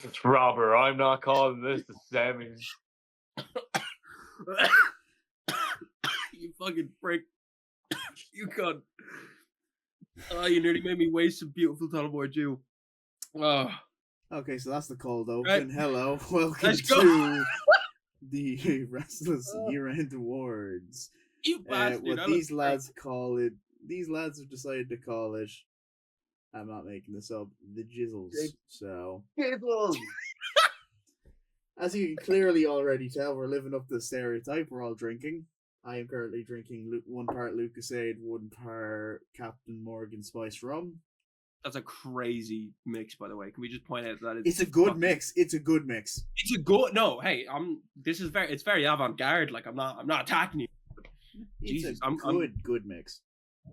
It's Robert. I'm not calling this the semis. You fucking prick. You cunt. Oh, you nearly made me waste some beautiful Tullamore Dew. Oh. Okay, so that's the cold open. Right. Hello, welcome Let's go. to the Wrestless Year-End Awards. You bastard. What these lads call it, these lads have decided to call it, I'm not making this up, the Jizzles. So, Jizzles. As you can clearly already tell, we're living up to the stereotype. We're all drinking. I am currently drinking 1 part Lucasade, 1 part Captain Morgan Spice Rum. That's a crazy mix, by the way. Can we just point out that it's a good mix? It's a good mix. It's a good. No, hey, this is very. It's very avant-garde. Like I'm not attacking you. It's Jesus, a good mix.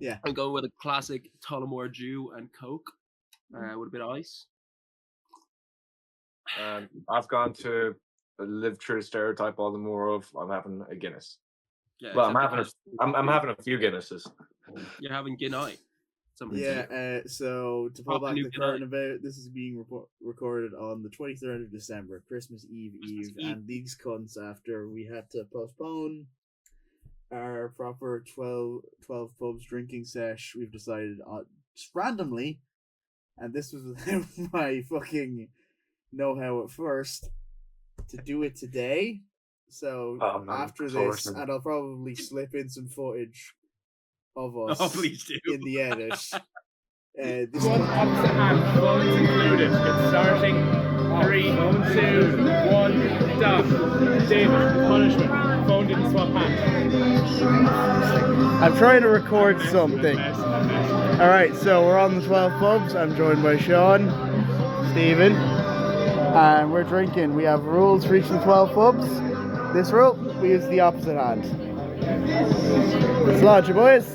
Yeah, I'm going with a classic Tullamore Dew and Coke, with a bit of ice. I've gone to live true stereotype all the more of I'm having a Guinness. Yeah, well, I'm having a few Guinnesses. You're having Guinness. So to pull back the curtain about, this is being recorded on the 23rd of December, Christmas Eve, and these cunts, after we had to postpone our proper 12 pubs drinking sesh, we've decided just randomly, and this was without my fucking know-how at first, to do it today. So after this, and I'll probably slip in some footage of us in the edit. This one opposite hand, phones included. It's starting 3, 2, 1, done. David, punishment. Phone didn't swap hands. I'm trying to record something. Alright, so we're on the 12 pubs. I'm joined by Sean, Stephen, and we're drinking. We have rules for each of the 12 pubs. This rule, we use the opposite hand. It's lodge, boys.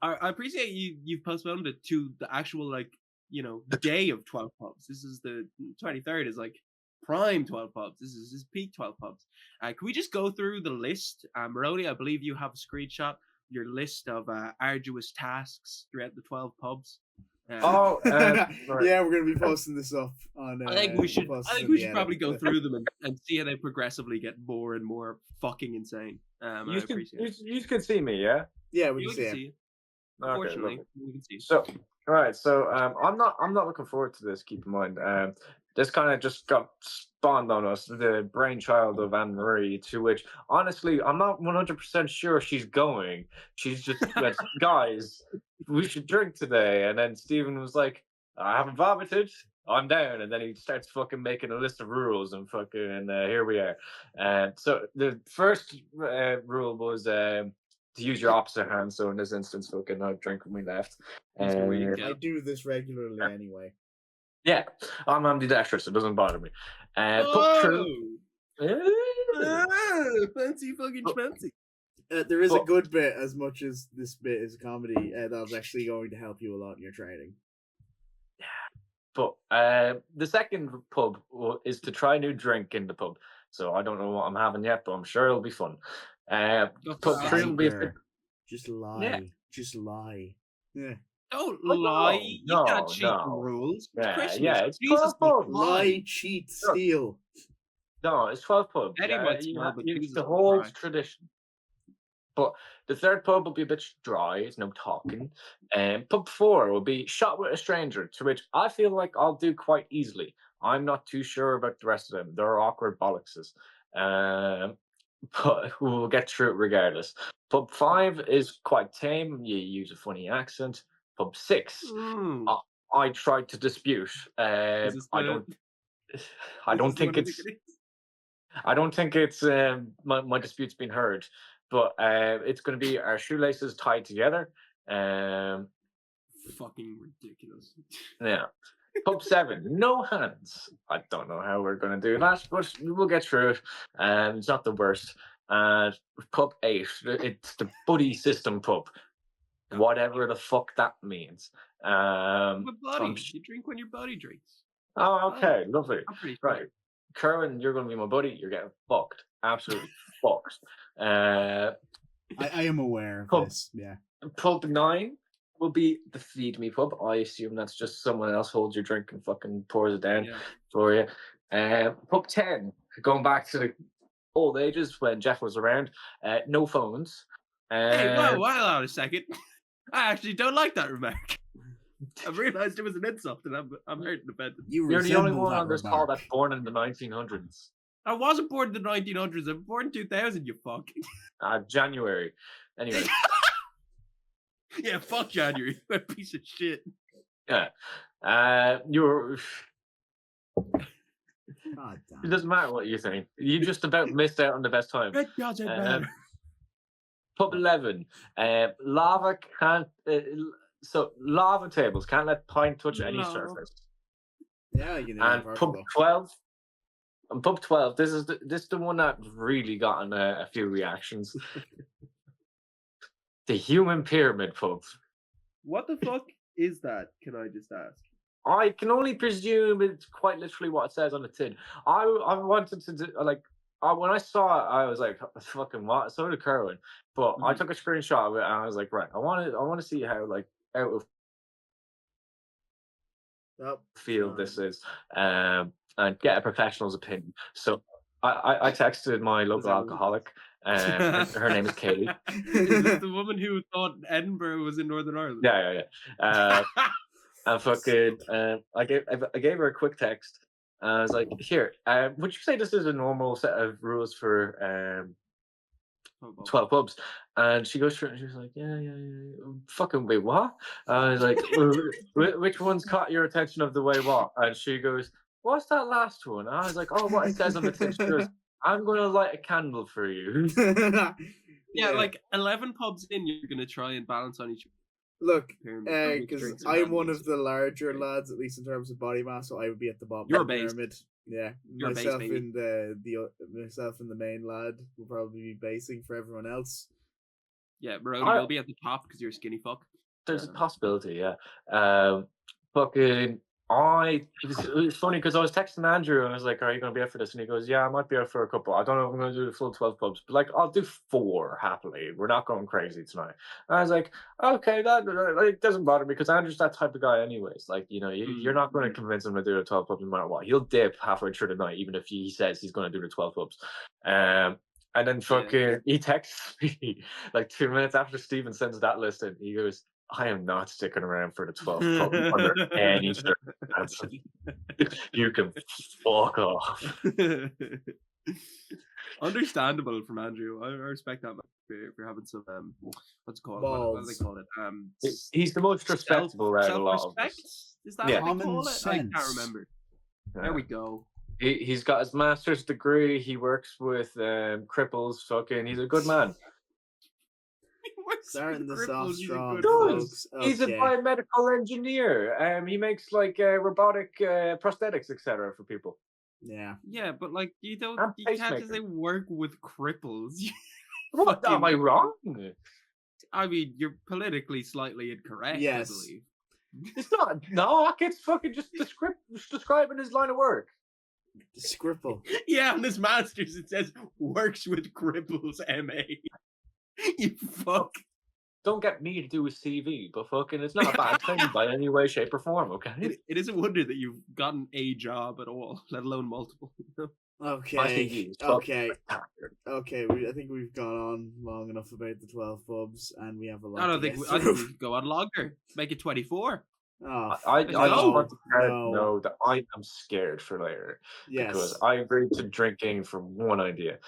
I appreciate you've postponed it to the actual, like, day of 12 pubs. This is the 23rd is like prime 12 pubs. This is peak 12 pubs. Can we just go through the list? Maroni, I believe you have a screenshot your list of arduous tasks throughout the 12 pubs. Right. Yeah, we're going to be posting this up on. I think we should probably go through them and see how they progressively get more and more fucking insane. You can see me, yeah. Yeah, we can see you. Unfortunately, we can see. So, all right. So, I'm not looking forward to this. Keep in mind, this kind of just got spawned on us, the brainchild of Anne Marie, to which, honestly, I'm not 100% sure she's going. She's just like, guys, we should drink today. And then Stephen was like, I haven't vomited. I'm down. And then he starts fucking making a list of rules, and fucking here we are. So the first rule was to use your opposite hand. So in this instance, fucking I drink when we left. I do this regularly anyway. Yeah, I'm ambidextrous. It doesn't bother me. Fancy fucking fancy. There is a good bit, as much as this bit is a comedy, that's actually going to help you a lot in your training. But the second pub is to try a new drink in the pub. So I don't know what I'm having yet, but I'm sure it'll be fun. Pub 3 will be just lie. Yeah. Just lie. Yeah. Don't lie. You can't cheat the rules. It's Jesus, 12 pubs. Lie, cheat, steal. No, it's 12 pubs. It's the whole tradition. But the third pub will be a bit dry. There's no talking. Pub 4 will be shot with a stranger, to which I feel like I'll do quite easily. I'm not too sure about the rest of them. They're awkward bollockses. But we'll get through it regardless. Pub 5 is quite tame. You use a funny accent. Pub 6, I tried to dispute. I don't think it's my dispute's been heard. But it's going to be our shoelaces tied together. Fucking ridiculous. Yeah. Pub 7, no hands. I don't know how we're going to do that, but we'll get through it. It's not the worst. Pub 8, it's the buddy system pub. Whatever the fuck that means. You drink when your buddy drinks. Oh, okay. Lovely. Right. Kerwin, you're going to be my buddy. You're getting fucked. Absolutely fucked. I am aware of this. Yeah. Pub 9, will be the feed me pub. I assume that's just someone else holds your drink and fucking pours it down Yeah. for you. Pub 10, going back to the old ages when Jeff was around. No phones. Hey, whoa, hold on a second. I actually don't like that remark. I've realised it was an insult, and I'm hurt and offended. You You're the only resemble one that on this call remark. that's born in the 1900s. I wasn't born in the 1900s. I'm born in 2000. You fuck. January. Anyway. Yeah, fuck January. You piece of shit. Yeah. You're. God damn. It doesn't matter what you think. You just about missed out on the best time. It doesn't matter. Pub 11. Lava can't. So lava tables can't let pint touch any No. surface. Yeah, you know. And pub 12. And pub 12. This is the one that really gotten a few reactions. The human pyramid pub. What the fuck is that? Can I just ask? I can only presume it's quite literally what it says on the tin. I wanted to do, like, when I saw it, I was like, fucking what? So did Kerwin. But I took a screenshot of it and I was like, right, I want to see how, like, out of field this is, and get a professional's opinion. So I texted my local alcoholic, and her name is Kaylee. Is this the woman who thought Edinburgh was in Northern Ireland? Yeah. And fucking, I gave her a quick text. And I was like, here, would you say this is a normal set of rules for 12 pubs? And she goes through it and she was like, yeah. Fucking wait, what? I was like, which one's caught your attention of the way what? And she goes, what's that last one? And I was like, oh, what it says on the tin. She goes, I'm going to light a candle for you. Yeah, like 11 pubs in, you're going to try and balance on each. Look, pyramid. because I'm one of the larger lads, at least in terms of body mass, so I would be at the bottom You're of the base. pyramid. Yeah, You're myself base, in myself and the main lad will probably be basing for everyone else. Yeah, Maroni, you'll be at the top because you're a skinny fuck. There's a possibility, yeah. Fucking, it was funny because I was texting Andrew and I was like, are you going to be up for this? And he goes, yeah, I might be up for a couple. I don't know if I'm going to do the full 12 pubs, but like, I'll do 4 happily. We're not going crazy tonight. And I was like, okay, that it doesn't bother me because Andrew's that type of guy anyways. Like, you know, you're not going to convince him to do the 12 pubs no matter what. He'll dip halfway through the night, even if he says he's going to do the 12 pubs. And then fucking, he texts me like 2 minutes after Steven sends that list in. He goes, I am not sticking around for the 12 pubs under any circumstances. You can fuck off. Understandable from Andrew. I respect that for having some what's it called? What do they call it? He's the most respectable out of a lot of us. Is that what they call it? I can't remember. There we go. He's got his master's degree. He works with cripples. Fucking, he's a good man. Starting this off strong, folks. Okay. He's a biomedical engineer. He makes like robotic prosthetics, etc. for people. Yeah. Yeah, but like you can't just say work with cripples. What? Am I wrong? I mean, you're politically slightly incorrect. Yes. I believe. It's not. No, it's fucking just describing his line of work. Scribble. Yeah, on his master's it says works with cripples, MA. You fuck. Don't get me to do a CV, but fucking, it's not a bad thing by any way, shape, or form. Okay. It is a wonder that you've gotten a job at all, let alone multiple. Okay. Okay. I think we've gone on long enough about the 12 pubs, and we have a lot. I think we should go on longer. Make it 24. Oh, I just want to know that I am scared for later. Yes. Because I agreed to drinking for one idea,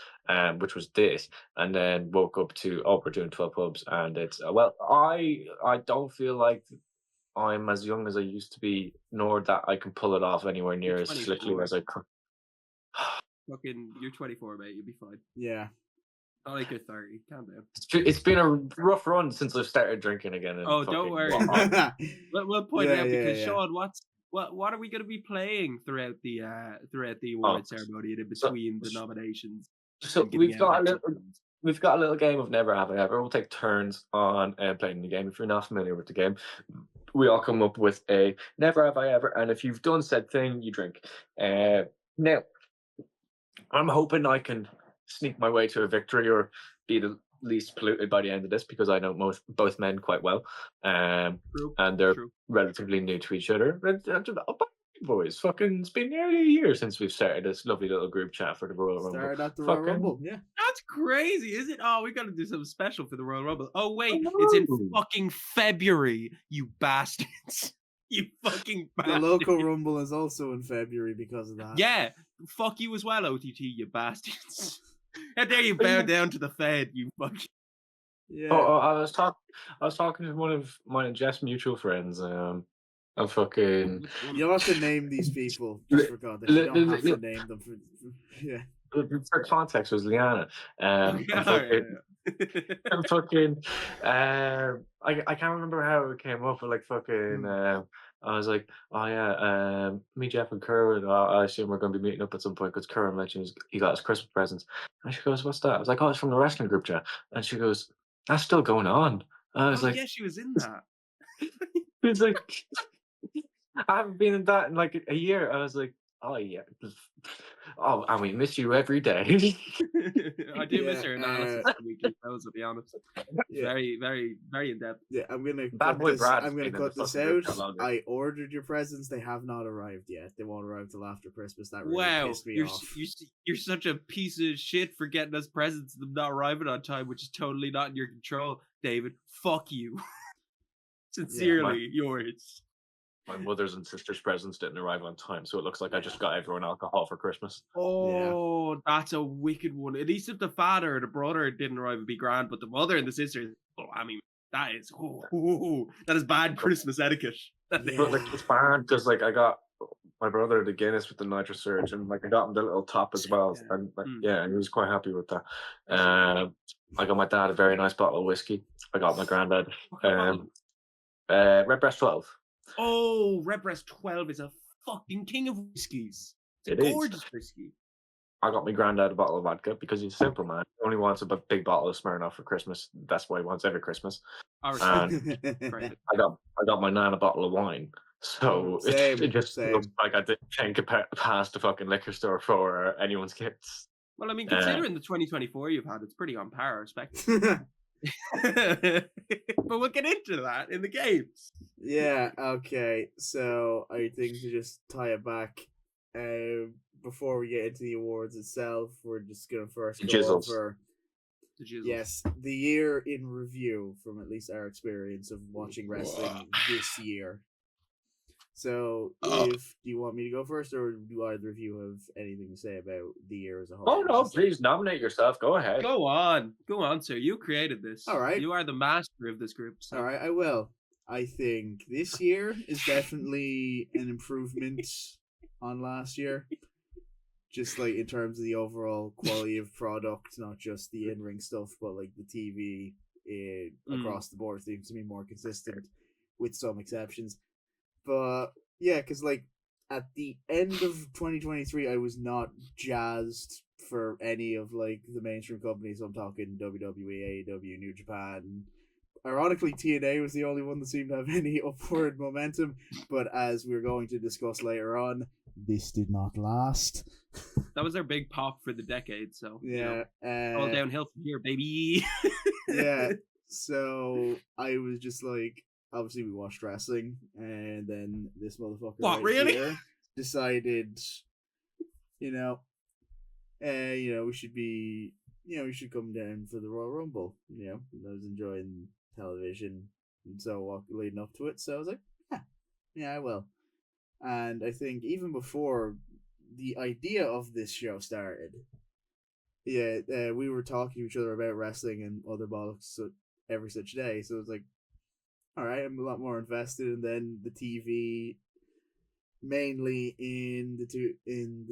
which was this, and then woke up to, we're doing 12 pubs, and it's, I don't feel like I'm as young as I used to be, nor that I can pull it off anywhere near as slickly as I could. Fucking, you're 24, mate. You'll be fine. Yeah. Not like you're 30. Calm down. It's been a rough run since I've started drinking again. Don't worry. We'll point out because Sean, what are we going to be playing throughout the award ceremony and in between the nominations? So we've got a little game of Never Have I Ever. We'll take turns on playing the game. If you're not familiar with the game, we all come up with a Never Have I Ever, and if you've done said thing, you drink. Now, I'm hoping I can sneak my way to a victory or be the least polluted by the end of this because I know both men quite well, True. and they're True. relatively new to each other. Boys, fucking, it's been nearly a year since we've started this lovely little group chat for the Royal Rumble. Started at the Royal Fucking- Rumble, yeah. That's crazy, is it? Oh, we got to do something special for the Royal Rumble. Oh wait, I it's in know. fucking February. You bastards! You fucking The bastards! local Rumble is also in February because of that. Yeah, fuck you as well, OTT. You bastards! How dare you bow down to the Fed? You fucking. Yeah. I was talking to one of mine and Jeff's mutual friends. I'm fucking. You don't have to name these people, just for context. You don't have to name them. Yeah. For context, was Liana. I'm fucking. I can't remember how it came up, but like fucking. I was like, oh yeah, me, Jeff, and Kerwin. I assume we're going to be meeting up at some point because Kerwin mentioned he got his Christmas presents. And she goes, "What's that?" I was like, "Oh, it's from the wrestling group chat." And she goes, "That's still going on." I was like, yeah, she was in that. It's like, I haven't been in that in like a year. I was like, oh yeah, oh, and we miss you every day. I do miss her analysis of weekly shows, to be honest. Yeah. Very, very, very in depth. Yeah, I'm gonna Bad cut boy this, Brad has I'm gonna been in the cut this fucking group out. chat longer. I ordered your presents. They have not arrived yet. They won't arrive till after Christmas. That really Wow, pissed me you're, off. you're such a piece of shit for getting us presents and them not arriving on time, which is totally not in your control, David. Fuck you. Sincerely, yours. My mother's and sister's presents didn't arrive on time, so it looks like I just got everyone alcohol for Christmas. Oh, that's a wicked one. At least if the father or the brother didn't arrive, it'd be grand, but the mother and the sister, oh, I mean, that is that is bad Christmas etiquette. Yeah. But like it's bad because like I got my brother the Guinness with the Nitro Surge, and like I got him the little top as well, and like, yeah, and he was quite happy with that. I got my dad a very nice bottle of whiskey. I got my granddad Redbreast 12. Oh, Redbreast 12 is a fucking king of whiskies. It's It a is. gorgeous whiskey. I got my granddad a bottle of vodka because he's simple, man. He only wants a big bottle of Smirnoff for Christmas. That's what he wants every Christmas. I respect And it. Right. I got my nan a bottle of wine. So Same, it just same. looks like I can't get past the fucking liquor store for anyone's kids. Well, I mean, considering the 2024 you've had, it's pretty on par, I respect it. But we'll get into that in the games. Yeah, okay. So I think to just tie it back, before we get into the awards itself, we're just gonna first go Jizzles. over yes, the year in review from at least our experience of watching wrestling this year. So do you want me to go first, or do either of you have anything to say about the year as a whole? Oh no, please nominate yourself. Go ahead. Go on, sir. You created this. All right. You are the master of this group. So. All right, I will. I think this year is definitely an improvement on last year. Just like in terms of the overall quality of product, not just the in-ring stuff, but like the TV across the board seems to be more consistent, with some exceptions. But yeah, because like at the end of 2023, I was not jazzed for any of like the mainstream companies. I'm talking WWE, AEW, New Japan. Ironically, TNA was the only one that seemed to have any upward momentum. But as we're going to discuss later on, this did not last. That was their big pop for the decade. So yeah, all downhill from here, baby. Yeah. So I was just like, obviously we watched wrestling, and then this motherfucker really decided, we should be, we should come down for the Royal Rumble. I was enjoying television and so leading up to it. So I was like, yeah, I will. And I think even before the idea of this show started, we were talking to each other about wrestling and other bollocks every such day. So it was like, all right, I'm a lot more invested. And then the TV, mainly in the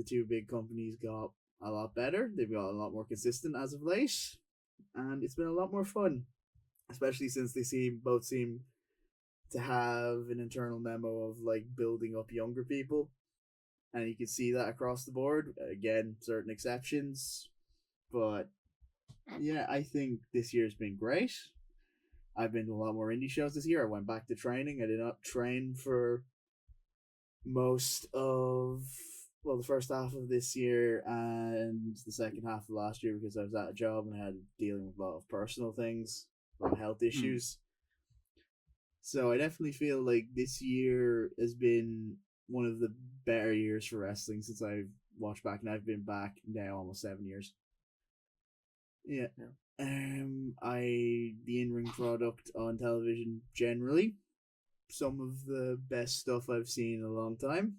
two big companies, got a lot better. They've got a lot more consistent as of late, and it's been a lot more fun, especially since they both seem to have an internal memo of like building up younger people, and you can see that across the board. Again, certain exceptions, but yeah, I think this year's been great. I've been to a lot more indie shows this year. I went back to training. I did not train for most of the first half of this year and the second half of last year because I was at a job and I had dealing with a lot of personal things, a lot of health issues. So I definitely feel like this year has been one of the better years for wrestling since I've watched back, and I've been back now almost 7 years. Yeah. The in-ring product on television generally, some of the best stuff I've seen in a long time.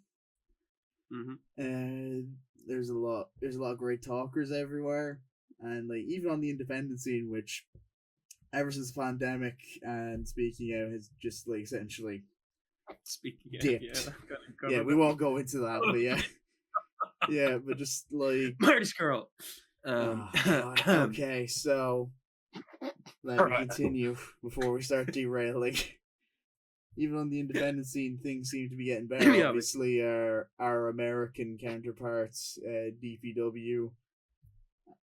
There's a lot of great talkers everywhere, and like even on the independent scene, which ever since the pandemic and speaking out has just like essentially dipped. Yeah, we won't go into that, but yeah. Yeah, but just like Murder's Girl. Okay, so let me continue before we start derailing. Even on the independent scene, things seem to be getting better. Obviously, our American counterparts, DPW,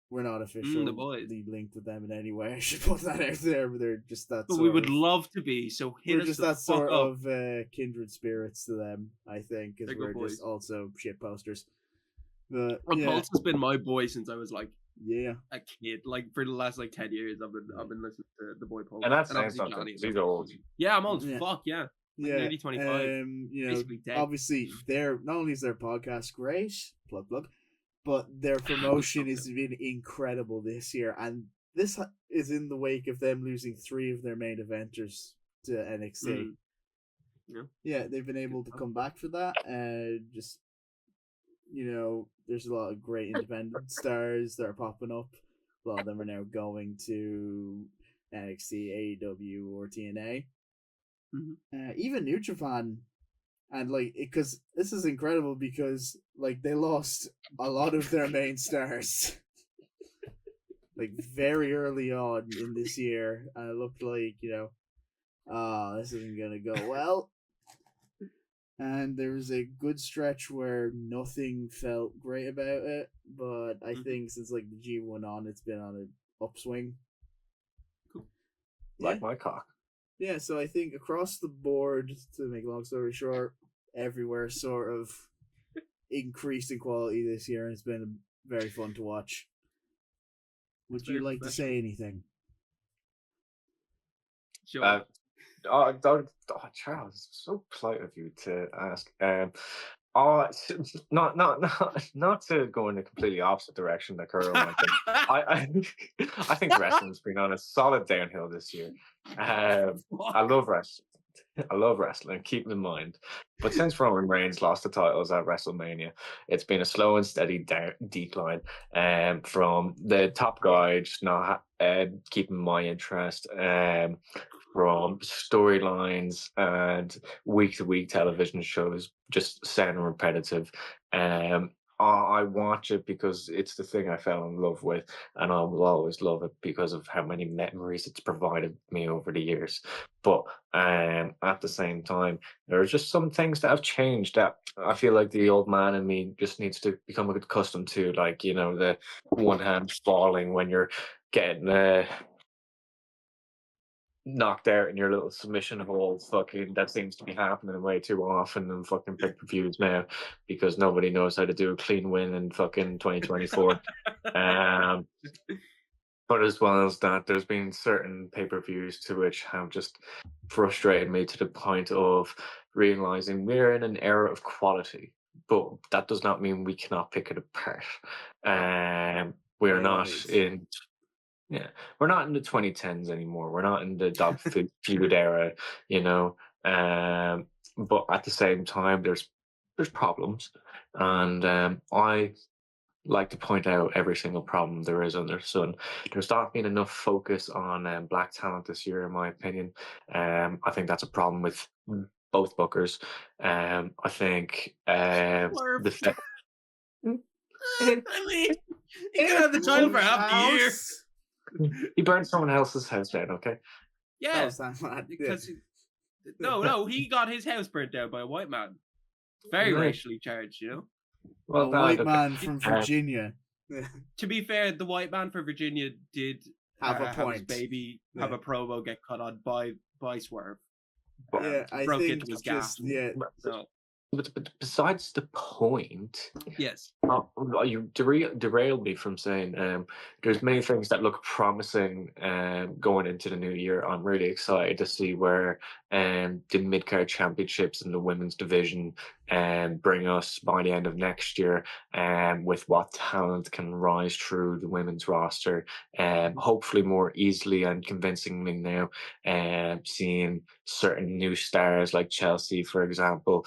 we're not officially linked with them in any way. I should put that out there, but they're just that. But we would love to be. So we're just that sort of kindred spirits to them, I think, because we're just also shit posters. But Pulse has been my boy since I was like a kid. Like for the last like 10 years, I've been listening to the boy Pulse. And that's saying something. These are old. Yeah, I'm old as fuck. Yeah. Yeah, nearly 25. Obviously, not only is their podcast great, plug, but their promotion has been incredible this year, and this is in the wake of them losing 3 of their main eventers to NXT. Yeah, they've been able to come back for that, and just there's a lot of great independent stars that are popping up. A lot of them are now going to NXT, AEW, or TNA. Even New Japan, and like because this is incredible because like they lost a lot of their main stars like very early on in this year, and it looked like this isn't gonna go well. And there was a good stretch where nothing felt great about it, but I think since like the G1 on, it's been on an upswing. Cool. Like my cock. Yeah, so I think across the board, to make a long story short, everywhere sort of increased in quality this year, and it's been very fun to watch. Would you like to say anything? Sure. Charles, so polite of you to ask. Not to go in a completely opposite direction that Curl went in. I think wrestling's been on a solid downhill this year. I love wrestling. I love wrestling, keep in mind. But since Roman Reigns lost the titles at WrestleMania, it's been a slow and steady decline. From the top guy just not keeping my interest. From storylines and week-to-week television shows just sounding repetitive. I watch it because it's the thing I fell in love with, and I will always love it because of how many memories it's provided me over the years. But at the same time, there are just some things that have changed that I feel like the old man in me just needs to become accustomed to, like, the one hand falling when you're getting knocked out in your little submission hole. Fucking that seems to be happening way too often in fucking pay-per-views now, because nobody knows how to do a clean win in fucking 2024. But as well as that, there's been certain pay-per-views to which have just frustrated me to the point of realizing we're in an era of quality, but that does not mean we cannot pick it apart. We're not in we're not in the 2010s anymore. We're not in the dog feud era, but at the same time, there's problems, and I like to point out every single problem there is under the sun. There's not been enough focus on black talent this year, in my opinion. I think that's a problem with both bookers. I think the I mean, you can have the title for half the year. He burned someone else's house down, okay? Yeah, because he got his house burnt down by a white man. Very racially charged, Well, a white man from Virginia. To be fair, the white man from Virginia did have a point. Have his baby have a promo get cut on by Swerve. Yeah, I broke think into his gas. So But besides the point, Yes. you derailed me from saying there's many things that look promising going into the new year. I'm really excited to see where the mid card championships in the women's division bring us by the end of next year, with what talent can rise through the women's roster, hopefully more easily and convincingly now. Seeing certain new stars like Chelsea, for example,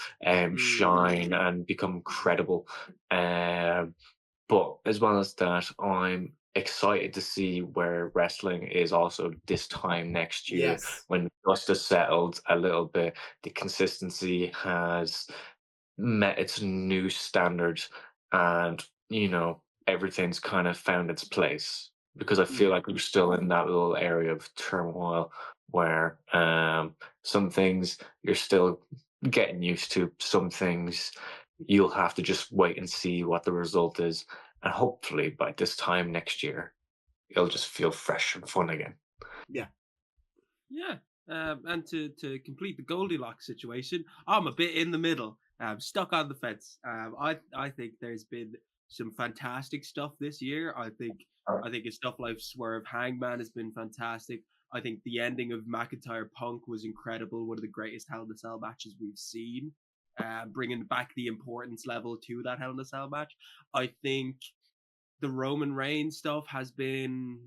shine and become credible. Um, but as well as that, I'm excited to see where wrestling is also this time next year Yes. when the dust has settled a little bit. The consistency has met its new standards, and everything's kind of found its place. Because I feel like we're still in that little area of turmoil where some things you're still getting used to, some things you'll have to just wait and see what the result is, and hopefully by this time next year it'll just feel fresh and fun again. Yeah. Yeah. And to complete the Goldilocks situation, I'm a bit in the middle. Stuck on the fence. I think there's been some fantastic stuff this year. I think it's stuff like Swerve Hangman has been fantastic. I think the ending of McIntyre Punk was incredible. One of the greatest Hell in a Cell matches we've seen. Bringing back the importance level to that Hell in a Cell match. I think the Roman Reigns stuff has been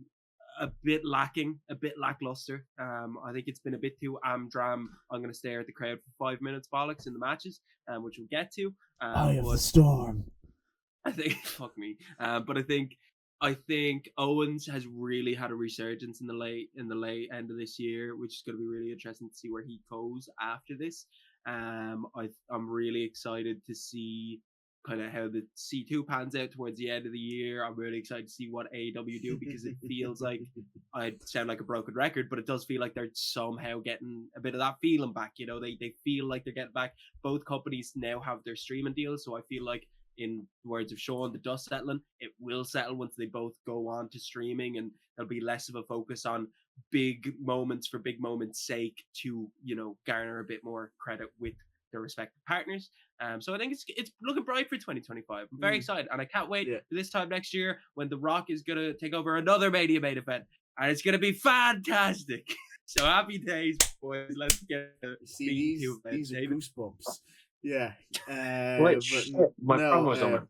a bit lacking, a bit lackluster. I think it's been a bit too amdram. I'm going to stare at the crowd for 5 minutes bollocks in the matches, which we'll get to. Eye of the storm. I think, fuck me. But I think Owens has really had a resurgence in the late end of this year, which is going to be really interesting to see where he goes after this. I'm really excited to see kind of how the C2 pans out towards the end of the year. I'm really excited to see what AEW do, because it feels like, I sound like a broken record, but it does feel like they're somehow getting a bit of that feeling back. They feel like they're getting back. Both companies now have their streaming deals, so I feel like, in the words of Sean, the dust settling, it will settle once they both go on to streaming, and there'll be less of a focus on big moments for big moments' sake to, garner a bit more credit with their respective partners. So I think it's looking bright for 2025. I'm very excited, and I can't wait for this time next year when The Rock is going to take over another Mania main event, and it's going to be fantastic. So happy days, boys. Let's get See, these are goosebumps. Yeah. Wait, shit, my phone was on.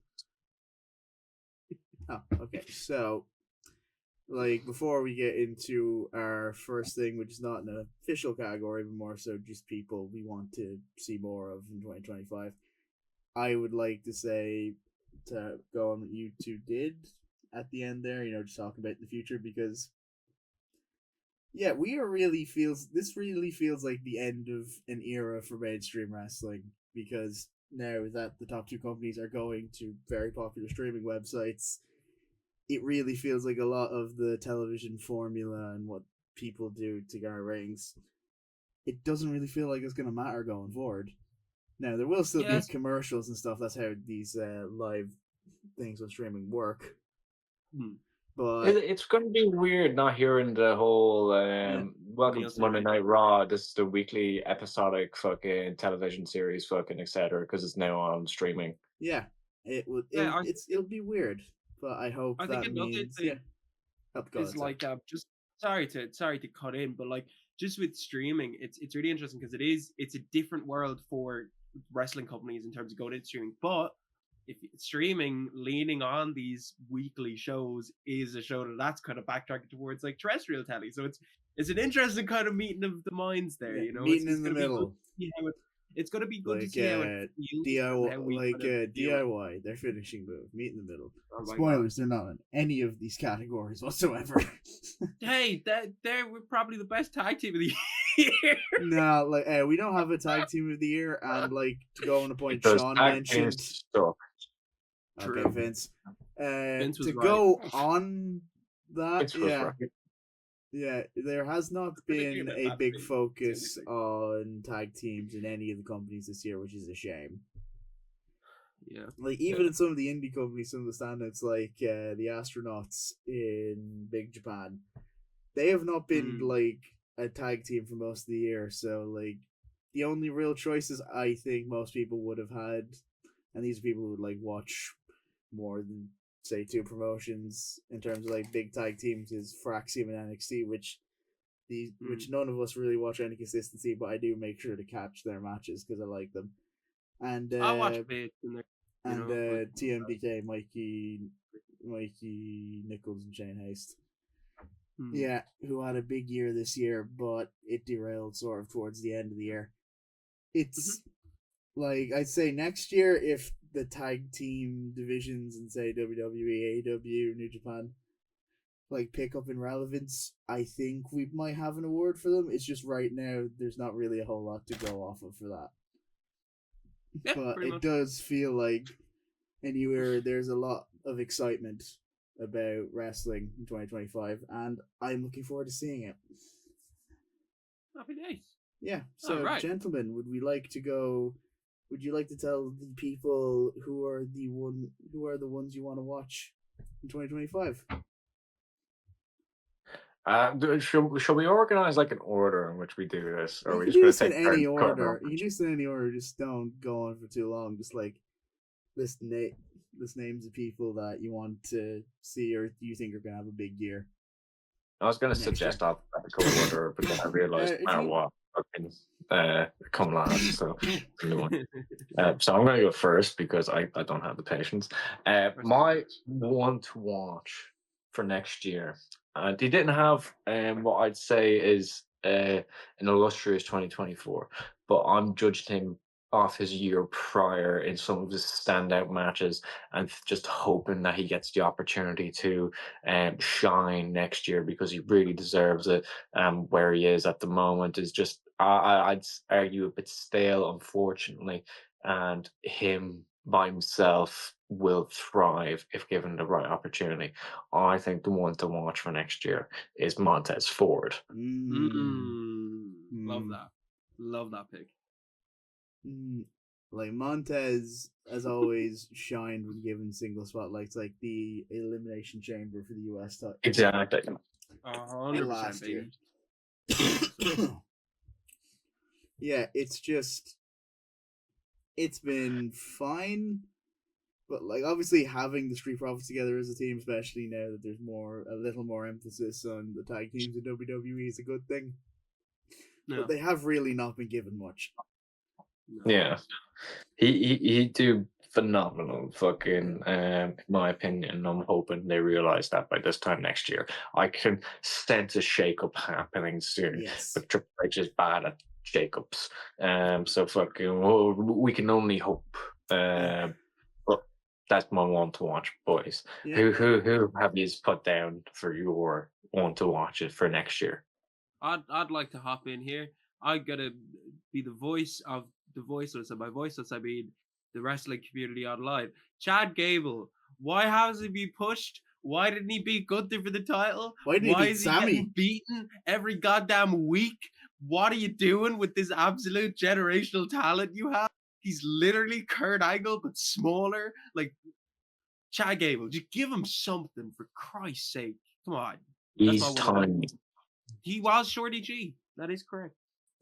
Oh, okay. So, before we get into our first thing, which is not an official category, but more so just people we want to see more of in 2025, I would like to say, to go on what you two did at the end there, just talking about the future, because this really feels like the end of an era for mainstream wrestling, because now that the top two companies are going to very popular streaming websites, it really feels like a lot of the television formula and what people do to garner ratings, it doesn't really feel like it's going to matter going forward. Now, there will still be commercials and stuff. That's how these live things on streaming work. But it's going to be weird not hearing the whole welcome to Monday Night Raw. This is the weekly episodic fucking television series, fucking etc. Because it's now on streaming. Yeah, it'll be weird, but I hope that means it's like just sorry to cut in, but just with streaming, it's really interesting because it's a different world for wrestling companies in terms of going into streaming, but if streaming leaning on these weekly shows is a show that's kind of backtracking towards terrestrial telly, so it's an interesting kind of meeting of the minds there. Meeting in the middle. It's going to be good to see how it feels. DIY, their finishing move, meet in the middle. Spoilers, they're not in any of these categories whatsoever. Hey, they're probably the best tag team of the year. No, we don't have a tag team of the year, and to go on a point Sean mentioned. Okay, Vince. Vince was to right. Go on that, Right. Yeah, there has not been a big focus on tag teams in any of the companies this year, which is a shame. Yeah. Even in some of the indie companies, some of the standouts, like the Astronauts in Big Japan, they have not been a tag team for most of the year. So the only real choices I think most people would have had, and these are people who would like watch more than say two promotions in terms of like big tag teams, is Fraxium and NXT, which none of us really watch any consistency, but I do make sure to catch their matches because I like them. And I watch bits in there, and but TMDK, Mikey Nichols and Shane Haste. hmm. Yeah, who had a big year this year, but it derailed sort of towards the end of the year. It's like I'd say next year, if the tag team divisions in say WWE, AEW, New Japan like pick up in relevance, I think we might have an award for them. It's just right now there's not really a whole lot to go off of for that. Yeah, But pretty it much. does feel like anywhere there's a lot of excitement about wrestling in 2025, and I'm looking forward to seeing it. Happy days. Yeah. So, Alright. gentlemen, would you like to tell the people who are the ones you want to watch in 2025? Should we organize like an order in which we do this, or are we You just can do going this to in take any turns cutting order. off? You can do this in any order. Just don't go on for too long. Just like list names of people that you want to see or you think are gonna have a big year. I was going to Next suggest alphabetical order, but then I realized no matter what, fucking come last. So, so I'm going to go first because I don't have the patience. My one to watch for next year. They didn't have what I'd say is an illustrious 2024, but I'm judging him off his year prior in some of his standout matches and just hoping that he gets the opportunity to shine next year because he really deserves it. Where he is at the moment is just, I'd argue, a bit stale, unfortunately, and him by himself will thrive if given the right opportunity. I think the one to watch for next year is Montez Ford. Love that. Love that pick. Like Montez, as always, shined when given single spotlights, like the Elimination Chamber for the US title. Exactly. 100%, Last baby. year. Yeah, it's been fine, but like obviously having the Street Profits together as a team, especially now that there's a little more emphasis on the tag teams in WWE, is a good thing. No. But they have really not been given much. No. Yeah, he do phenomenal fucking in my opinion. I'm hoping they realize that by this time next year. I can sense a shake-up happening soon. Yes. But Triple H is bad at shake-ups. So fucking we can only hope. But that's my one to watch, boys. Yeah. Who have you put down for your one to watch it for next year? I'd like to hop in here. I gotta be the voice of the voiceless, and by voiceless I mean the wrestling community online. Chad Gable, why hasn't he been pushed? Why didn't he beat Gunther for the title? Why didn't he beat is he Sammy? getting beaten every goddamn week? What are you doing with this absolute generational talent you have? He's literally Kurt Angle but smaller. Like Chad Gable, just give him something for Christ's sake. Come on. He's That's my one. tiny. He was Shorty G. That is correct.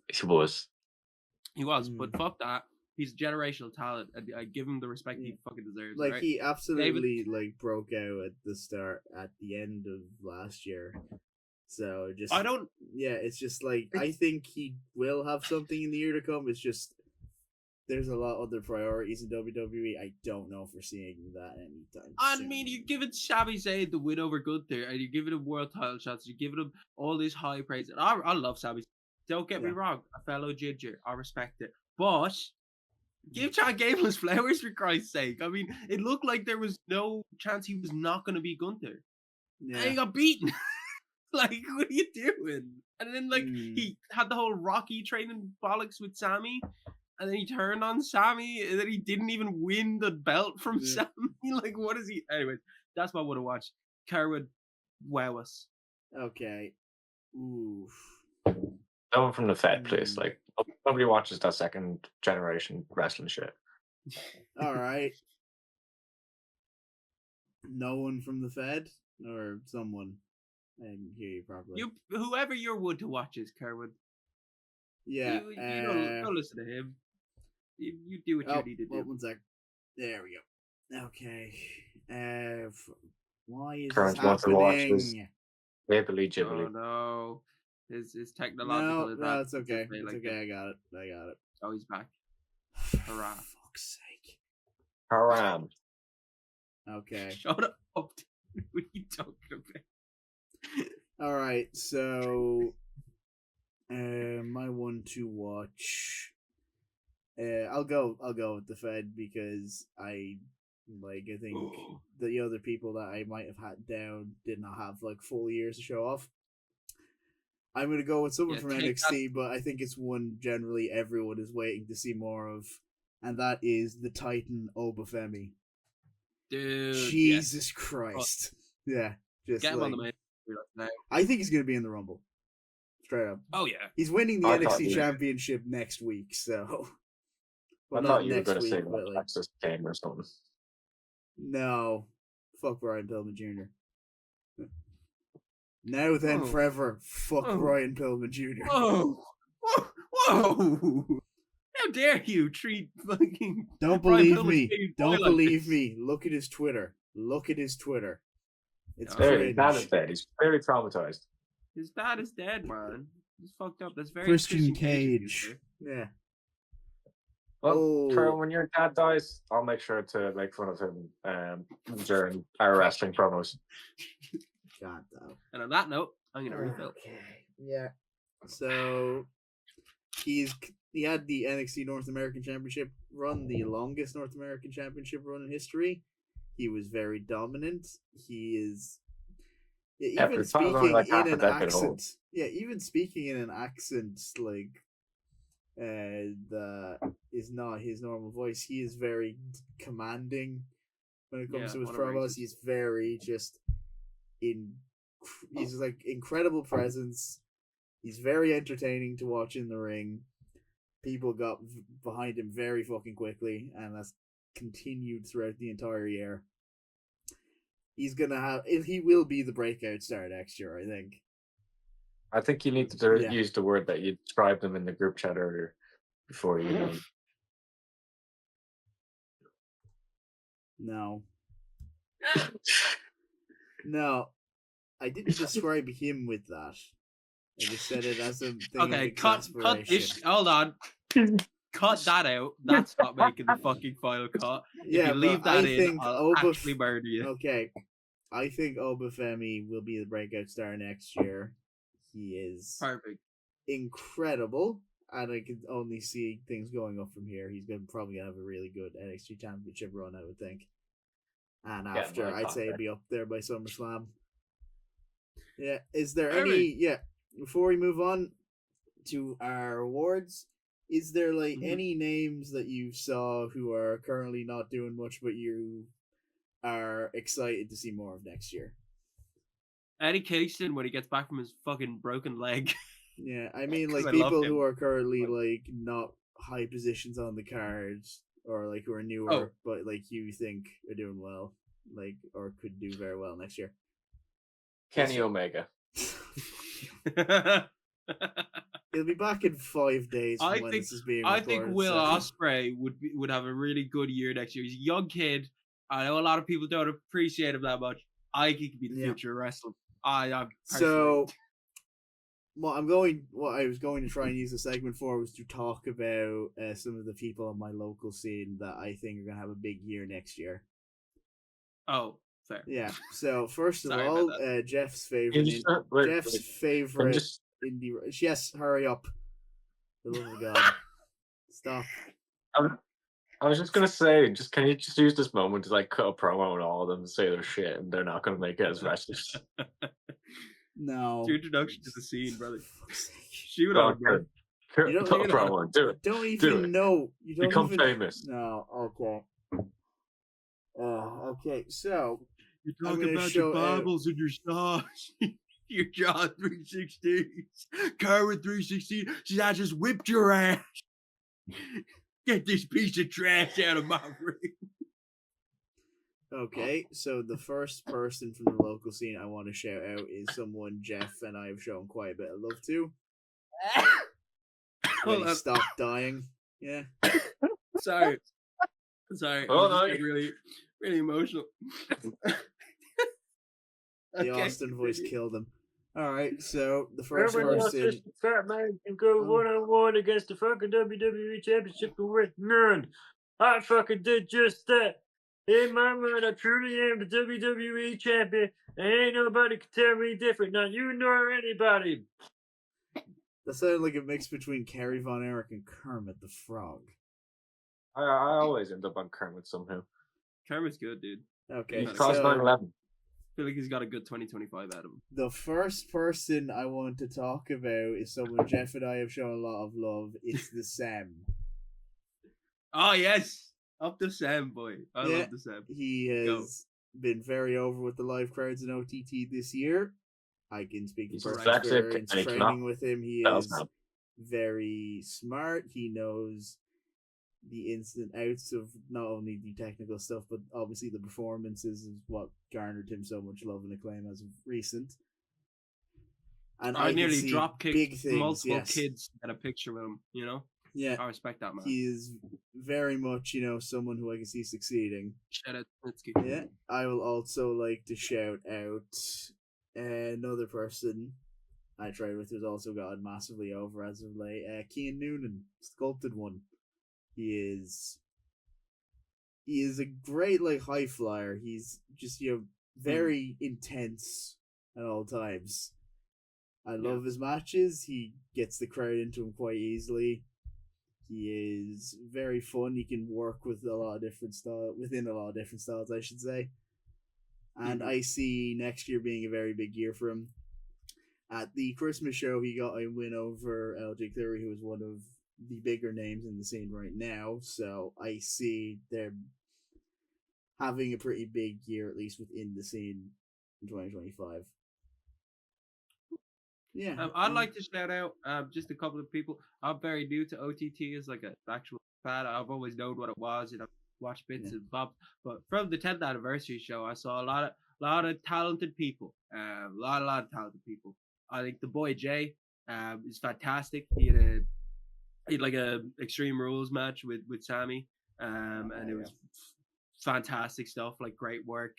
He was. He was, but fuck that. He's a generational talent, and I give him the respect he fucking deserves. Like right? he absolutely like broke out at the end of last year. So just it's just like I think he will have something in the year to come. It's just there's a lot of other priorities in WWE. I don't know if we're seeing that anytime soon. I mean, you're giving Sami Zayn the win over Gunther, and you're giving him world title shots. You're giving him all this high praise. And I love Sami. Don't get me wrong, a fellow ginger. I respect it, but give Chad Gable his flowers for Christ's sake. I mean, it looked like there was no chance he was not going to beat Gunther. Yeah. And he got beaten. Like, what are you doing? And then, like, he had the whole Rocky training bollocks with Sammy, and then he turned on Sammy, and then he didn't even win the belt from Sammy. Like, what is he? Anyways, that's what I want to watch. Kerwood, wow us. Okay. Oof. No one from the Fed, please. Like, nobody watches that second generation wrestling shit. All right. No one from the Fed or someone. I didn't hear you properly. Whoever your would to watch is, Kerwood. Yeah. You don't listen to him. You do what you need to do. 1 sec. There we go. Okay. Why is Current this wants to watch this. happening? Ghibli Oh Ghibli. no, his technological No, advances. it's okay. made It's like okay. that. I got it. Oh, he's back. Hurrah. Fuck's sake. Haram. Okay. Shut up. Dude. What are you talking about? All right. So, my one to watch. I'll go with the Fed because I think the other people that I might have had down did not have like full years to show off. I'm gonna go with someone Yeah, from take NXT, but I think it's one generally everyone is waiting to see more of, and that is the Titan Obafemi. Dude, Jesus Christ! Yeah, just get him on the like main now. I think he's gonna be in the Rumble. Straight up, Oh yeah. he's winning the I thought NXT he- Championship next week. So, I well, thought not you were next going to week, say but like like Texas Kane or something. no, fuck Brian Pillman Jr. Now then, Oh. forever, fuck Oh. Brian Pillman Jr. Whoa! Whoa! How dare you treat fucking Don't Brian believe Pillman's me. baby Don't boy like believe this? me. Look at his Twitter. It's Oh, There, cringe. that is dead. He's very traumatized. His dad is dead, man. He's fucked up. That's very Christian Cage of you, Cage. sir. Yeah. Well, Oh. Carl, when your dad dies, I'll make sure to make fun of him during our wrestling promos. God, though. And on that note, I'm gonna refill. Okay. Yeah. So he had the NXT North American Championship run, the longest North American Championship run in history. He was very dominant. He is Yeah, but even it's probably speaking only like half in a an decade old. accent. Yeah, even speaking in an accent like that is not his normal voice. He is very commanding when it comes Yeah, to his what a promos. racist. He's very just he's like incredible presence. He's very entertaining to watch in the ring. People got behind him very fucking quickly, and that's continued throughout the entire year. He will be the breakout star next year, I think. I think you need to Yeah. use the word that you described him in the group chat earlier before you. No. No. I didn't describe him with that. I just said it as a thing Okay, of cut exasperation. this. Hold on. Cut that out. That's not making the fucking final cut. Yeah, if you leave but that I in, think I'll actually murder you. Okay. I think Obafemi will be the breakout star next year. He is Perfect. incredible, and I can only see things going up from here. He's probably gonna have a really good NXT Championship run, I would think. And Yeah, after, well, I'd say it'd be up there by SummerSlam. Yeah, is there Perfect. any? Yeah, before we move on to our awards, is there like Mhm. any names that you saw who are currently not doing much, but you are excited to see more of next year? Eddie Kingston when he gets back from his fucking broken leg. Yeah, I mean, 'Cause like I love people him. who are currently like not high positions on the cards, or like who are newer, Oh. but like you think are doing well, like or could do very well next year. Kenny Omega. He'll be back in 5 days from I when think- this is being I recorded. think Will so- Ospreay would have a really good year next year. He's a young kid. I know a lot of people don't appreciate him that much. I think he could be the Yeah. future of wrestling. I'm So, what I was going to try and use the segment for was to talk about some of the people on my local scene that I think are going to have a big year next year. oh, fair. Yeah. So first of Sorry all, about Jeff's You favorite, just, Jeff's I'm favorite just indie. Yes, hurry up. For the love of God, stop. I was just gonna say, can you just use this moment to like cut a promo on all of them and say their shit, and they're not gonna make it as wrestlers. No. It's your introduction to the scene, brother. For fuck's sake. Shoot Go on, on, bro. cut You don't cut a even know. promo, do it. Don't Do even it. know. You don't Become even. famous. No. Okay. Okay. So You're I'm talking gonna about show your out- Bibles and your stars. Your John 316. Karen 316. I just whipped your ass. Get this piece of trash out of my ring. Okay, so the first person from the local scene I want to shout out is someone Jeff and I have shown quite a bit of love to. when Hold he on. stopped dying. Yeah. Sorry. Oh, I'm just no. getting really, really emotional. The Okay, Austin voice continue. killed him. All right, so the first Remember the person. autistic fat man can go Oh. 1-on-1 against the fucking WWE Championship with none. I fucking did just that. In my mind, I truly am the WWE champion, and ain't nobody can tell me different. Not you nor anybody. That sounded like a mix between Kerry Von Erich and Kermit the Frog. I always end up on Kermit somehow. Kermit's good, dude. Okay, He caused so 9/11. I feel like he's got a good 2025 out of him. the first person I want to talk about is someone Jeff and I have shown a lot of love. It's the Sam. Oh yes, up the Sam boy. I Yeah. love the Sam. He has been very over with the live crowds in OTT this year. I can speak He's from dyslexic experience and he training cannot with him. He spell is snap. very smart. He knows the ins and outs of not only the technical stuff, but obviously the performances is what garnered him so much love and acclaim as of recent. And I can nearly see drop big kicked things, multiple yes. kids at a picture with him. You know, Yeah, I respect that man. he is very much, someone who I can see succeeding. Shout out Snitsky. Yeah, I will also like to shout out another person I tried with who's also gotten massively over as of late. Kean Noonan, Sculpted One. He is a great high flyer. He's just very intense at all times. I love his matches. He gets the crowd into him quite easily. He is very fun. He can work with a lot of different styles, I should say. And I see next year being a very big year for him. At the Christmas show, he got a win over LJ Theory, who is one of the bigger names in the scene right now. So I see they're having a pretty big year, at least within the scene in 2025. Yeah. I'd like to shout out just a couple of people. I'm very new to OTT as like an actual fan. I've always known what it was, watched bits and bobs. But from the 10th anniversary show, I saw a lot of talented people. A lot of talented people. I think the boy Jay is fantastic. He had like a Extreme Rules match with Sammy, and it was fantastic stuff. Like great work,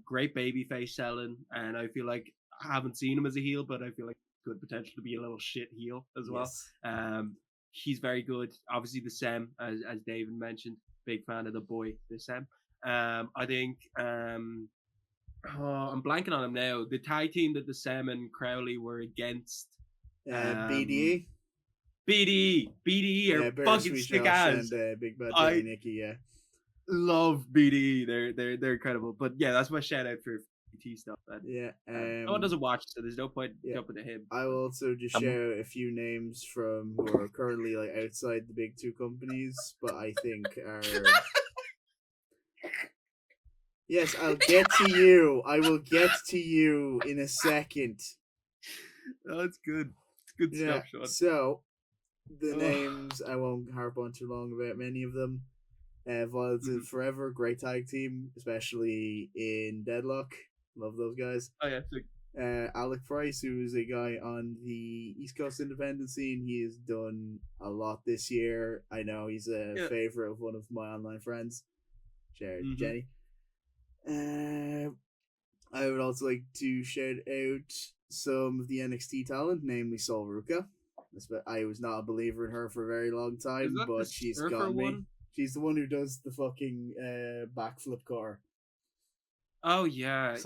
great babyface selling, and I feel like I haven't seen him as a heel, but I feel like good potential to be a little shit heel as well. Yes. He's very good. Obviously the Sam, as David mentioned, big fan of the boy, the Sam. I think I'm blanking on him now. The tag team that the Sam and Crowley were against. BDE. BDE are fucking stick ass. And Big Bad Daddy Nicky, yeah. Love BDE. They're incredible. But yeah, that's my shout out for PT stuff. Yeah. No one doesn't watch, so there's no point jumping to him. I will also just share a few names from who are currently outside the big two companies, but I think are. Yes, I'll get to you. I will get to you in a second. Oh, that's good. It's good stuff, Sean. So, the names, I won't harp on too long about many of them. Violence is Forever, great tag team, especially in Deadlock. Love those guys. Oh, yeah. Sick. Alec Price, who is a guy on the East Coast independent scene, he has done a lot this year. I know he's a favorite of one of my online friends, Jenny. I would also like to shout out some of the NXT talent, namely Sol Ruka. I was not a believer in her for a very long time, but she's got me. One? She's the one who does the fucking backflip car. Oh yeah,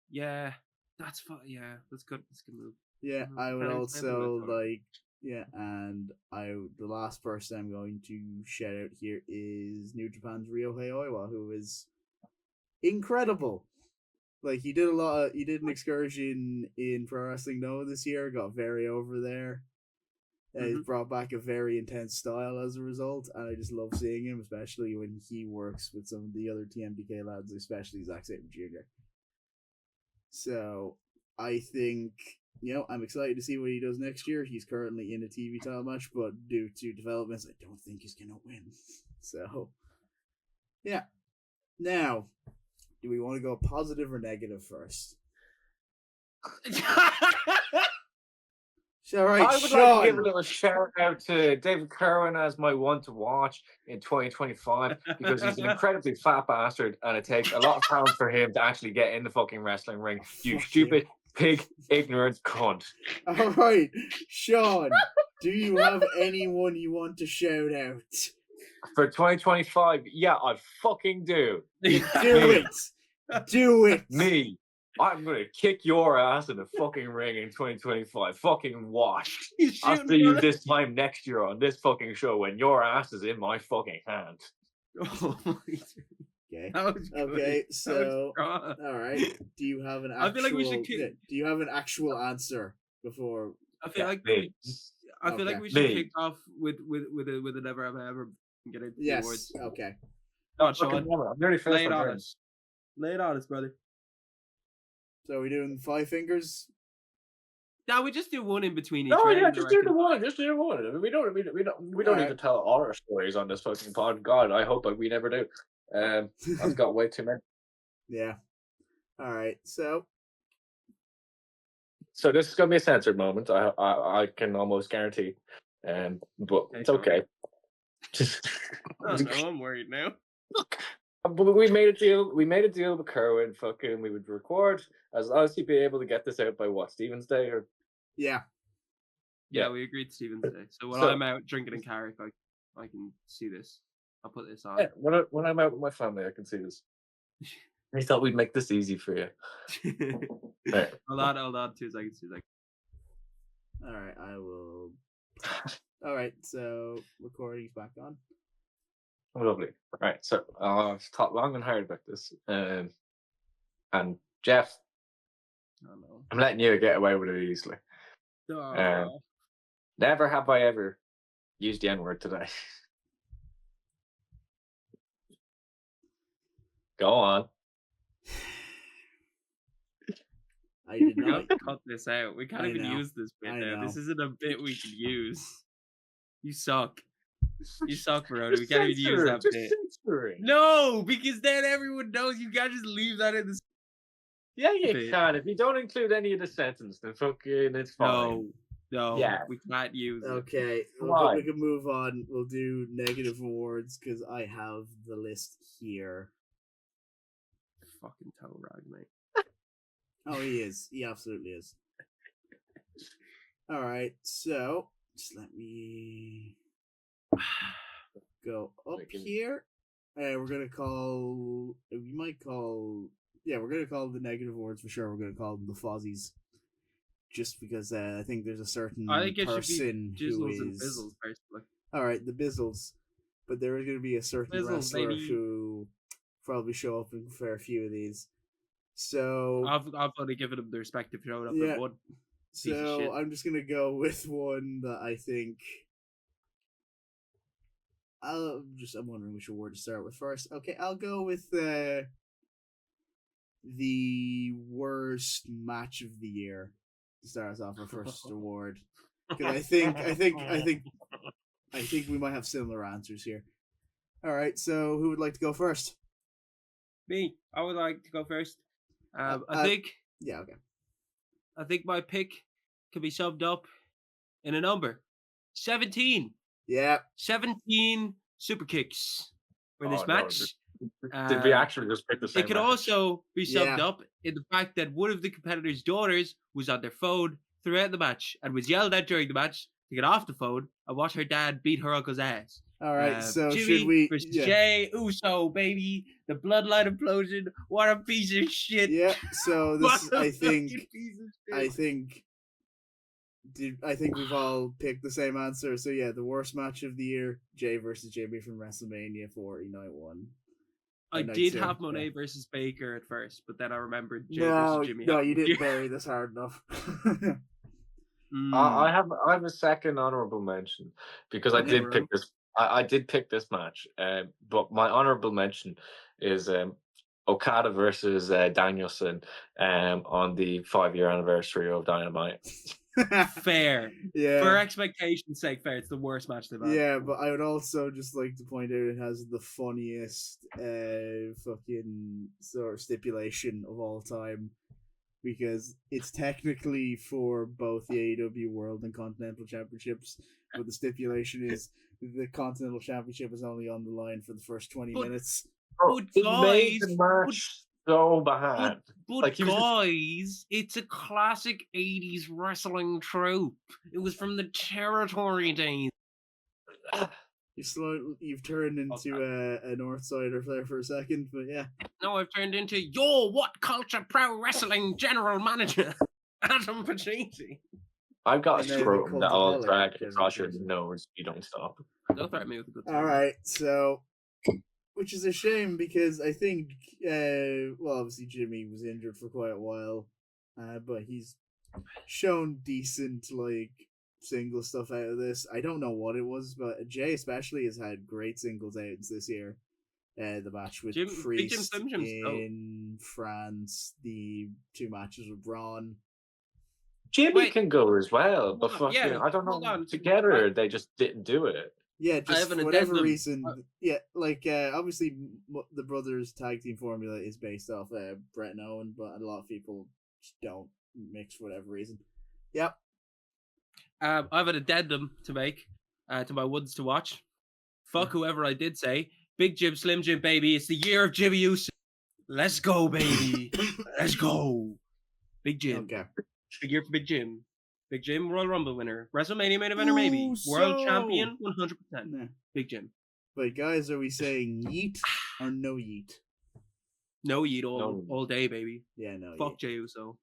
yeah, that's fun. Yeah, that's good. That's a good move. Yeah, I would also like. Yeah, and the last person I'm going to shout out here is New Japan's Ryohei Oiwa, who is incredible. Like he did an excursion in Pro Wrestling Noah this year, got very over there. He's brought back a very intense style as a result, and I just love seeing him, especially when he works with some of the other TMDK lads, especially Zack Sabre Jr. So I think, I'm excited to see what he does next year. He's currently in a TV title match, but due to developments, I don't think he's going to win. So, yeah. Now, do we want to go positive or negative first? All right, I would like to give a Sean. little shout out to David Kerwin as my one to watch in 2025 because he's an incredibly fat bastard and it takes a lot of talent for him to actually get in the fucking wrestling ring. You Fuck stupid, pig, ignorant cunt. All right, Sean. Do you have anyone you want to shout out? For 2025, yeah, I fucking do. Do it. Do it. Me. I'm gonna kick your ass in the fucking ring in 2025. Fucking watch. He's I'll shooting see you for this time next year on this fucking show when your ass is in my fucking hand. Oh my Okay. That was good. Okay. That was So, strong. all right. Do you have an actual? I feel like we should kick- Do you have an actual answer before? I feel like Me. I feel like Okay. we should Me. kick off with a never have I ever get into the Yes. awards. Okay. Oh, Fucking Sean, woman, I'm nearly finished lay it my on drink. us. Lay it on us, brother. So are we doing 5 fingers? Now we just do one in between each. No, round, yeah, I just do reckon. the one. Just do the one. I mean, we don't need to Alright. tell all our stories on this fucking pod. God, I hope we never do. I've got way too many. Yeah. All right. So So this is gonna be a censored moment. I can almost guarantee. But it's okay. Just Oh, no, I'm worried now. look. But we made a deal. We made a deal with Kerwin. Fucking, we would record as long as he'd be able to get this out by what, Stephen's Day or yeah. Yeah, Yeah. we agreed Stephen's Day. So when So- I'm out drinking in Carrick, I can see this. I'll put this on. yeah, when I'm out with my family, I can see this. We thought we'd make this easy for you. Right. Hold on, 2 seconds, 2 seconds. All right. I will. All right. So recording's back on. Lovely. Right. So I've thought long and hard about this. And Jeff, Oh no. I'm letting you get away with it easily. Oh. Never have I ever used the N-word today. Go on. I did We not. gotta cut this out. We can't I even know. use this bit I now. know. This isn't a bit we can use. You suck. You suck, Verona. We can't even use that bit. No, because then everyone knows you can't just leave that in the. Yeah, you bit. can. If you don't include any of the sentence, then fucking it's fine. No, Yeah. we can't use it. Okay. Why? We can move on. We'll do negative awards because I have the list here. Fucking toe rag, mate. Oh, he is. He absolutely is. All right. So just let me go up We can- here. We're gonna call. We might call. Yeah, we're gonna call the negative awards for sure. We're gonna call them the Fozzies, just because I think there's a certain I think it should person be who Jizzles and is. Bizzles, personally. All right, the Bizzles, but there is going to be a certain Bizzles, wrestler baby. who probably show up in a fair few of these. So, I've only given them the respect if showed up Yeah. in one. piece of shit. so I'm just going to go with one that I think. I'm wondering which award to start with first. Okay, I'll go with the worst match of the year to start us off our first award. Because I think we might have similar answers here. All right, so who would like to go first? Me, I would like to go first. Uh, Yeah, okay. I think my pick can be summed up in a number: 17. Yeah, 17 super kicks for this Oh, no, match. Did we actually just pick the same? It could match? also be summed Yeah. up in the fact that one of the competitors' daughters was on their phone throughout the match and was yelled at during the match to get off the phone and watch her dad beat her uncle's ass. all right. So Jimmy should we? versus Yeah, Jay Uso, baby, the bloodline implosion. What a piece of shit! yeah. So What this, a I think, fucking piece of shit. I think we've all picked the same answer. So yeah, the worst match of the year: Jay versus Jamie from WrestleMania 40 Night 1. I Night did 2, have Monet yeah. versus Baker at first, but then I remembered Jay No, versus Jimmy. no, happened you didn't here. bury this hard enough. Mm. I have a second honorable mention because I Okay, did bro. pick this. I did pick this match, but my honorable mention is Okada versus Danielson on the 5-year anniversary of Dynamite. Fair. yeah. For expectation's sake, fair. It's the worst match they've had. Yeah, but I would also just like to point out it has the funniest fucking sort of stipulation of all time. because it's technically for both the AEW World and Continental Championships, but the stipulation is the Continental Championship is only on the line for the first 20 But- minutes. Bro, But it made the guys, match so bad. But Like, he was just- guys, it's a classic 80s wrestling trope. It was from the territory days. You've turned into a Northsider there for a second, but yeah. Now I've turned into your What Culture Pro Wrestling General Manager, Adam Pacitti. I've got a And then the scrotum that I'll cultaholic drag Kevin across your Prince. nose if you don't stop. Don't threaten me with a good time. All right, so which is a shame because I think, well, obviously Jimmy was injured for quite a while, but he's shown decent like single stuff out of this. I don't know what it was, but Jay especially has had great singles outs this year. The match with Big Jim Priest Slim Jim's dope. in France, the 2 matches with Braun. Jimmy Wait. can go as well, but Hold on, fucking, yeah, I don't hold know. on. Together, they just didn't do it. Yeah, just have an for whatever addendum. reason. Yeah, like obviously the brothers tag team formula is based off Brett and Owen, but a lot of people just don't mix for whatever reason. Yep. I have an addendum to make to my ones to watch. Fuck whoever I did say. Big Jim, Slim Jim, baby. It's the year of Jimmy Uso. Let's go, baby. Let's go. Big Jim. Okay. Big year for Big Jim. Big Jim, Royal Rumble winner. WrestleMania main eventer, maybe. World Uso. champion, 100%. Nah. Big Jim. But guys, are we saying yeet or no yeet? No yeet No. all day, baby. Yeah, no. Fuck Jey Uso.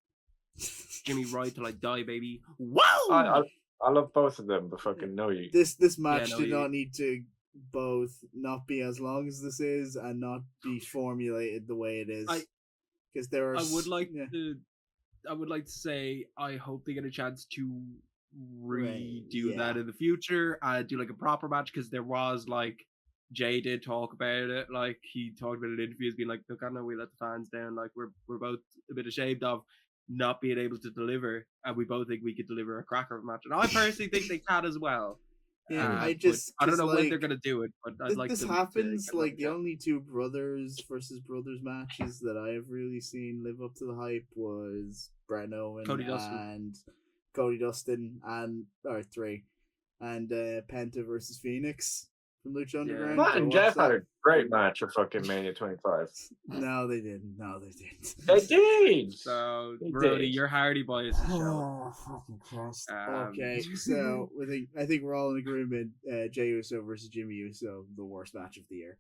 Jimmy ride till I die, baby. Woo! I love both of them, but fucking no you. This match no, did you- not need to both not be as long as this is and not be formulated the way it is. Because there are. I would like yeah. to. I would like to say I hope they get a chance to redo yeah. that in the future. Do like a proper match because there was like Jay did talk about it. Like he talked about it in interviews, being like, "Look, I know we let the fans down. Like we're both a bit ashamed of not being able to deliver, and we both think we could deliver a cracker of a match." And I personally think they can as well. Yeah, but I don't 'cause, know when they're like, gonna do it, but I'd like this them to happens get like the another only 2 brothers versus brothers matches that I have really seen live up to the hype was Brett and Owen Cody Dustin. and Cody Dustin and 3 and Penta versus Phoenix from Lucha Underground. Matt I and watched Jeff had that. a great match at fucking Mania 25. No, they didn't. No, they didn't. They did! So, They Brody, did. your Hardy boy is showing. Oh, fucking Christ. Um, Okay, so I think we're all in agreement. Jey Uso versus Jimmy Uso, the worst match of the year.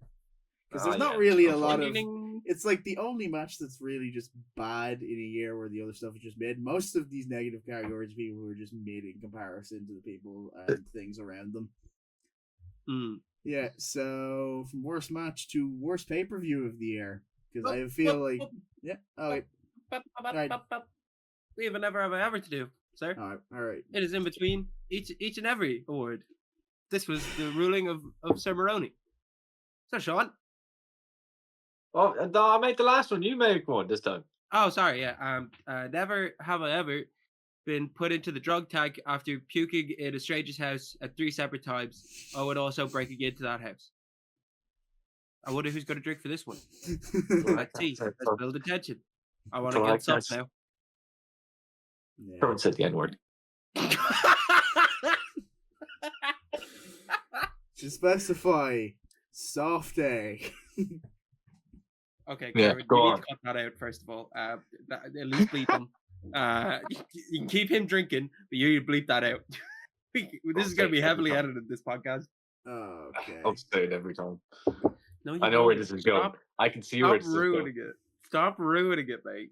Because there's not yeah. really a lot of. Ding-ding-ding. It's like the only match that's really just bad in a year where the other stuff is just mid. Most of these negative categories are people who are just mid in comparison to the people and things around them. Mm. Yeah, so from worst match to worst pay per view of the year. Because I feel like. Yeah, okay. Right. We have an ever have I ever to do, sir. Alright. It is in between each and every award. This was the ruling of Sir Maroney. So Sean. Oh, no, I made the last one. You made one this time. Oh, sorry. Yeah. Never have I ever been put into the drug tank after puking in a stranger's house at 3 separate times. I would also breaking into that house. I wonder who's going to drink for this one. Let's see. Let's build the tension. I want to Like get some that's- now. Yeah. Everyone said the N word. To specify, soft A. Okay, Yeah, Karen, go you on. need to cut that out first of all. At least bleep him. You can keep him drinking, but you need to bleep that out. This is going to be heavily edited. This podcast. Okay. I'll say it every time. No, you I know where won't. this is going. Stop, I can see where stop this is going. ruining it. Stop ruining it, mate.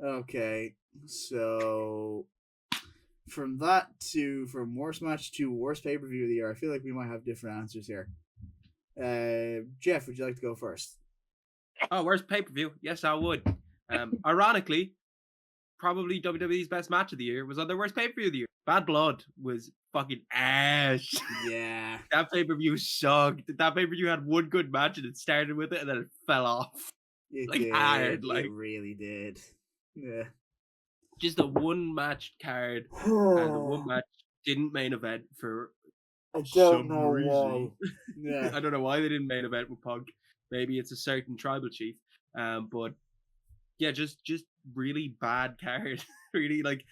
Okay, so from worst match to worst pay per view of the year, I feel like we might have different answers here. Jeff, would you like to go first? Oh, where's pay per view? Yes, I would. Ironically, probably WWE's best match of the year was on their worst pay per view of the year. Bad Blood was fucking ass. Yeah, That pay per view sucked. That pay per view had one good match and it started with it and then it fell off. it Like, did. hard, like- it really did. Yeah. Just a one match card and the one match didn't main event for I some reason. Yeah. I don't know why they didn't main event with Punk. Maybe it's a certain tribal chief. But just really bad card. Really, like,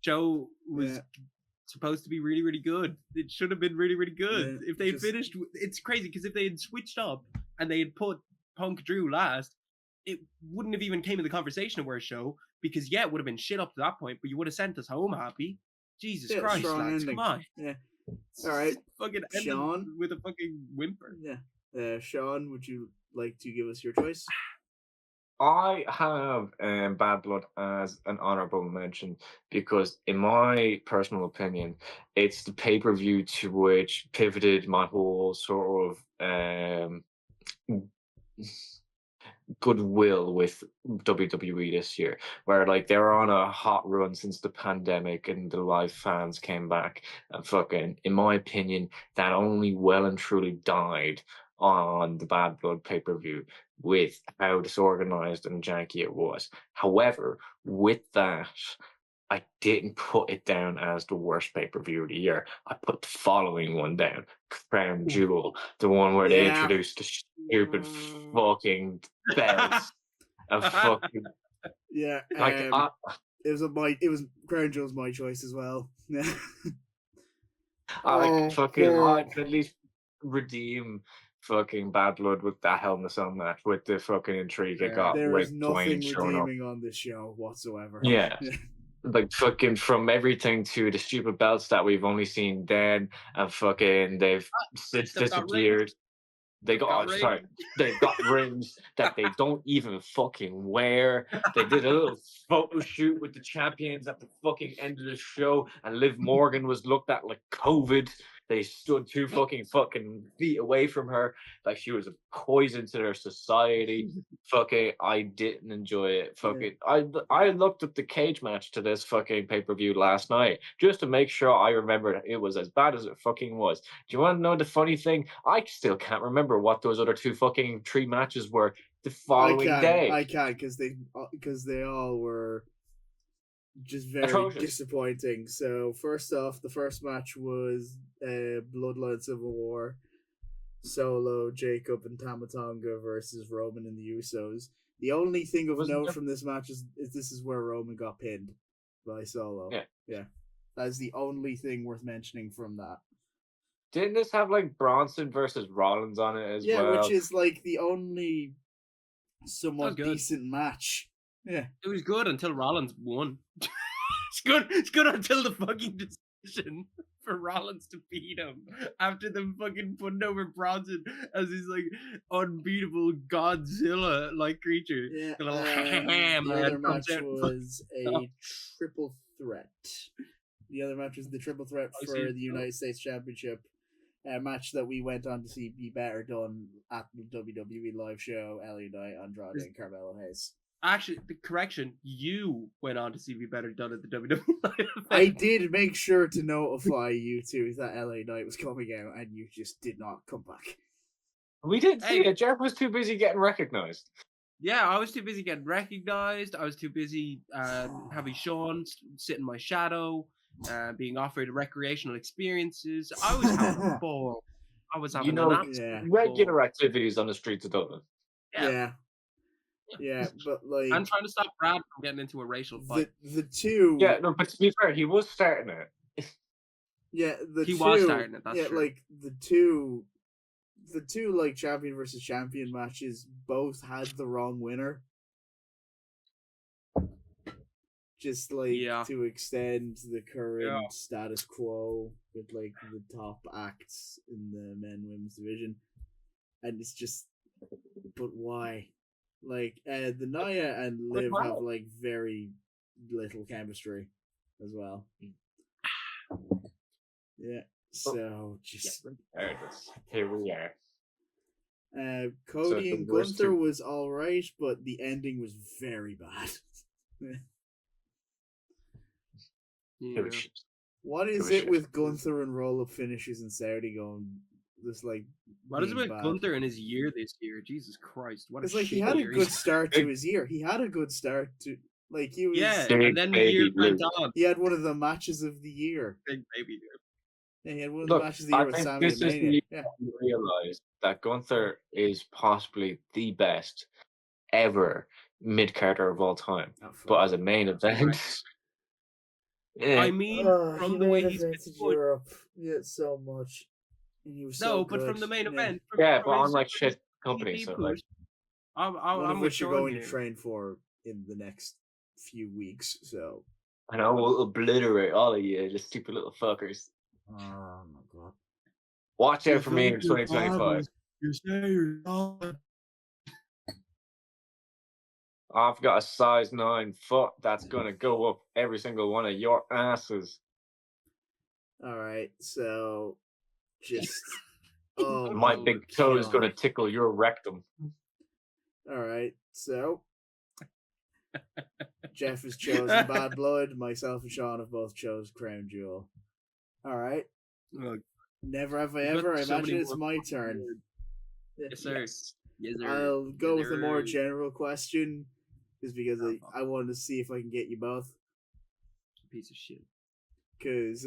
Joe was supposed to be really, really good. It should have been really, really good. Yeah, If they just- finished, it's crazy because if they had switched up and they had put Punk Drew last, it wouldn't have even came in the conversation of Worst Show, because it would have been shit up to that point, but you would have sent us home happy. Jesus Yeah, Christ, strong lads, ending. come on. Yeah. All right, Fucking end Sean? them with a fucking whimper. Yeah. Sean, would you like to give us your choice? I have Bad Blood as an honorable mention because, in my personal opinion, it's the pay-per-view to which pivoted my whole sort of goodwill with WWE this year, where like they were on a hot run since the pandemic and the live fans came back, and fucking, in my opinion, that only well and truly died on the Bad Blood pay-per-view with how disorganized and janky it was. However, with that, I didn't put it down as the worst pay-per-view of the year. I put the following one down: Crown Jewel, the one where they Yeah. introduced the stupid fucking belts and fucking Yeah. like It was Crown Jewel's my choice as well. Yeah. I'd at least redeem fucking Bad Blood with that Hell in a Cell match with the fucking intrigue it got There with is nothing Dwayne showing up. redeeming on this show whatsoever. Yeah. Like fucking from everything to the stupid belts that we've only seen then, and fucking they've since they've got disappeared. They got, got sorry, they've got rings that they don't even fucking wear. They did a little photo shoot with the champions at the fucking end of the show, and Liv Morgan was looked at like COVID. They stood 2 fucking feet away from her, like she was a poison to their society. Fucking, I didn't enjoy it. Fucking, I looked up the cage match to this fucking pay-per-view last night just to make sure I remembered it was as bad as it fucking was. Do you want to know the funny thing? I still can't remember what those other 3 matches were the following day. I can because they all were just very Atrocious. disappointing. So first off, the first match was Bloodline Civil War, Solo, Jacob, and Tamatonga versus Roman and the Usos. The only thing of Wasn't note there- from this match is this is where Roman got pinned by Solo. Yeah. That is the only thing worth mentioning from that. Didn't this have like Bronson versus Rollins on it as well? Which is like the only somewhat good. decent match. Yeah. It was good until Rollins won. It's good until the fucking decision for Rollins to beat him after them fucking putting over Bronson as his like unbeatable Godzilla like creature. Yeah. The little The other match comes out and was a triple threat. The other match was the triple threat I for see. the United States Championship. A match that we went on to see be better done at the WWE live show. Ellie Knight, Andrade, and Carmelo Hayes. Actually, the correction, you went on to see me better done at the WWE Live event. I did make sure to notify you two that LA Knight was coming out, and you just did not come back. We didn't see Hey. it. Jeff was too busy getting recognized. Yeah, I was too busy getting recognized. I was too busy having Sean sit in my shadow, being offered recreational experiences. I was having a ball. I was having know, an absolute Yeah. Regular ball. activities on the streets of Dublin. Yeah, but like I'm trying to stop Brad from getting into a racial fight. the two. Yeah, no, but to be fair, he was starting it. Yeah, He was starting it, that's true. like the two like champion versus champion matches both had the wrong winner. Just like Yeah. to extend the current Yeah. status quo with like the top acts in the men women's division, and it's just, but why? Like the Nia and But Liv why? have like very little chemistry as well. Yeah. So just Regardless, here we are. Cody the and worst Gunther two- was all right, but the ending was very bad. It Yeah. was- What is was it shit. with Gunther and roll up finishes in Saudi going this like? What is it being with bad? Gunther in his year this year? Jesus Christ! What It's a like he shit had a year good he's- start to his year. He had a good start to like he was. Yeah, Big and then the year baby went Luke. on. He had one of the matches of the year. Big baby. Dude. Yeah, he had one of Look, the matches of the year I with think Sami this and is the Mania. year Yeah. you realize that Gunther is possibly the best ever mid-carder of all time. Oh, fuck. But as a main event, I eh, mean, He from the way made he's it been to put, Europe. Yeah, so much. And he was so no, but from good. the main Yeah. event, yeah, from but on his like shit TV company, so like push, I'm One of with which you're Sean going to here. train for in the next few weeks. So, I know we'll obliterate all of you, the stupid little fuckers. oh my god. Watch out for me in 2025. You say you're not. I've got a size 9 foot that's gonna go up every single one of your asses. All right, so just oh My my big toe is gonna God. tickle your rectum. All right, so Jeff has chosen Bad Blood. Myself and Sean have both chose Crown Jewel. All right, Look, never have I you've got ever. I so many imagine it's more my fucking turn. words. Yes, sir. Yes. Yes, sir. I'll go Yes, with a more sir. general question, just because Oh, fuck. I wanted to see if I can get you both. Piece of shit. Because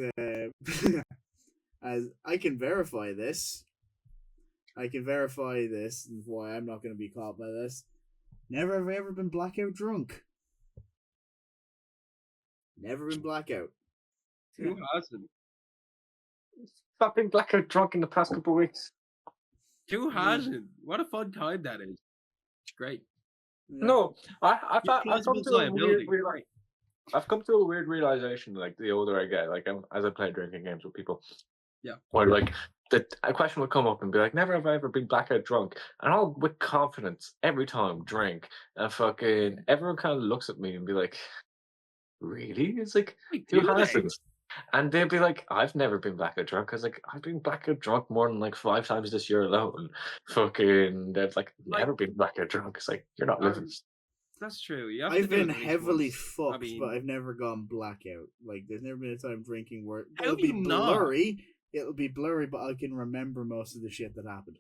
as I can verify this, and why I'm not going to be caught by this. Never have I ever been blackout drunk. Never been blackout. Who hasn't? I've been blackout drunk in the past couple of weeks. Who hasn't? What a fun time that is. It's great. Yeah. No, I've Your come plausible to a liability. weird I've come to a weird realization, like the older I get, like as I play drinking games with people. Yeah. Where like a question would come up and be like, "Never have I ever been blackout drunk," and I'll with confidence every time drink, and fucking everyone kind of looks at me and be like, "Really?" It's like, Wait, who do they? hasn't? And they'll be like, "I've never been blackout drunk." I was like, "I've been blackout drunk more than like 5 times this year alone." Fucking, they're like, "Never been blackout drunk." It's like you're not living. That's true. You have to I've do it been at least heavily once. fucked, I mean, but I've never gone blackout. Like, there's never been a time drinking where How it'll have be you not? blurry. It'll be blurry, but I can remember most of the shit that happened.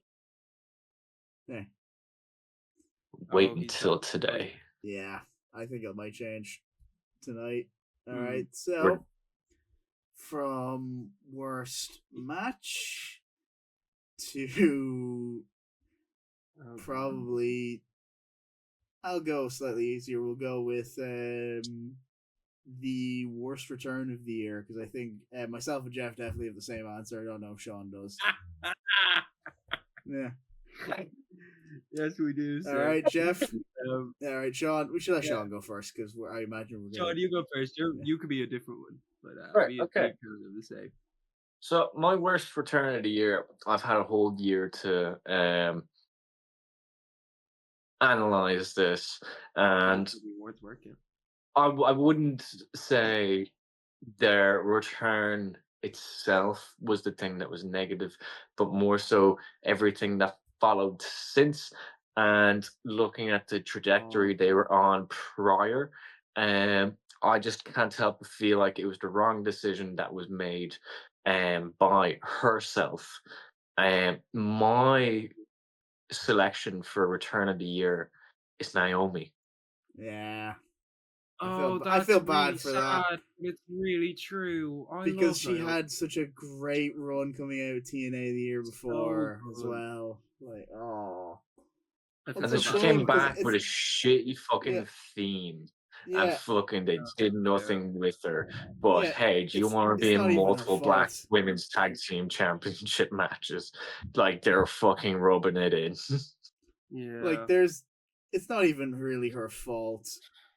Yeah, Wait he's until got- today. yeah. I think it might change tonight. All Hmm. right, so from worst match to Oh, probably, I'll go slightly easier. We'll go with the worst return of the year, because I think myself and Jeff definitely have the same answer. I don't know if Sean does. Yeah. Yes, we do. All right, Jeff. Um, All right, Sean. We should let Yeah. Sean go first, because I imagine we're Sean, going. you go first. You could be a different one, but Right, we okay. kind of the same. So my worst return of the year, I've had a whole year to analyze this, and It'd be worth working. I wouldn't say their return itself was the thing that was negative, but more so everything that followed since, and looking at the trajectory they were on prior. I just can't help but feel like it was the wrong decision that was made by herself. My selection for return of the year is Naomi. Yeah. Oh, I that's feel bad really for that. sad. It's really true. I Because love she Naomi. had such a great run coming out of TNA the year before as good. well. Like, oh. I feel And It's then a she so bad. shame came because back with a shitty fucking Yeah. theme. And Yeah, fucking they did nothing with her. But Yeah, hey, do you it's- want to it's be in not even her multiple black fault. women's tag team championship matches? Like they're fucking rubbing it in. Yeah. like it's not even really her fault.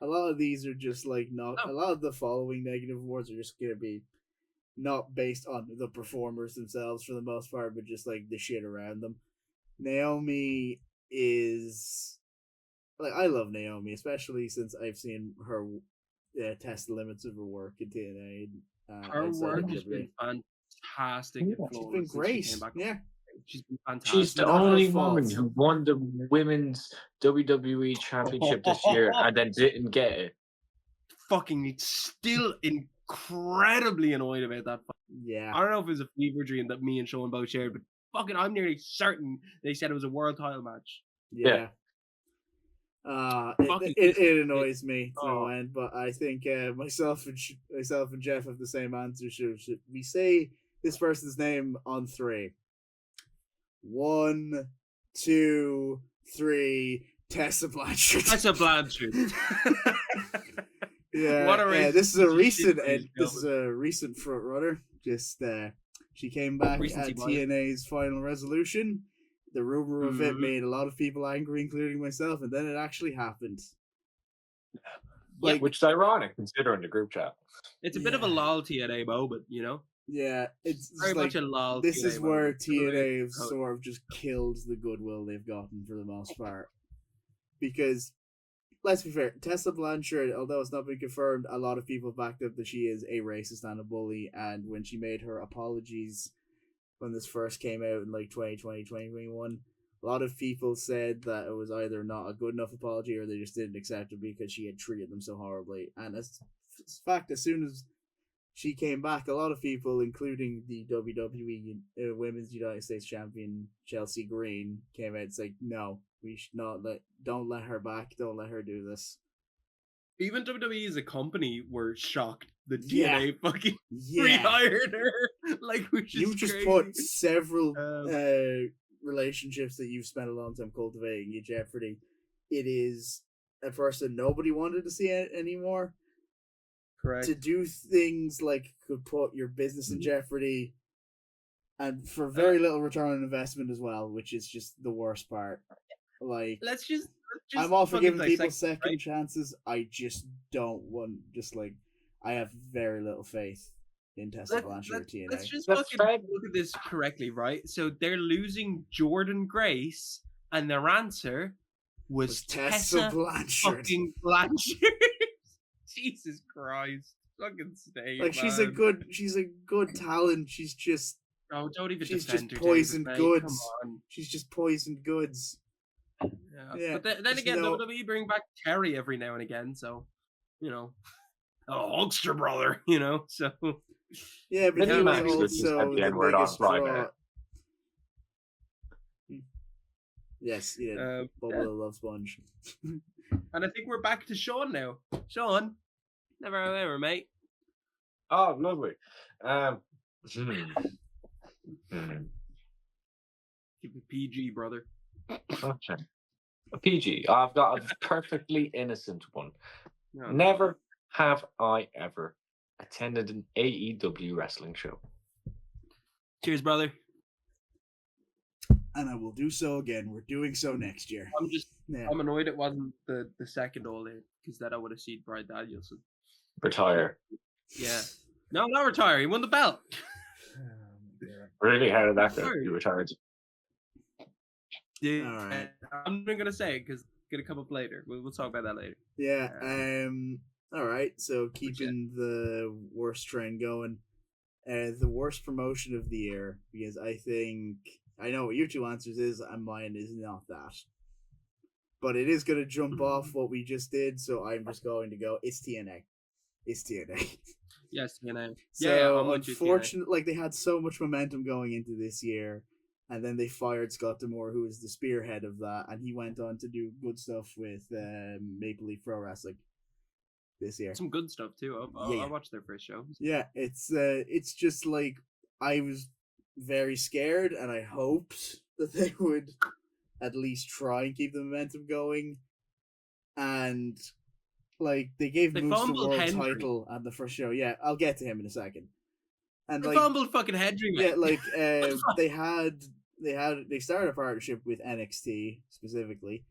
A lot of these are just like not. No. A lot of the following negative awards are just gonna be not based on the performers themselves for the most part, but just like the shit around them. Naomi is like, I love Naomi, especially since I've seen her test the limits of her work in TNA. Her outside work of has been WWE. fantastic. Yeah. and She's flawless been since she great. came back. Yeah, She's been fantastic. She's the Not her only fault. woman who won the women's WWE championship this year and then didn't get it. fucking still incredibly annoyed about that. yeah. I don't know if it was a fever dream that me and Sean both shared, but fucking I'm nearly certain they said it was a world title match. Yeah. Fucking It annoys me to no Oh. end, but I think myself and Jeff have the same answer. Should we say this person's name on 3? 1, 2, 3. Tessa Blanchard. Tessa Blanchard. Yeah, What a race. this is a recent shit this is a recent front runner. Just she came back Recency at bias. TNA's Final Resolution. The rumor of it Mhm. made a lot of people angry, including myself, and then it actually happened. Like, Which is ironic considering the group chat. it's a bit of a Yeah. lol TNA moment, you know? Yeah, it's Very like much a lol. this TNA is where moment. TNA have Oh, sort of just killed the goodwill they've gotten for the most part. Because let's be fair, Tessa Blanchard, although it's not been confirmed, a lot of people backed up that she is a racist and a bully, and when she made her apologies when this first came out in like 2020, 2021, a lot of people said that it was either not a good enough apology or they just didn't accept it because she had treated them so horribly. And as fact, as soon as she came back, a lot of people, including the WWE Women's United States Champion Chelsea Green, came out and said, "No, we should not don't let her back. Don't let her do this." even WWE as a company were shocked that Yeah. TNA fucking Yeah, rehired her. Like, which is you just crazy. put several Um, relationships that you've spent a long time cultivating in jeopardy. It is a person nobody wanted to see it anymore. correct. To do things like could put your business in jeopardy, and for very little return on investment as well, which is just the worst part. Like, Let's just I'm all for fucking giving people dissect, second right? chances. I just don't want. Just like, I have very little faith in Tessa Blanchard or TNA. Let's just That's fucking fine. look at this correctly, right? So they're losing Jordan Grace, and their answer was Tessa Blanchard. fucking Blanchard. Jesus Christ. Fucking stay. Like, she's a good talent. She's just don't even she's defend just her, David, poisoned mate. goods. Come on. She's just poisoned goods. Yeah. Yeah, But then there's again, no- WWE bring back Terry every now and again, so you know. Oh, Hulkster brother, you know, so Yeah, but Maybe he was Max would just have also the the N-word on biggest Friday. draw. Yes, yeah. Bubba loves sponge. and I think we're back to Sean now. Sean, never ever, mate. Oh, lovely. Keep it PG, brother. Okay. A PG. I've got a perfectly innocent one. No, Never have I ever attended an AEW wrestling show. Cheers, brother. And I will do so again. We're doing so next year. Yeah. I'm annoyed it wasn't the second All In, because then I would have seen Brian Danielson. Retire. Yeah. No, not retire. He won the belt. Really? How did that go? Sorry. You retired. Yeah. Alright. I'm not gonna say it because it's gonna come up later. We'll talk about that later. Yeah. All right. So keeping the worst trend going, the worst promotion of the year, because I think I know what your two answers is, and mine is not that. But it is going to jump off what we just did, so I'm just going to go. It's TNA. It's TNA. Yes, TNA. So I'm with you, TNA. unfortunately, like, they had so much momentum going into this year, and then they fired Scott D'Amore, who is the spearhead of that, and he went on to do good stuff with Maple Leaf Pro Wrestling this year. Some good stuff too. Yeah. I watched their first show. Yeah, it's just like I was very scared, and I hoped that they would at least try and keep the momentum going, and like they gave They Moose the fumbled world Hendry. title at the first show. Yeah, I'll get to him in a second. And They like, fumbled fucking Hendry, yeah, mate. like the fuck? they started a partnership with NXT specifically,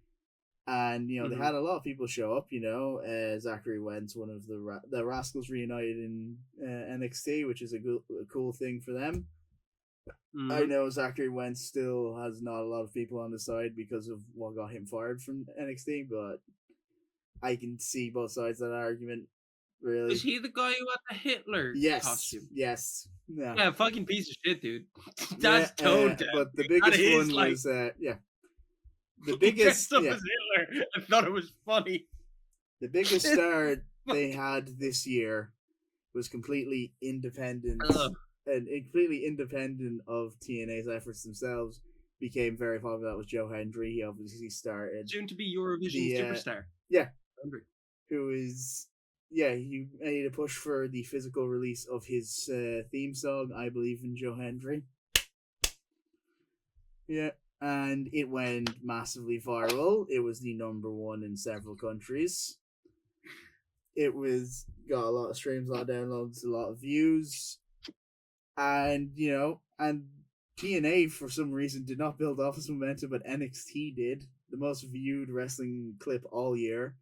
and you know they had a lot of people show up. You know, Zachary Wentz, one of the Rascals reunited in NXT, which is a cool thing for them. I know Zachary Wentz still has not a lot of people on the side because of what got him fired from NXT, but I can see both sides of that argument. Really, Is he the guy who had the Hitler yes, costume? yes, yeah. Yeah, fucking piece of shit, dude. That's Yeah, tone deaf. but the That biggest is, one like, was yeah. The he biggest dressed up yeah, as Hitler. I thought it was funny. the biggest star they had this year was completely independent Ugh. and completely independent of TNA's efforts themselves. Became very popular. That was Joe Hendry. He obviously started. Soon to be Eurovision The, superstar. yeah. Hendry. Who is he made a push for the physical release of his theme song, I Believe in Joe Hendry. Yeah, and it went massively viral. It was the number one in several countries. It got a lot of streams, a lot of downloads, a lot of views, and TNA for some reason did not build off its momentum, but NXT did. The most viewed wrestling clip all year.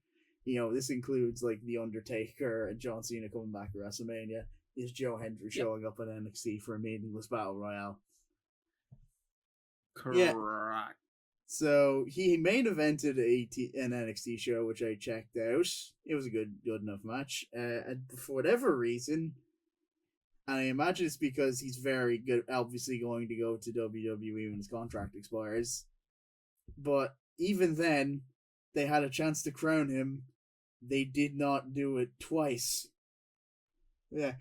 This includes like The Undertaker and John Cena coming back at WrestleMania. Is Joe Hendry showing up on NXT for a meaningless battle royale? Correct. Yeah. So he main evented an NXT show, which I checked out. It was a good enough match. And for whatever reason, and I imagine it's because he's very good, obviously going to go to WWE when his contract expires. But even then, they had a chance to crown him. They did not do it twice. Yeah.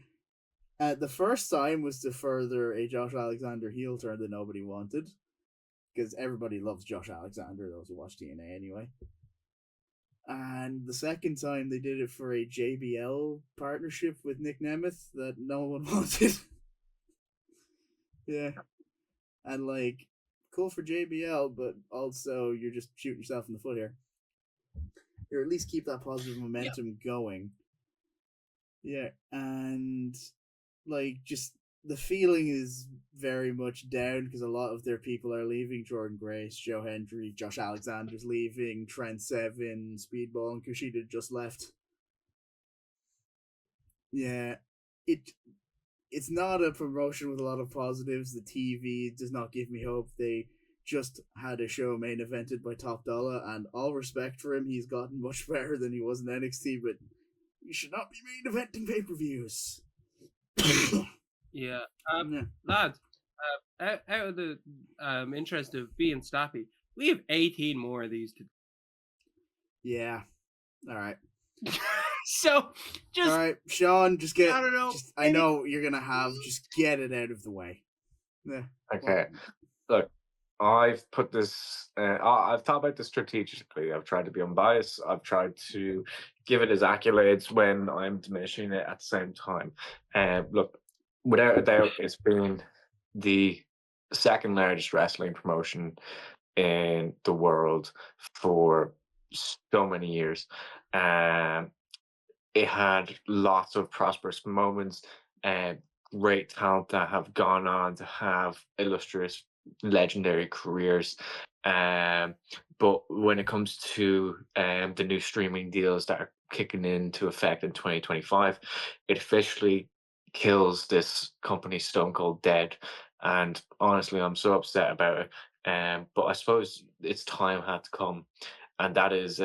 The first time was to further a Josh Alexander heel turn that nobody wanted. Because everybody loves Josh Alexander, those who watch TNA anyway. And the second time they did it for a JBL partnership with Nick Nemeth that no one wanted. Yeah. And like, cool for JBL, but also you're just shooting yourself in the foot here. Or at least keep that positive momentum going. Yeah, and like just the feeling is very much down because a lot of their people are leaving. Jordan Grace, Joe Hendry, Josh Alexander's leaving, Trent Seven, Speedball, and Kushida just left. Yeah, it's not a promotion with a lot of positives. The TV does not give me hope. They just had a show main evented by Top Dollar, and all respect for him, he's gotten much better than he was in NXT, but you should not be main eventing pay-per-views. Yeah. Lads, out of the interest of being snappy, we have 18 more of these to... Yeah. All right. So, just... All right, Sean, just get... I don't know. I know you're going to have... Just get it out of the way. Yeah. Okay. Look, I've put this... I've thought about this strategically. I've tried to be unbiased. I've tried to give it as accolades when I'm diminishing it at the same time. Look, without a doubt, it's been the second largest wrestling promotion in the world for so many years. It had lots of prosperous moments, great talent that have gone on to have illustrious, legendary careers. But when it comes to the new streaming deals that are kicking into effect in 2025, it officially kills this company stone cold dead. And honestly, I'm so upset about it. But I suppose its time had to come, and that is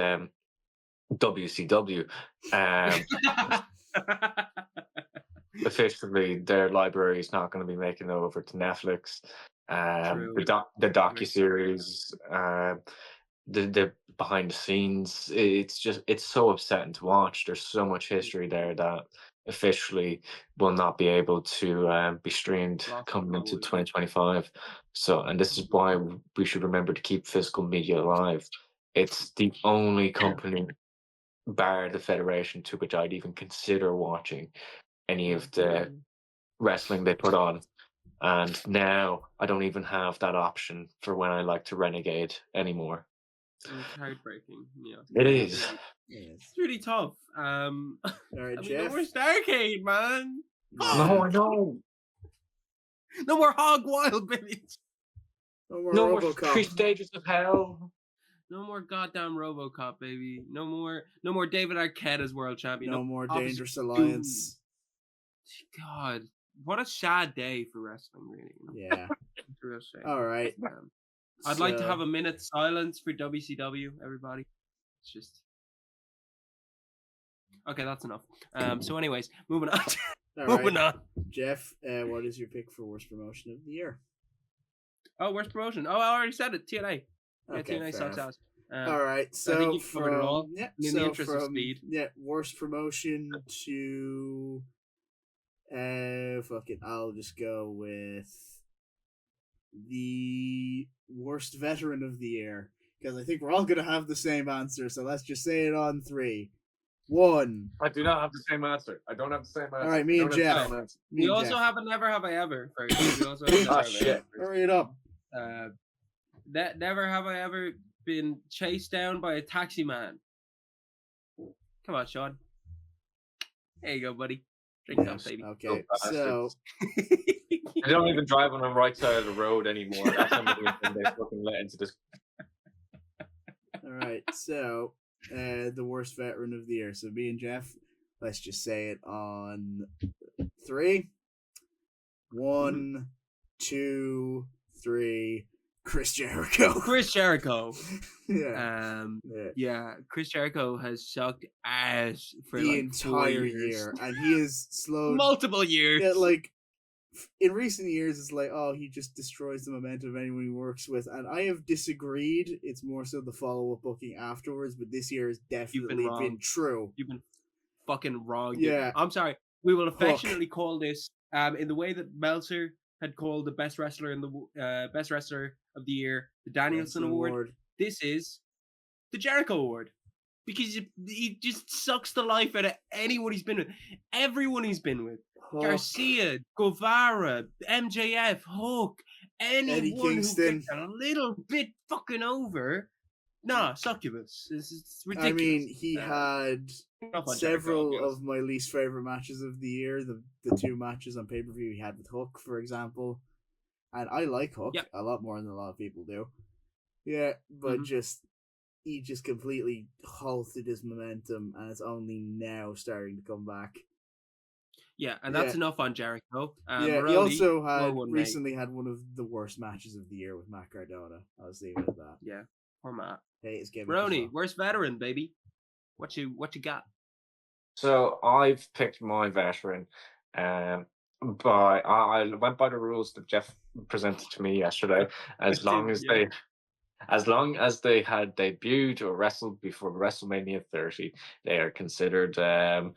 WCW. Officially, their library is not going to be making it over to Netflix. The docuseries, the behind the scenes, it's so upsetting to watch. There's so much history there that officially will not be able to be streamed coming into 2025. So, and this is why we should remember to keep physical media alive. It's the only company, bar the Federation, to which I'd even consider watching any of the wrestling they put on. And now I don't even have that option for when I like to renegade anymore. It's heartbreaking. Yeah, it is. It's really tough. All right, Jeff. No more Starcade, man. No, I know. No more Hog Wild, baby. No more 3 Stages of Hell. No more goddamn RoboCop, baby. No more David Arquette as world champion. No more Dangerous Alliance. God, what a sad day for wrestling, really. Yeah. All right. I'd like to have a minute's silence for WCW, everybody. It's just... Okay, that's enough. So anyways, moving on. Moving on. Jeff, what is your pick for worst promotion of the year? Oh, worst promotion. Oh, I already said it. TNA. Yeah, Okay, TNA sucks ass. All right, so I think you've covered it all. Yeah, in the interest of speed. Yeah, worst promotion to... fuck it, I'll just go with the worst veteran of the year, because I think we're all gonna have the same answer. So let's just say it on 3, 1. I do not have the same answer. I don't have the same answer. All right, me and Jeff. We also have a never have I ever. We also have shit. Hurry it up. Never have I ever been chased down by a taxi man. Come on, Sean. There you go, buddy. Drink up, baby. Okay, bastards. so They don't even drive on the right side of the road anymore. That's how many of them they fucking let into this. all right, so the worst veteran of the year. So me and Jeff, let's just say it on 3. 1, 2, 3. Chris Jericho. Chris Jericho. Yeah. Yeah. Chris Jericho has sucked ass for The like 4 entire years. year, and he is slowed. Multiple years. Yeah, like in recent years, it's like, oh, he just destroys the momentum of anyone he works with, and I have disagreed. It's more so the follow-up booking afterwards, but this year has definitely been true. You've been fucking wrong. Dude. Yeah. I'm sorry. We will affectionately call this in the way that Meltzer had called the best wrestler in the best wrestler of the year, the Danielson Award. This is the Jericho Award because he just sucks the life out of anyone he's been with. Everyone he's been with. Hook, Garcia, Guevara, MJF, Hook, Eddie anyone who Kingston. gets a little bit fucking over. Nah, Succubus. It's ridiculous. I mean, he had Enough on several Jericho, of my least favorite matches of the year. The 2 matches on pay-per-view he had with Hook, for example. And I like Hook a lot more than a lot of people do. Yeah, but he just completely halted his momentum, and it's only now starting to come back. Yeah, and that's enough on Jericho. Yeah, Maroni, he also had one, recently had one of the worst matches of the year with Matt Cardona. I'll leave it at that. Yeah, poor Matt. Hey, it's gimmick. Maroni, worst veteran, baby. What you got? So I've picked my veteran, but I went by the rules that Jeff presented to me yesterday. As long as they had debuted or wrestled before WrestleMania 30, they are considered a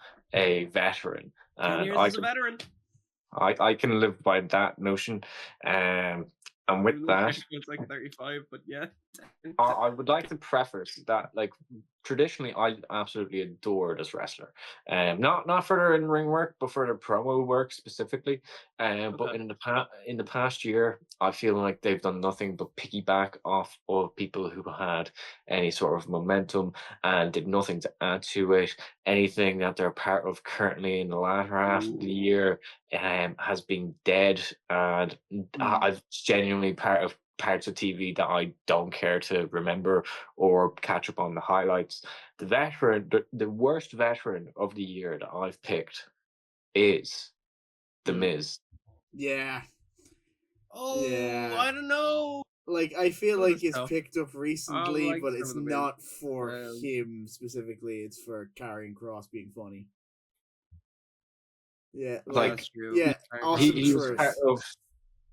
veteran. 10 years as a veteran. I can live by that notion. And with that, it's like 35, but yeah. I would like to preface that, like, traditionally, I absolutely adore this wrestler. Not for their in-ring work, but for their promo work specifically. But in the past year, I feel like they've done nothing but piggyback off of people who had any sort of momentum and did nothing to add to it. Anything that they're part of currently in the latter half of the year has been dead, and I've genuinely parts of TV that I don't care to remember or catch up on the highlights. The worst veteran of the year that I've picked is The Miz. Yeah. Oh, yeah. I don't know. Like, I feel like it's tough. picked up recently, like but some it's of the not for Miz. him specifically. It's for Karrion Kross being funny. Yeah, Like, That's true. yeah, awesome he was truth. part of.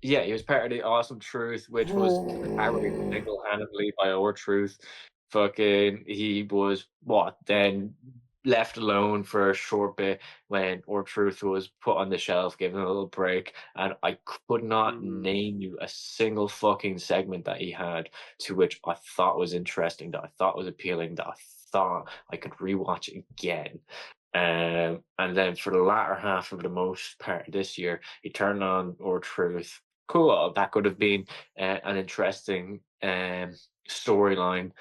Yeah, he was part of the Awesome Truth, which was carried single-handedly by R-Truth. Fucking, he was then left alone for a short bit when R-Truth was put on the shelf, given a little break, and I could not name you a single fucking segment that he had to which I thought was interesting, that I thought was appealing, that I thought I could rewatch again. And then for the latter half of the most part of this year, he turned on R-Truth. Cool, that could have been an interesting storyline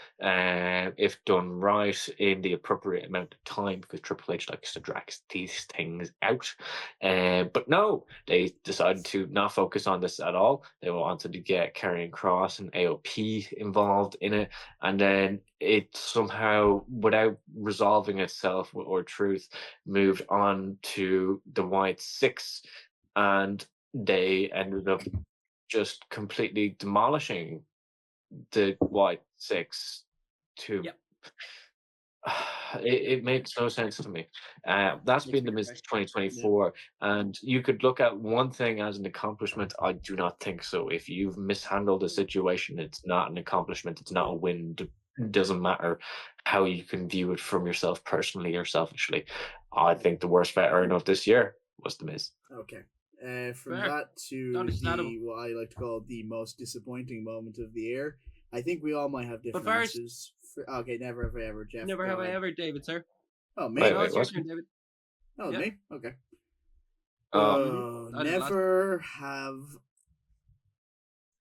if done right in the appropriate amount of time, because Triple H likes to drag these things out. But no, they decided to not focus on this at all. They wanted to get Karrion Kross and AOP involved in it, and then it somehow, without resolving itself with R-Truth, moved on to the White Six, and they ended up just completely demolishing the White Six to it makes no sense to me. That's been the Miz 2024, and you could look at one thing as an accomplishment. I do not think so. If you've mishandled a situation, it's not an accomplishment, it's not a win. It doesn't matter how you can view it from yourself personally or selfishly. I think the worst veteran of this year was the Miz. Okay. From Fair. that to what I like to call the most disappointing moment of the year, I think we all might have different answers. Okay, never have I ever, Jeff. Never have I ever, David, sir. Oh, me? Wait, No, it's your what? turn, David. Oh, Yeah. me? Okay. I did Never have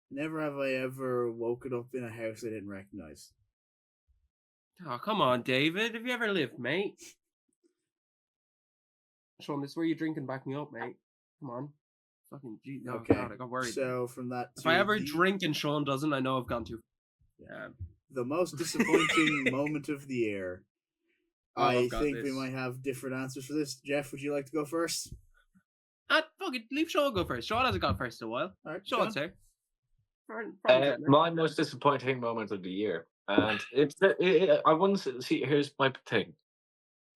Never have I ever woken up in a house I didn't recognize. Oh, come on, David. Have you ever lived, mate? Sean, this is where you're drinking. Back me up, mate. Come on. Fucking gee. Oh, Okay. God, I got worried. So from that, If I ever drink and Sean doesn't, I know I've gone too. The most disappointing moment of the year. I think we might have different answers for this. Jeff, would you like to go first? Fuck it, leave Sean go first. Sean hasn't gone first in a while. All right, Sean, sir. My most disappointing moment of the year, and I wouldn't see. Here's my thing.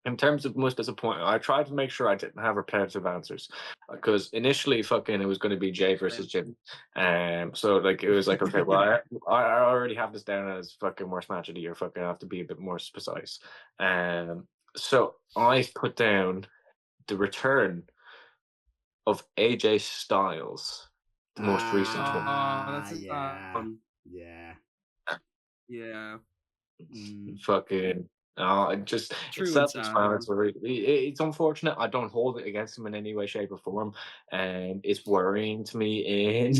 In terms of most disappointing, I tried to make sure I didn't have repetitive answers, because initially, fucking, it was going to be Jay versus Jim, so like it was like, okay, well, I already have this down as fucking worst match of the year. Fucking, I have to be a bit more precise. So I put down the return of AJ Styles, the most recent one. Yeah. Fucking. Just True it's self-explanatory. It's unfortunate. I don't hold it against him in any way, shape, or form, and it's worrying to me. In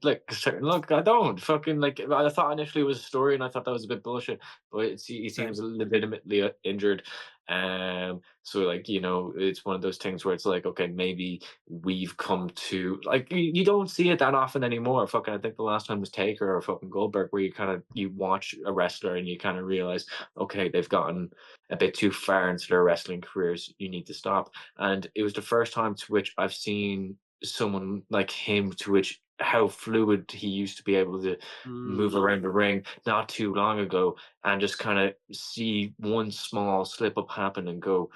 look, I don't fucking like. I thought initially it was a story, and I thought that was a bit bullshit. But he seems legitimately injured. So like, you know, it's one of those things where it's like, okay, maybe we've come to like, you don't see it that often anymore. Fucking, I think the last time was Taker or fucking Goldberg, where you watch a wrestler and you kind of realize, okay, they've gotten a bit too far into their wrestling careers. You need to stop. And it was the first time to which I've seen someone like him, to which how fluid he used to be able to move around the ring not too long ago, and just kind of see one small slip up happen and go,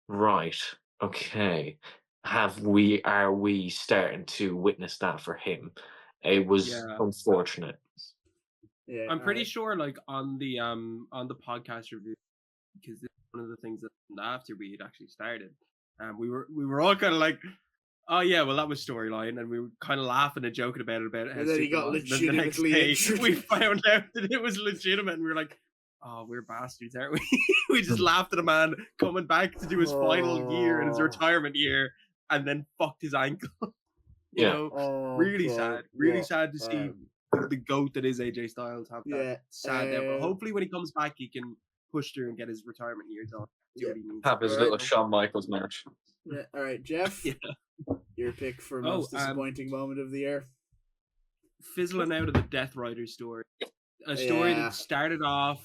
right, okay, are we starting to witness that for him? It was unfortunate. Yeah, I'm pretty sure, like on the podcast review, because this is one of the things that after we had actually started, we were all kind of like, oh yeah, well that was storyline, and we were kind of laughing and joking about it. And then he got legitimately injured. We found out that it was legitimate, and we were like, oh, we're bastards, aren't we? We just laughed at a man coming back to do his final year in his retirement year, and then fucked his ankle. you know, really sad to see the GOAT that is AJ Styles have that sad day. But hopefully when he comes back, he can push through and get his retirement year done. Have his little Shawn Michaels match. Yeah. All right, Jeff. Your pick for most disappointing moment of the year. Fizzling out of the Death Rider story. A story that started off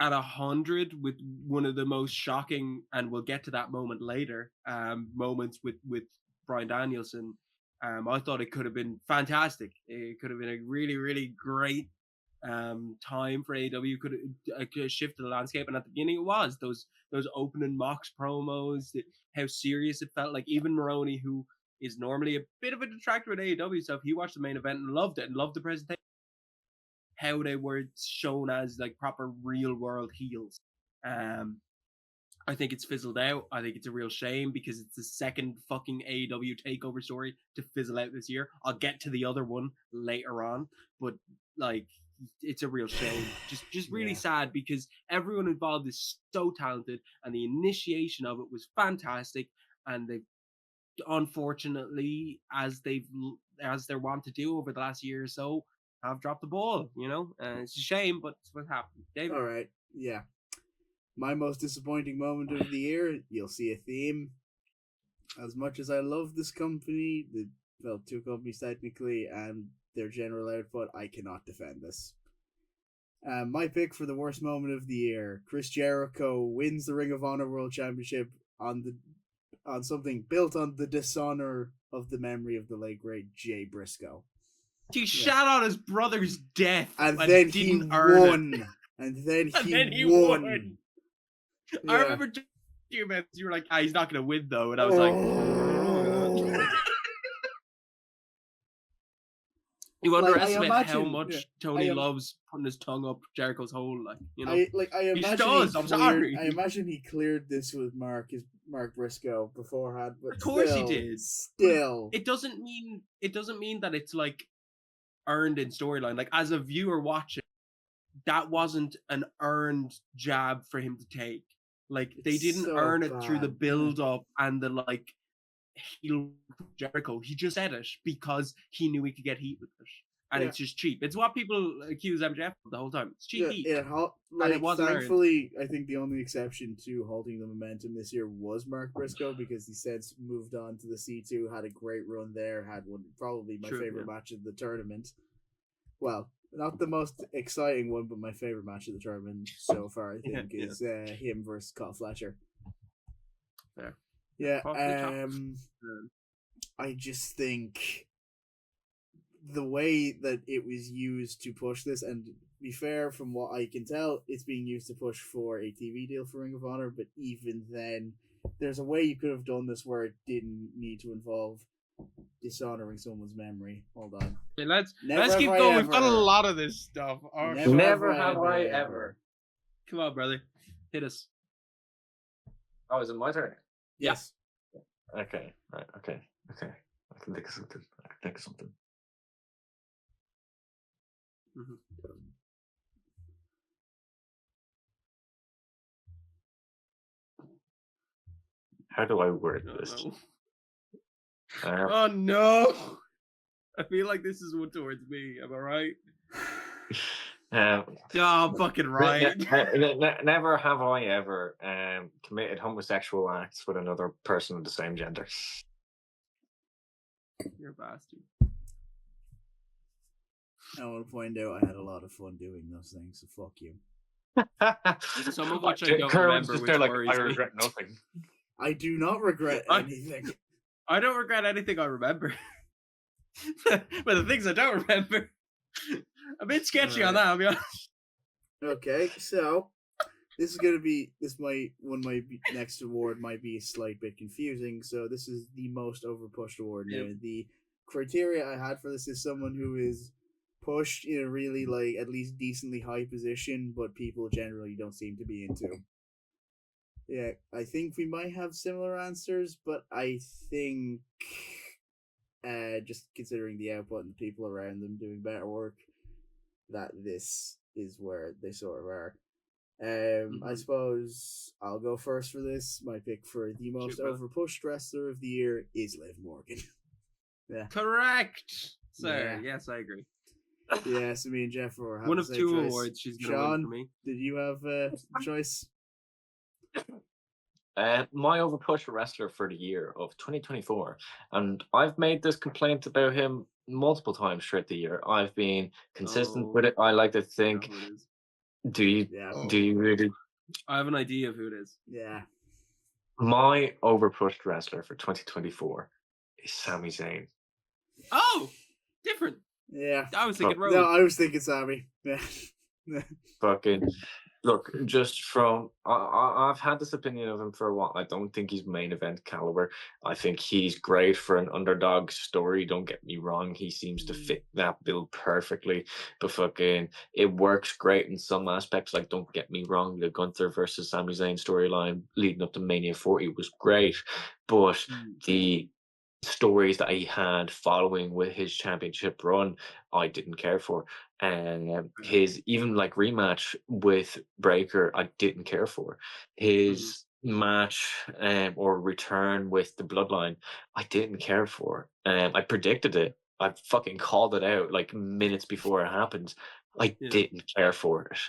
at 100 with one of the most shocking, and we'll get to that moment later, moments with Bryan Danielson. I thought it could have been fantastic. It could have been a really, really great time for AEW. Could have shifted the landscape, and at the beginning it was those opening Mox promos, how serious it felt. Like even Maroney, who is normally a bit of a detractor at AEW stuff, he watched the main event and loved it and loved the presentation, how they were shown as like proper real world heels. I think it's fizzled out. I think it's a real shame, because it's the second fucking AEW takeover story to fizzle out this year. I'll get to the other one later on, but like, it's a real shame. Just really sad, because everyone involved is so talented, and the initiation of it was fantastic, and they unfortunately, as they're want to do over the last year or so, have dropped the ball, you know, and it's a shame, but it's what happened. David? All right, yeah. My most disappointing moment of the year, you'll see a theme. As much as I love this company, two companies technically, and their general output, I cannot defend this. My pick for the worst moment of the year: Chris Jericho wins the Ring of Honor World Championship on something built on the dishonor of the memory of the late great Jay Briscoe. He shot on his brother's death, and then he won. And then he won. I remember you were like, he's not going to win though, and I was like, you underestimate how much Tony loves putting his tongue up Jericho's hole, like, you know. He does. I'm sorry. I imagine he cleared this with Mark Briscoe beforehand, but of course he did. Still, it doesn't mean that it's like earned in storyline. Like, as a viewer watching, that wasn't an earned jab for him to take. Like, they didn't earn it through the build up and the like heel Jericho. He just said it because he knew he could get heat with it. And Yeah. it's just cheap. It's what people accuse MJF of the whole time. It's cheap heat. It it wasn't earned. thankfully, I think the only exception to halting the momentum this year was Mark Briscoe, because he since moved on to the C2, had a great run there, had one probably my favorite match of the tournament. Well, not the most exciting one, but my favorite match of the tournament so far, I think, is him versus Kyle Fletcher. Fair. Yeah, Possibly I just think the way that it was used to push this, and to be fair, from what I can tell, it's being used to push for a TV deal for Ring of Honor, but even then, there's a way you could have done this where it didn't need to involve dishonoring someone's memory. Hold on. Okay, let's Never keep have I going. We've got a ever- lot of this stuff. Never have I ever. Come on, brother. Hit us. Oh, is it my turn? Yes. Okay. Right. Okay. I can think of something. How do I word this? Oh no! I feel like this is one towards me. Am I right? Oh, fucking right. Never have I ever committed homosexual acts with another person of the same gender. You're a bastard. I want to point out I had a lot of fun doing those things, so fuck you. Some of which I don't Kerwin's remember, just which there like, worries I me. regret nothing. I do not regret anything. I don't regret anything I remember. But the things I don't remember, a bit sketchy on that, I'll be honest. Okay, so this is my next award might be a slight bit confusing. So this is the most overpushed award. Now, the criteria I had for this is someone who is pushed in a really at least decently high position, but people generally don't seem to be into. Yeah, I think we might have similar answers, but I think just considering the output and the people around them doing better work, that this is where they sort of are. I suppose I'll go first for this. My pick for the most overpushed wrestler of the year is Liv Morgan. Yeah. Correct, sir. Yeah. Yes, I agree. Yes, me and Jeff were one of two awards she's going to win for me. Did you have a choice? My overpushed wrestler for the year of 2024, and I've made this complaint about him multiple times throughout the year. I've been consistent with it. I like to think. Do you? Yeah. Do you really? I have an idea of who it is. Yeah. My overpushed wrestler for 2024 is Sami Zayn. Oh, different. Yeah. I was thinking Rowan. No, I was thinking Sami. Yeah. Fucking look, just from I've had this opinion of him for a while. I don't think he's main event caliber. I think he's great for an underdog story. Don't get me wrong. He seems to fit that bill perfectly. But fucking, it works great in some aspects. Like, don't get me wrong, the Gunther versus Sami Zayn storyline leading up to Mania 40 was great. But the stories that he had following with his championship run, I didn't care for. And his even rematch with Breaker, I didn't care for. His match or return with the Bloodline, I didn't care for. I predicted it. I fucking called it out minutes before it happened. I didn't care for it.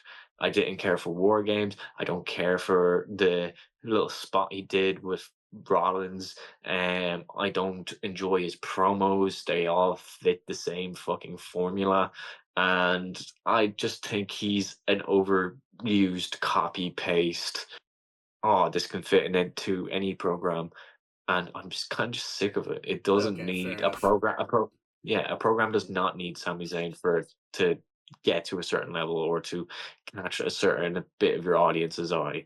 I didn't care for War Games. I don't care for the little spot he did with Rollins. I don't enjoy his promos. They all fit the same fucking formula. And I just think he's an overused copy paste. Oh, this can fit into any program. And I'm just kind of sick of it. It doesn't need a program. A program does not need Sami Zayn for it to get to a certain level or to catch a certain bit of your audience's eye.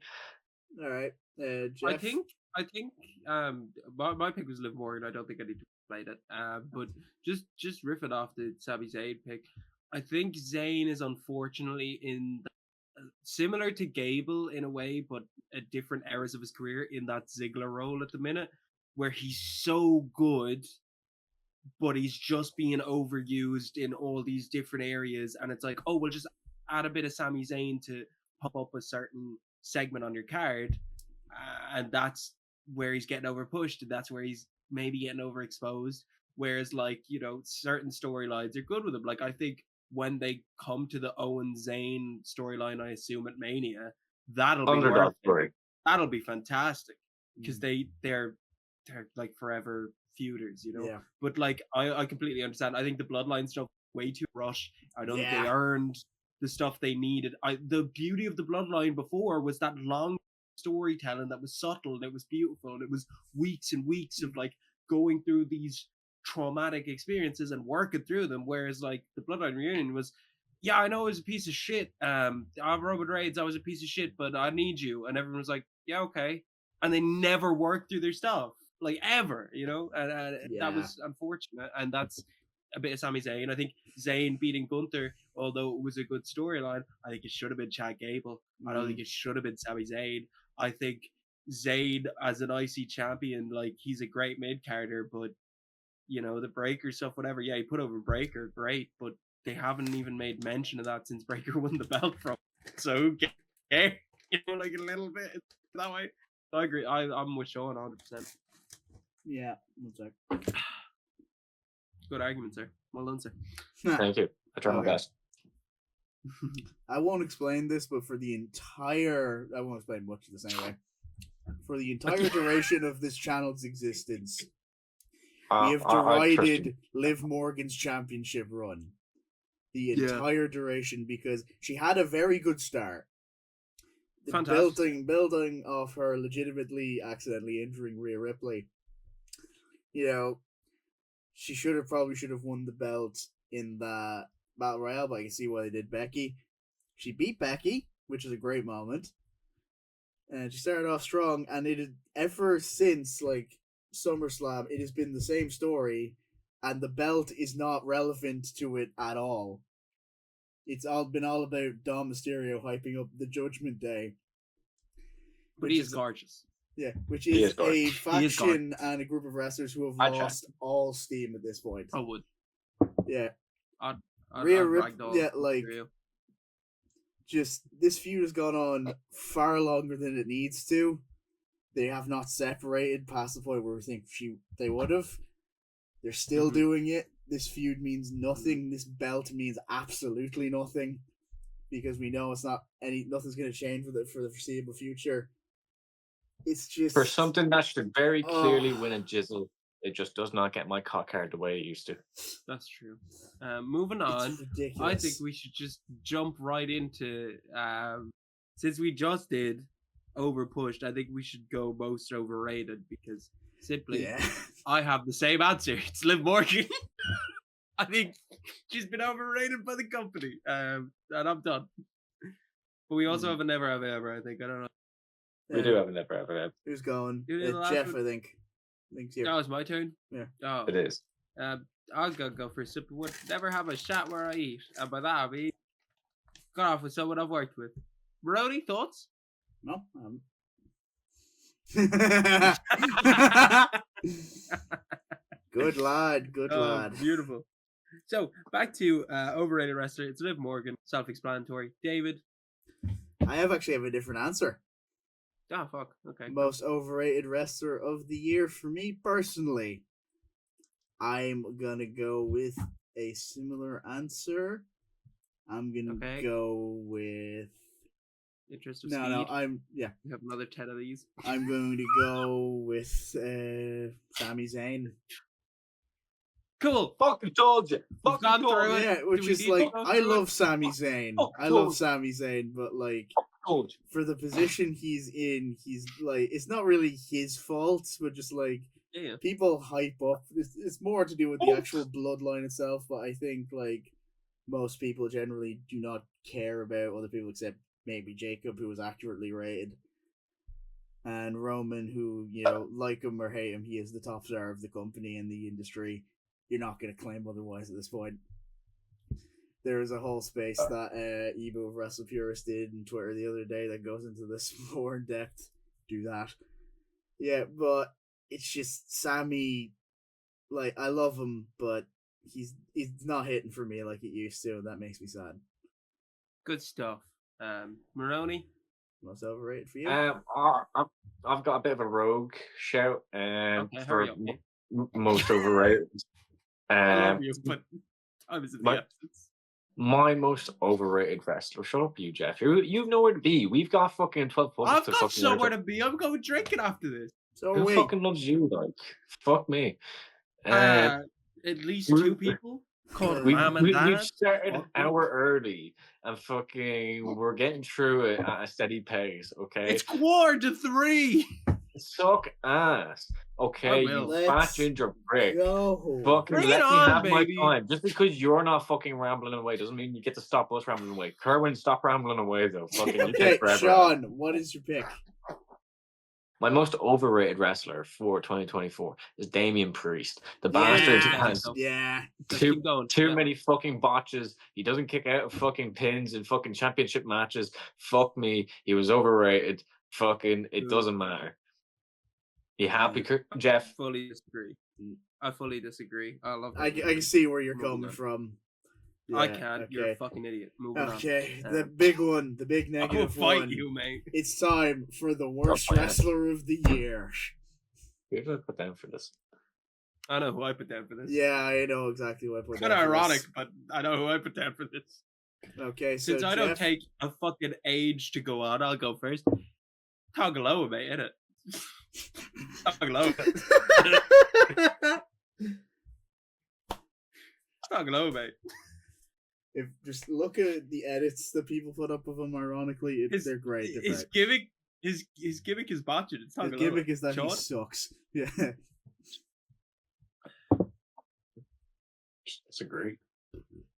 All right, Jeff. I think my pick was Liv Morgan. I don't think I need to play that. But just riffing off the Sami Zayn pick, I think Zayn is unfortunately similar to Gable in a way, but at different eras of his career in that Ziggler role at the minute, where he's so good, but he's just being overused in all these different areas, and it's like, oh, we'll just add a bit of Sami Zayn to pop up a certain segment on your card, and that's where he's getting overpushed, and that's where he's maybe getting overexposed. Whereas, like, you know, certain storylines are good with them. Like, I think when they come to the Owen Zayn storyline, I assume at Mania, that'll be Underdog worth it. story. That'll be fantastic because they're like forever feuders, you know. Yeah. But like, I completely understand. I think the Bloodline stuff way too rushed. I don't think they Yeah. earned the stuff they needed. The beauty of the Bloodline before was that long storytelling that was subtle and it was beautiful and it was weeks and weeks of like going through these traumatic experiences and working through them. Whereas like the Bloodline reunion was, yeah, I know it was a piece of shit. I'm Roman Reigns, I was a piece of shit, but I need you. And everyone was like, yeah, okay. And they never worked through their stuff, like ever, you know. And that was unfortunate. And that's a bit of Sami Zayn. I think Zayn beating Gunther, although it was a good storyline, I think it should have been Chad Gable. I don't think it should have been Sami Zayn. I think Zayn as an IC champion, like, he's a great mid-carder, but you know, the Breaker stuff, whatever. Yeah, he put over Breaker, great, but they haven't even made mention of that since Breaker won the belt from. So who cares? You know, like a little bit that way. So I agree. I'm with Sean 100%. Yeah. One sec. Good argument, sir. Well done, sir. Thank you. I try my best. I won't explain this, but for the entire, I won't explain much of this anyway. For the entire duration of this channel's existence, we have derided Liv Morgan's championship run. The entire duration, because she had a very good start. Building off her legitimately accidentally injuring Rhea Ripley. You know, she probably should have won the belt in the Battle Royale, but I can see why they did Becky. She beat Becky, which is a great moment. And she started off strong, and it had, ever since like SummerSlam, it has been the same story, and the belt is not relevant to it at all. It's been all about Dom Mysterio hyping up the Judgment Day. But he is gorgeous. Yeah, which is a faction and a group of wrestlers who have lost all steam at this point. I would. Yeah. Rhea Ripley, like, just, this feud has gone on far longer than it needs to. They have not separated past the point where we think they would have. They're still doing it. This feud means nothing. This belt means absolutely nothing, because we know nothing's going to change for the foreseeable future. It's just for something that should very clearly win a jizzle. It just does not get my cock hard the way it used to. That's true. Moving on, I think we should just jump right into, since we just did overpushed, I think we should go most overrated, because simply, I have the same answer. It's Liv Morgan. I think she's been overrated by the company, and I'm done. But we also have a never have ever, I think. I don't know. We do have a never ever. Who's going? Jeff, I think. That was my turn? Yeah. Oh. It is. I'll go for a sip of wood. Never have a shot where I eat. And by that I mean, got off with someone I've worked with. Brody, thoughts? No. Good lad. Beautiful. So, back to overrated wrestler. It's Liv Morgan. Self-explanatory. David? I have a different answer. Oh, fuck. Okay. Most overrated wrestler of the year for me personally. I'm gonna go with a similar answer. I'm gonna go with. Interest of No, You have another 10 of these. I'm going to go with Sami Zayn. Cool. Fucking told you. Fucking told you. Yeah, which is like, I love Sami Zayn. But like, for the position he's in, he's like, it's not really his fault, but just like, people hype up. It's more to do with the actual bloodline itself, but I think like most people generally do not care about other people except maybe Jacob, who was accurately rated, and Roman, who, you know, like him or hate him, he is the top star of the company and the industry. You're not going to claim otherwise at this point. There is a whole space that Evo of Wrestle Purist did on Twitter the other day that goes into this more in depth. Do that. Yeah, but it's just Sammy. Like, I love him, but he's not hitting for me like it used to, and that makes me sad. Good stuff. Maroney? Most overrated for you? I've got a bit of a rogue shout. Okay, hurry up. most overrated. I love Um, you, but I was in my- the absence. my most overrated wrestler. Shut up, you, Jeff. You've nowhere to be. We've got fucking 12 pubs I've to got fucking somewhere to be. I'm going drinking after this. So Who wait, fucking loves you, like? Fuck me. At least we- 2 people called we Ram and we Dad. started an Fuck me. hour early and fucking we're getting through it at a steady pace, okay? It's 2:45. Suck ass. Okay, will. you fat Let's ginger prick. go. Fucking Bring let it me on, have baby. my time. Just because you're not fucking rambling away doesn't mean you get to stop us rambling away. Kerwin, stop rambling away though. Fucking you Okay, take forever. Sean, what is your pick? My most overrated wrestler for 2024 is Damian Priest. The Yeah. bastard Yeah. has Yeah. Just too keep going. too Yeah. many fucking botches. He doesn't kick out of fucking pins in fucking championship matches. Fuck me. He was overrated. Fucking it Ooh. doesn't matter. You happy, Jeff? Fully disagree. I fully disagree. I love I that. can see where you're Moving coming on. from. I Yeah, can't. You're a fucking idiot. Moving Okay, on. the big one, the big I will negative fight one. you, mate. It's time for the worst Oh, yeah. wrestler of the year. Who did I put down for this? I know who I put down for this. Yeah, I know exactly what I put Kind down of for ironic, this. but I know who I put down for this. Okay, so Since I don't Jeff, take a fucking age to go on, I'll go first. Tagaloa, mate, innit? Tagaloa. Tagaloa, mate. if just look at the edits that people put up of him, ironically, they're great. They're His great. gimmick, his gimmick is botched. It's His Tagaloa. gimmick is that Sean? he sucks. Yeah. Disagree.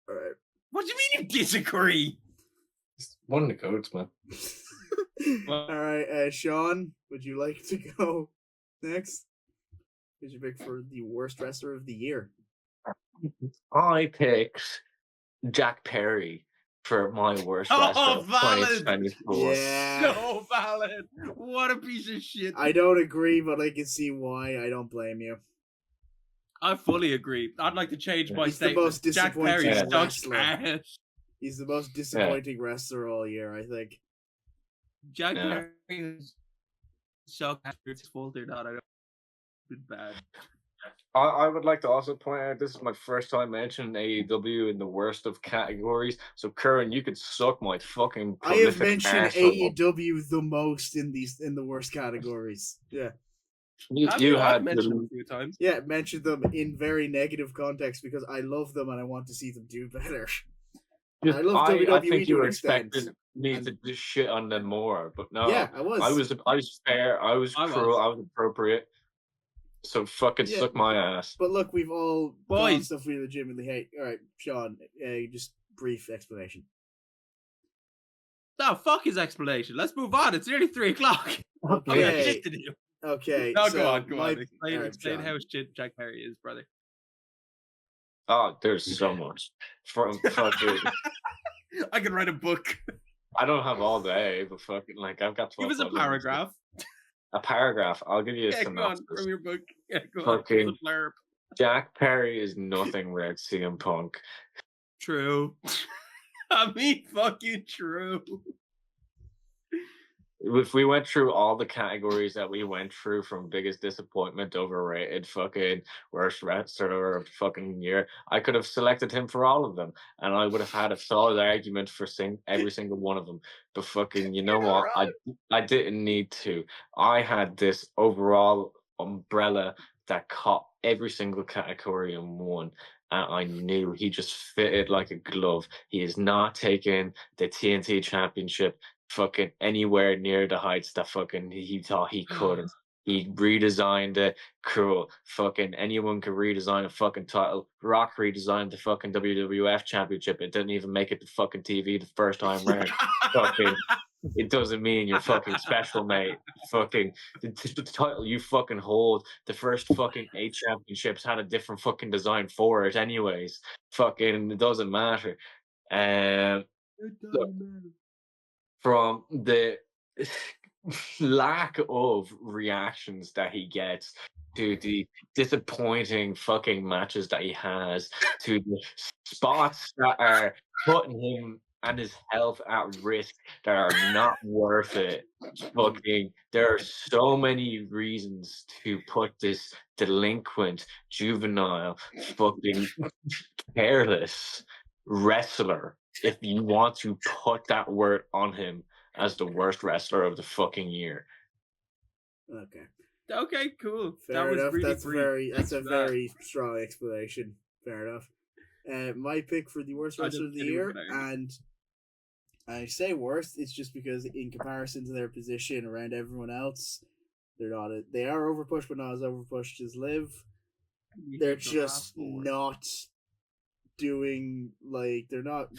All right. What do you mean you disagree? It's one of the goats, man. All right, Sean, would you like to go next? Who's your pick for the worst wrestler of the year? I picked Jack Perry for my worst Oh, wrestler of valid. 2024. Yeah. So valid. What a piece of shit. I don't agree, but I can see why. I don't blame you. I fully agree. I'd like to change my He's the statement. most Jack Perry disappointing sucks wrestler. ass. He's the most disappointing wrestler all year, I think. Jack Yeah. Perry sucks ass. It's fault or not. I don't. It's bad. I would like to also point out this is my first time mentioning AEW in the worst of categories. So, Curran, you could suck my fucking I have prolific mentioned arsehole. AEW the most in the worst categories. Yeah. You I've had mentioned it a few times. Yeah, mentioned them in very negative context because I love them and I want to see them do better. I love I WWE think to you an extent. expected me to just shit on them more, but no. Yeah, I was. I was fair. I was I cruel. was. I was appropriate. So fucking Yeah. suck my ass. But look, we've all Boys. done stuff we legitimately hate. All right, Sean, just brief explanation. No, fuck his explanation. Let's move on. It's nearly 3 o'clock. I've got Okay. shit to do. Okay. No, so go on. my- Explain, all right, explain Sean. how shit Jack Perry is, brother. Oh, there's so much. From fucking, I can write a book. I don't have all day, but fucking like I've got 12 Give us a volumes. paragraph. A paragraph. I'll give you a Yeah, go on synopsis. from your book. Yeah, go on. Fucking- Give us a blurb. Jack Perry is nothing without CM Punk. True. I mean, fucking true. If we went through all the categories that we went through, from biggest disappointment, overrated, fucking worst wrestler of fucking year, I could have selected him for all of them, and I would have had a solid argument for every single one of them. But fucking, you know what? I didn't need to. I had this overall umbrella that caught every single category in one. And I knew he just fitted like a glove. He is not taking the TNT Championship fucking anywhere near the heights that fucking he thought he could. He redesigned it. Cool. Fucking anyone can redesign a fucking title. Rock redesigned the fucking WWF Championship. It didn't even make it to fucking TV the first time round. Fucking, it doesn't mean you're fucking special, mate. Fucking the title you fucking hold, the first fucking 8 championships had a different fucking design for it, anyways. Fucking, it doesn't matter. Look, from the lack of reactions that he gets, to the disappointing fucking matches that he has, to the spots that are putting him and his health at risk that are not worth it. There are so many reasons to put this delinquent, juvenile, fucking careless wrestler, if you want to put that word on him, as the worst wrestler of the fucking year. Okay. Okay, cool. Fair that was enough. really That's brief. that's a Thanks for that. very strong explanation. Fair enough. My pick for the worst I'm wrestler just of the kidding year, with that. and I say worst, it's just because in comparison to their position around everyone else, they are overpushed, but not as overpushed as Liv. You They're hit the last just four. not doing, like, they're not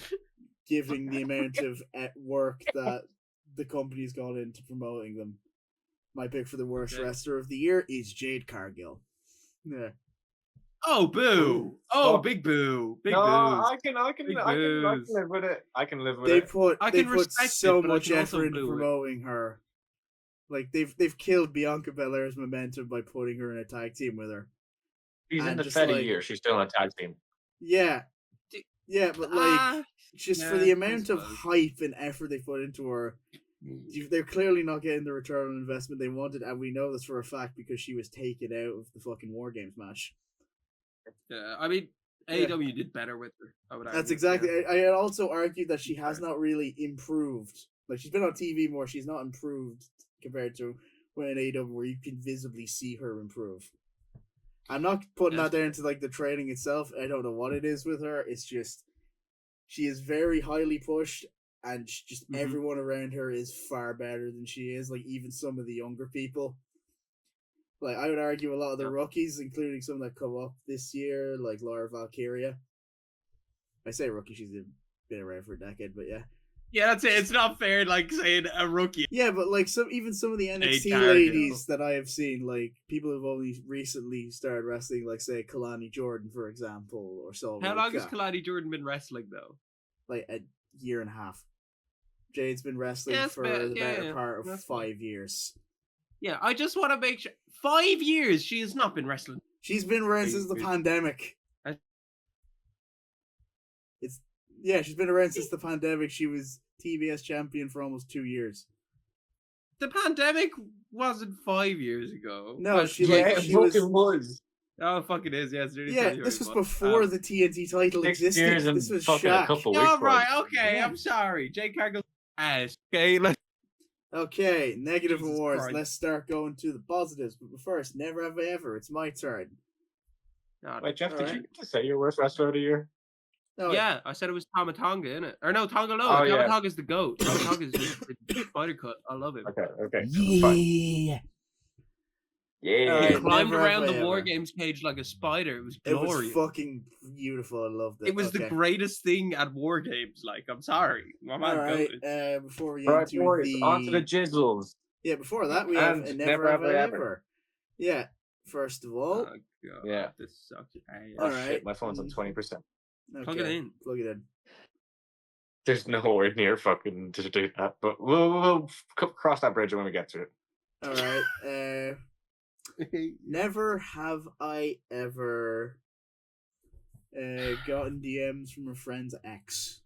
giving the amount of work that the company's gone into promoting them. My pick for the worst Okay. wrestler of the year is Jade Cargill. Yeah. Oh, boo! Ooh, Oh, fuck. big boo! Big No, boos! I can Big live boos. with it. I can live with They it. put I they can put respect so it, but I much can also effort into boo it. promoting her. Like they've killed Bianca Belair's momentum by putting her in a tag team with her. She's in And the just Fed a like- year. She's still on a tag team. Yeah. D- Yeah, but like just for the yeah, I amount of suppose. hype and effort they put into her, they're clearly not getting the return on investment they wanted, and we know this for a fact because she was taken out of the fucking War Games match. Yeah, I mean, Yeah. AEW did better with her. I would That's argue, exactly. yeah. I had also argued that she has Fair. not really improved. Like she's been on TV more, she's not improved compared to when in AEW where you can visibly see her improve. I'm not putting That's that down to like the training itself. I don't know what it is with her. It's just she is very highly pushed, and just Mhm. everyone around her is far better than she is. Like even some of the younger people. Like I would argue a lot of the Yeah. rookies, including some that come up this year, like Laura Valkyria. I say rookie, she's been around for a decade, but yeah. Yeah, that's it. It's not fair, like saying a rookie. Yeah, but like even some of the NXT Cargill. ladies that I have seen, like people who've only recently started wrestling, like say Kalani Jordan, for example, or so. How long has Kalani Jordan been wrestling though? Like a year and a half. Jade's been wrestling Yeah, that's for fair. the Yeah, better yeah, part of that's 5 years. Yeah, I just want to make sure. 5 years she has not been wrestling. She's been around since the Wait. pandemic. I- She's been around since the pandemic. She was TBS champion for almost 2 years. The pandemic wasn't 5 years ago. No, but- she Yeah, like it she was. fucking was. Oh, fuck it is. Yeah, it's Yeah, this was before the TNT title 6 existed. years and This was fucking a Shaq. couple weeks. Oh, right. bro. Okay, Yeah. I'm sorry. Jade Cargill ass. Okay, let's. Okay, negative Jesus awards. Christ. Let's start going to the positives. But first, never have I ever. It's my turn. Wait, Jeff, did Alright. you get to say your worst wrestler of the year? No, Yeah, I said it was Tama Tonga, innit? Or no, Tonga no. Oh, Tama yeah. Tonga's the goat. Tama Tonga's just the spider cut. I love him. Okay. Fine. Yeah. Yeah. He Alright, climbed never have around I the War ever. Games cage like a spider. It was It was glorious. fucking beautiful. I loved it. It was okay. the greatest thing at War Games. Like, I'm sorry. My man Alright, goated. before we get Alright, into boys, on to the jizzles. Yeah, before that we have And a never have I ever. ever. Yeah, first of all, Oh, God. Yeah. This sucks. Oh Alright. shit, my phone's on 20%. Plug it in. Plug it in. There's nowhere near fucking to do that, but we'll cross that bridge when we get to it. Alright, never have I ever gotten DMs from a friend's ex.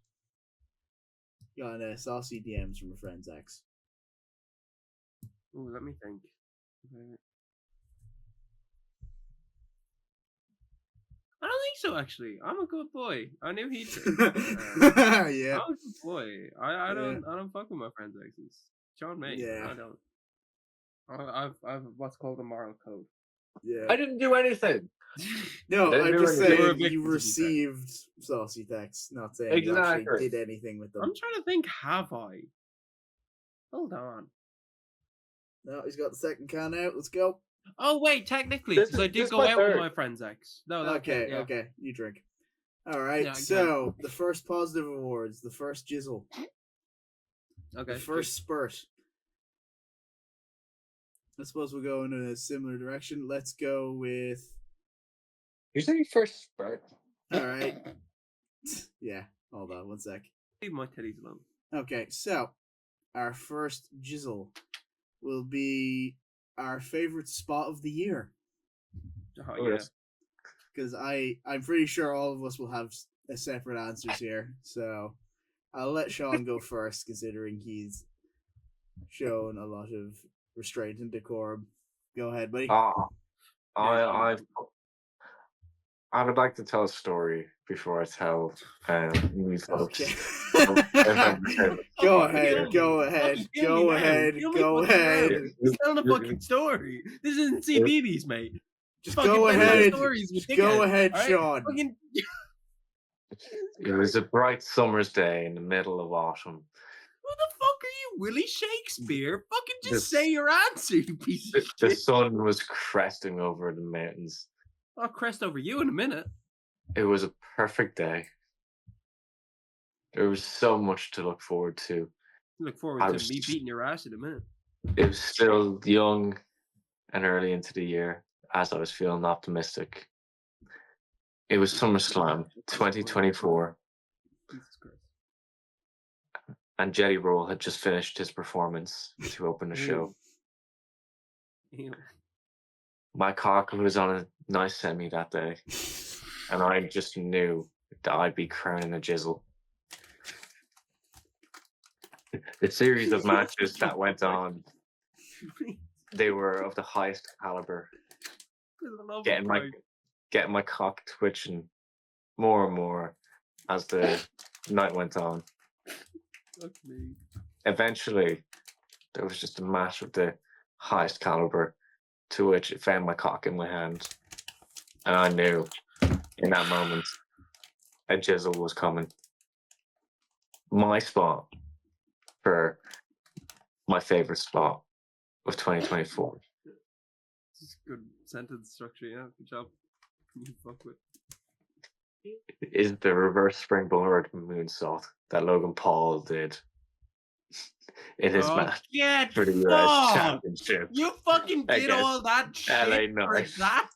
Gotten saucy DMs from a friend's ex. Ooh, let me think. I don't think so, actually. I'm a good boy. I knew he'd. Yeah. I'm a good boy. I don't fuck with my friends' exes. Sean May. Yeah. I don't. I've what's called a moral code. Yeah. I didn't do anything. No, Didn't I'm do just anything. You were a saying victim, you to be fair. received saucy texts, not saying you Exactly. actually did anything with them. I'm trying to think. Have I? Hold on. No, he's got the second can out. Let's go. Oh wait, technically, This because I is- did this go my out with third. my friend's ex. No, Okay, yeah. okay. You drink. All right. Yeah, I so the first positive awards, the first jizzle, Okay. the first spurt. I suppose we'll go in a similar direction. Let's go with. You say first spurt. All right. Yeah. Hold on. 1 sec. Leave my teddies alone. Okay. So our first jizzle will be our favorite spot of the year. Oh, Oh, yeah. yes. Because I'm pretty sure all of us will have separate answers here. So I'll let Sean go first, considering he's shown a lot of restraint and decorum. Go ahead, buddy. I would like to tell a story before I tell you folks. Go ahead. Tell the fucking story. This isn't CBeebies, mate. Just go ahead. Go ahead, right? Sean. It was a bright summer's day in the middle of autumn. Who the fuck are you, Willie Shakespeare? Fucking just say your answer, you piece of shit. The sun was cresting over the mountains. I'll crest over you in a minute. It was a perfect day. There was so much to look forward to. Look forward to me beating your ass in a minute. It was still young and early into the year, as I was feeling optimistic. It was SummerSlam 2024. Jesus Christ. And Jetty Roll had just finished his performance to open the show. Ew. My cock was on a nice semi that day, and I just knew that I'd be crowning a jizzle. The series of matches that went on, they were of the highest caliber. Getting my cock twitching more and more as the night went on. Fuck me. Eventually, there was just a match of the highest caliber, to which it found my cock in my hand, and I knew in that moment a jizzle was coming. My spot for my favorite spot of 2024. This is good sentence structure, yeah. Good job. You fuck with. Is the reverse springboard moonsault that Logan Paul did in his match for the US Championship. You fucking did all that shit LA for that?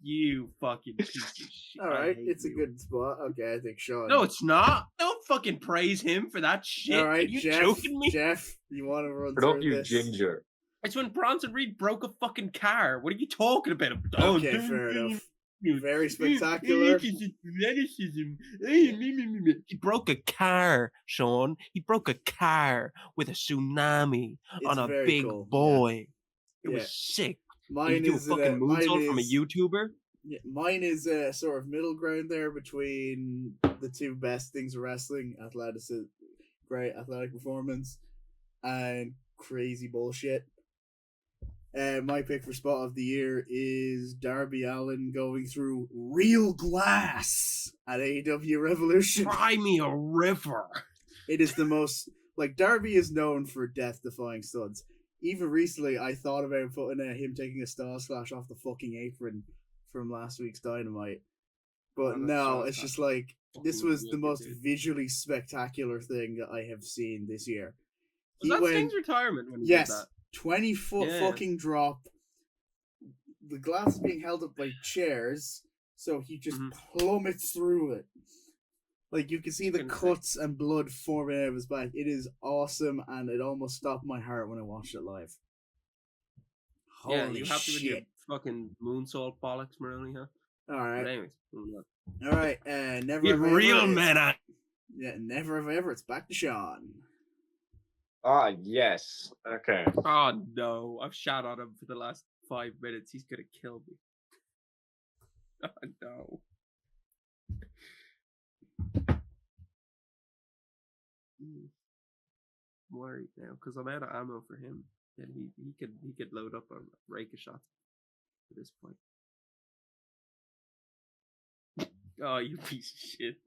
You fucking piece of shit. Alright, it's a good spot. Okay, I think Sean. No, it's not. Don't fucking praise him for that shit. Alright, Are you Jeff, joking me? Jeff, you want to run Don't through you this? ginger. It's when Bronson Reed broke a fucking car. What are you talking about? Okay, fair enough. Very spectacular. He broke a car, Sean. He broke a car with a tsunami on a big boy. Yeah. It was sick. Mine you do is a fucking moonsault from a YouTuber. Yeah, mine is a sort of middle ground there between the two best things of wrestling: great athletic performance, and crazy bullshit. My pick for spot of the year is Darby Allin going through real glass at AEW Revolution. Cry me a river. It is the most, Darby is known for death-defying stunts. Even recently, I thought about putting him taking a Star Splash off the fucking apron from last week's Dynamite. But no, it's just this was the most visually spectacular thing that I have seen this year. Was that Sting's retirement when he did that? 20-foot fucking drop. The glass is being held up by chairs, so he just plummets through it. You can see the cuts and blood forming out of his back. It is awesome, and it almost stopped my heart when I watched it live. Holy you happy with your shit. fucking moonsault bollocks, Maroney, huh? Alright. But anyways, Alright, never get have real, ever, man. Yeah, never have ever. It's back to Sean. Ah, yes. Okay. Oh no, I've shot on him for the last 5 minutes. He's gonna kill me. Oh no. I'm worried now because I'm out of ammo for him, and he could load up a Reika shot at this point. Oh, you piece of shit!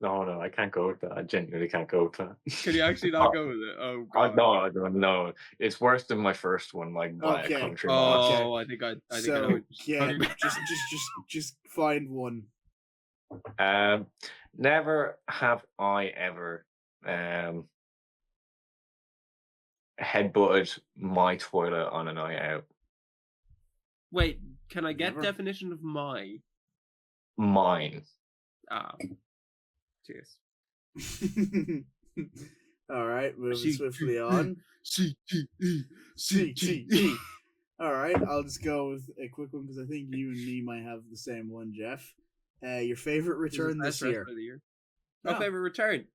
No, I can't go with that. I genuinely can't go with that. Can you actually not go with it? Oh god. No. It's worse than my first one, by a country mile. Oh, I think I So, know. yeah, just find one. Never have I ever headbutted my toilet on a night out. Wait, can I get Never. definition of my? Mine. Ah. Cheers. Alright, moving C- swiftly on. CTE. CTE. Alright, I'll just go with a quick one because I think you and me might have the same one, Jeff. Your favorite return this year? My favorite return.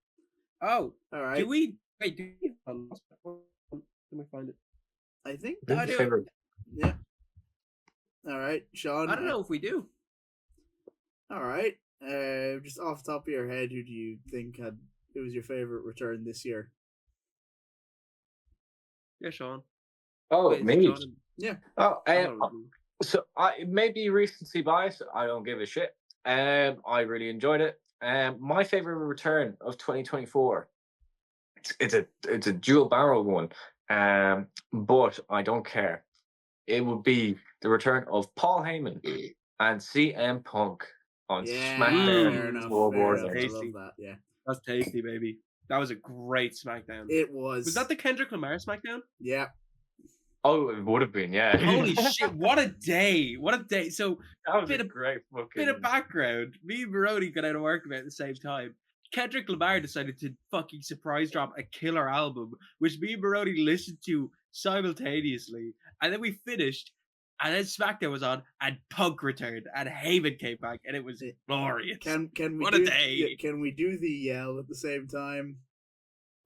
Oh, All right. do we wait? Do we? Let me find it. I think Who's I your do. favorite? yeah. All right, Sean. I don't know if we do. All right. Just off the top of your head, who do you think who was your favorite return this year? Yeah, Sean. Oh, Wait, is it me. Sean? Yeah. Oh, I thought it was me. so maybe recency bias. I don't give a shit. I really enjoyed it. My favorite return of 2024. It's a dual barrel one. But I don't care. It would be the return of Paul Heyman and CM Punk on Yeah, SmackDown fair enough. Floorboards. Fair enough. I Tasty. love that. Yeah, That's tasty, baby. That was a great SmackDown. it was. Was that the Kendrick Lamar SmackDown? Yeah. Oh, it would have been, yeah. Holy shit! What a day! What a day! So, That was bit a of- great fucking. bit of background. Me and Maroni got out of work about the same time. Kendrick Lamar decided to fucking surprise drop a killer album, which me and Maroni listened to simultaneously, and then we finished. And then SmackDown was on, and Punk returned, and Heyman came back, and it was glorious. Can we What a do, day. yeah, can we do the yell at the same time?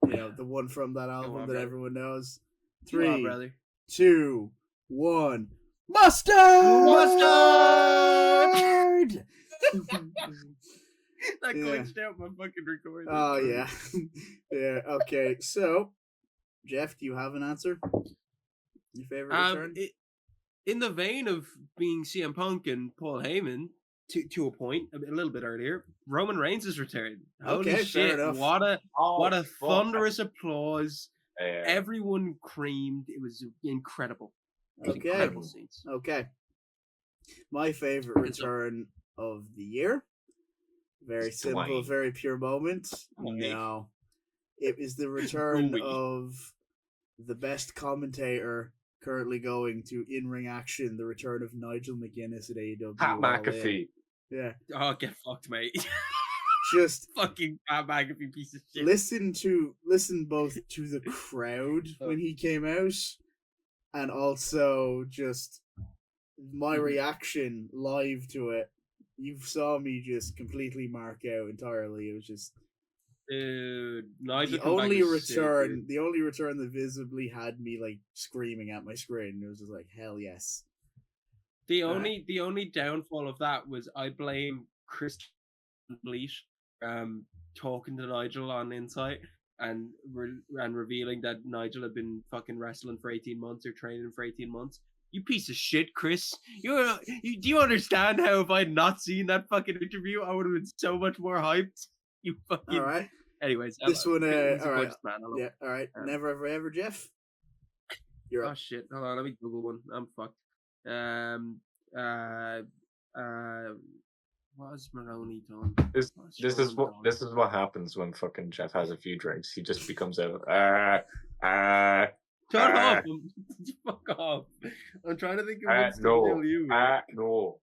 You know, the one from that album on, that brother. everyone knows. Come on, 3, brother. 2, 1. Mustard! Mustard! That Yeah. glitched out my fucking recording. Oh yeah, yeah. Okay, so Jeff, do you have an answer? Your favorite return? In the vein of being CM Punk and Paul Heyman, to a point, a little bit earlier, Roman Reigns' return. Holy Okay, fair shit! enough. What a Oh, fuck. thunderous applause! Yeah. Everyone creamed. It was incredible. It was Okay. incredible scenes. Okay. My favorite It's a- return of the year. Very It's simple, Dwayne. very pure moment. Okay. No. It is the return Bowie. of the best commentator currently going to in-ring action, the return of Nigel McGuinness at AEW. Pat All In. McAfee. Yeah. Oh, get fucked, mate! Just Fucking Pat McAfee piece of shit. listen both to the crowd when he came out, and also just my reaction live to it. You saw me just completely mark out entirely. It was just Dude, Nigel the come back only was sick, return, dude. the only return that visibly had me like screaming at my screen. It was just like hell yes. The only downfall of that was I blame Chris Bleach talking to Nigel on Insight and revealing that Nigel had been fucking wrestling for 18 months or training for 18 months. You piece of shit, Chris. Do you understand how if I'd not seen that fucking interview, I would have been so much more hyped? You fucking. All right, Anyways, this one. he's a All right, gorgeous man. I love yeah. him. All right, Um, never ever ever, Jeff. You're Oh up. shit! Hold on, let me Google one. I'm fucked. What has Maroney done? This What has this Sean is what done? this is what happens when fucking Jeff has a few drinks. He just becomes a Shut up! Fuck off! I'm trying to think of what's to no, kill you. no.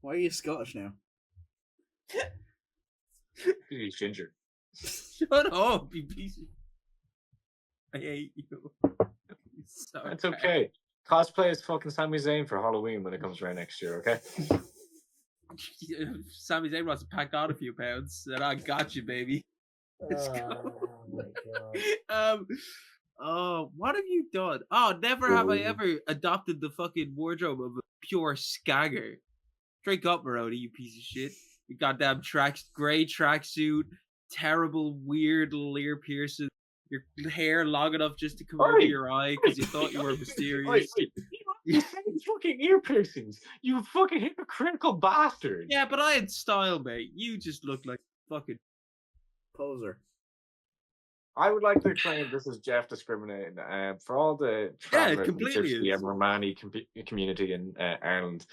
Why are you Scottish now? He's ginger. Shut up, you piece of. I hate you. You're so That's bad. okay. Cosplay as fucking Sami Zayn for Halloween when it comes around next year, okay? Sami Zayn must have packed on a few pounds, and I got you, baby. Let's go. my god. Oh, what have you done? Oh, never have I Ooh. ever adopted the fucking wardrobe of a pure skagger. Drink up, Marody, you piece of shit. You goddamn grey tracksuit, terrible, weird little ear piercing, your hair long enough just to come over Oi! your eye because you thought you were mysterious. Wait. You said fucking ear piercings. You fucking hypocritical bastard. Yeah, but I had style, mate. You just look like fucking. Poser. I would like to claim this is Jeff discriminating for all the travelers completely the is. Romani community in Ireland.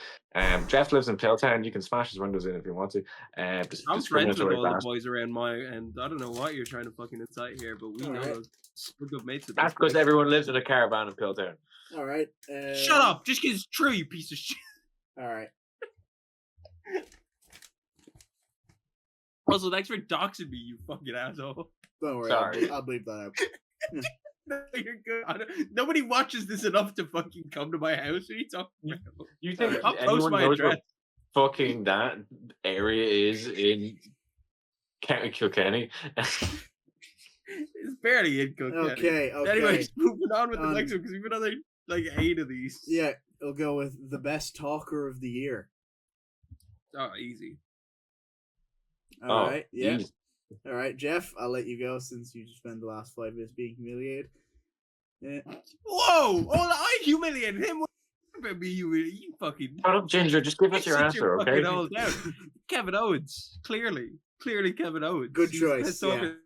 Jeff lives in Piltown. You can smash his windows in if you want to. I'm friends with Discriminatory all the bastard. boys around my end. I don't know what you're trying to fucking incite here, but we know Alright. those. We're good mates with That's those because boys. everyone lives in a caravan in Piltown. All right. Shut up! Just because it's true, you piece of shit. All right. Also, thanks for doxing me, you fucking asshole. Don't worry. Sorry. I'll bleep that out. No, you're good. Nobody watches this enough to fucking come to my house. What are you talking about? You think I'll post anyone my knows address. what fucking that area is in County Kilkenny. It's barely in Kilkenny. Okay. Anyways, moving on with the Um, next one because we've been on like 8 of these. Yeah, we'll go with the best talker of the year. Oh, easy. All right. Yeah. easy. All right, Jeff. I'll let you go since you just spent the last 5 minutes being humiliated. Yeah. Whoa! Oh, I humiliated him. What about me? You fucking. Shut up, Ginger. Just give us sit your answer, okay? fucking all down. Kevin Owens, clearly Kevin Owens. Good He's the choice, best talker.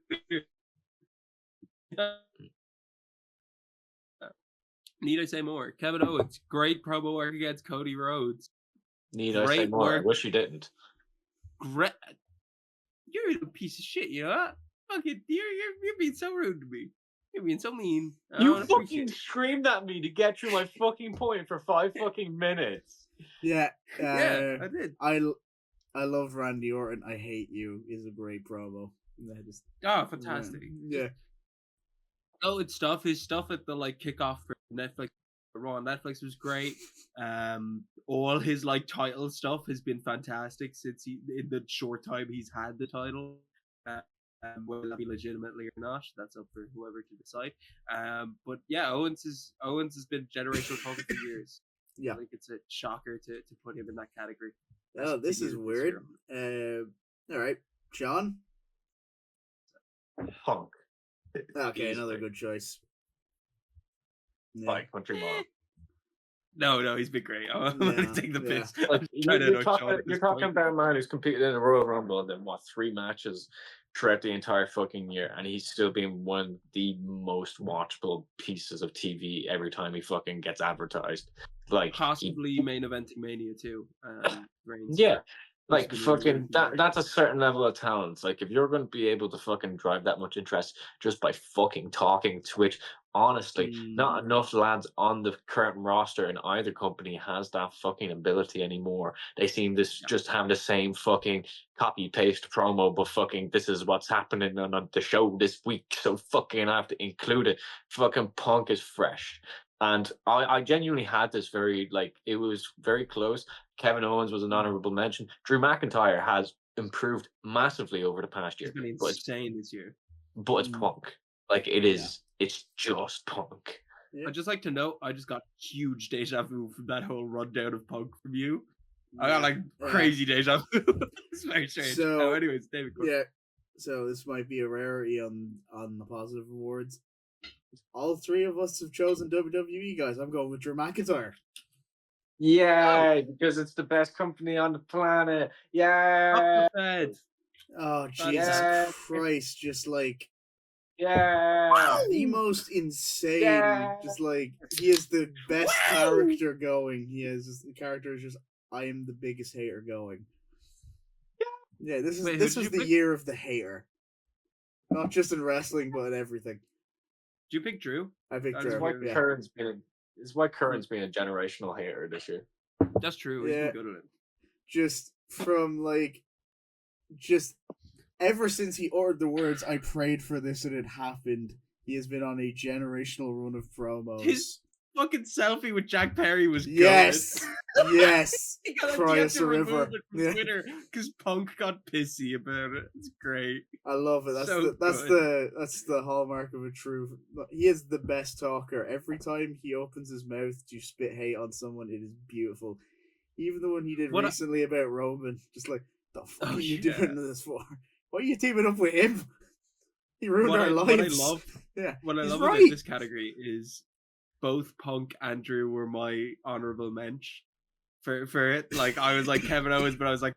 Need I say more? Kevin Owens, great promo work against Cody Rhodes. Need I say Great more? I work. wish you didn't. Great. You're a piece of shit, you know that? Fucking, you're being so rude to me. You're being so mean. I You don't appreciate fucking it. screamed at me to get through my fucking point for 5 fucking minutes. Yeah. Yeah, I did. I love Randy Orton. I hate you is a great promo. Oh, fantastic. Yeah. Oh, it's stuff. His stuff at the like kickoff for Netflix, Raw on Netflix was great. All his like title stuff has been fantastic since in the short time he's had the title. Whether that be legitimately or not, that's up for whoever to decide. But yeah, Owens has been generational talker for years. Yeah. I think it's a shocker to put him in that category. Oh, this is weird. All right, John. Punk. Okay, another Easily. good choice. Yeah. Like Country Mom. No, he's been great. I'm gonna take the piss. Like, I'm trying to you're annoy talking, Sean at you're this talking point. about a man who's competed in a Royal Rumble and then 3 matches throughout the entire fucking year, and he's still being one of the most watchable pieces of TV every time he fucking gets advertised. Like Possibly main eventing Mania too. Reigns. yeah, like been fucking really good. that's a certain level of talent. Like if you're going to be able to fucking drive that much interest just by fucking talking, to which honestly, not enough lads on the current roster in either company has that fucking ability anymore. They seem to just have the same fucking copy paste promo, but fucking this is what's happening on the show this week, so fucking I have to include it. Fucking Punk is fresh. And I genuinely had this very, like, it was very close. Kevin Owens was an honorable mention. Drew McIntyre has improved massively over the past year. He's been But it's, insane this year. but it's Punk. Like, it is, it's just Punk. Yeah. I'd just like to note, I just got huge deja vu from that whole rundown of Punk from you. I got like crazy deja vu. It's very strange. So, anyways, David. Yeah. So this might be a rarity on the positive awards. All 3 of us have chosen WWE guys. I'm going with Drew McIntyre. Yeah, because it's the best company on the planet. Yeah. Oh Jesus Yeah. Christ! Just like Yeah. the most insane. Yeah. Just like he is the best character going. He has the character is just I am the biggest hater going. Yeah, this Wait, was who did you the pick? year of the hater. Not just in wrestling, but in everything. Did you pick Drew? I picked That's Drew. Why Yeah. Curran's been a generational hater this year. That's true. He's Yeah. been good at it. Just from just ever since he uttered the words "I prayed for this and it happened," he has been on a generational run of promos. His fucking selfie with Jack Perry was Yes, yes. He got Cry a us a river. it from Yeah. Twitter because Punk got pissy about it. It's great. I love it. That's the hallmark of a true. He is the best talker. Every time he opens his mouth to spit hate on someone, it is beautiful. Even the one he did recently about Roman, just like the fuck are you doing this for? Why are you teaming up with him? He ruined our lives. What I love right. about this category is both Punk and Drew were my honorable mensch for it. Like I was like Kevin Owens, but I was like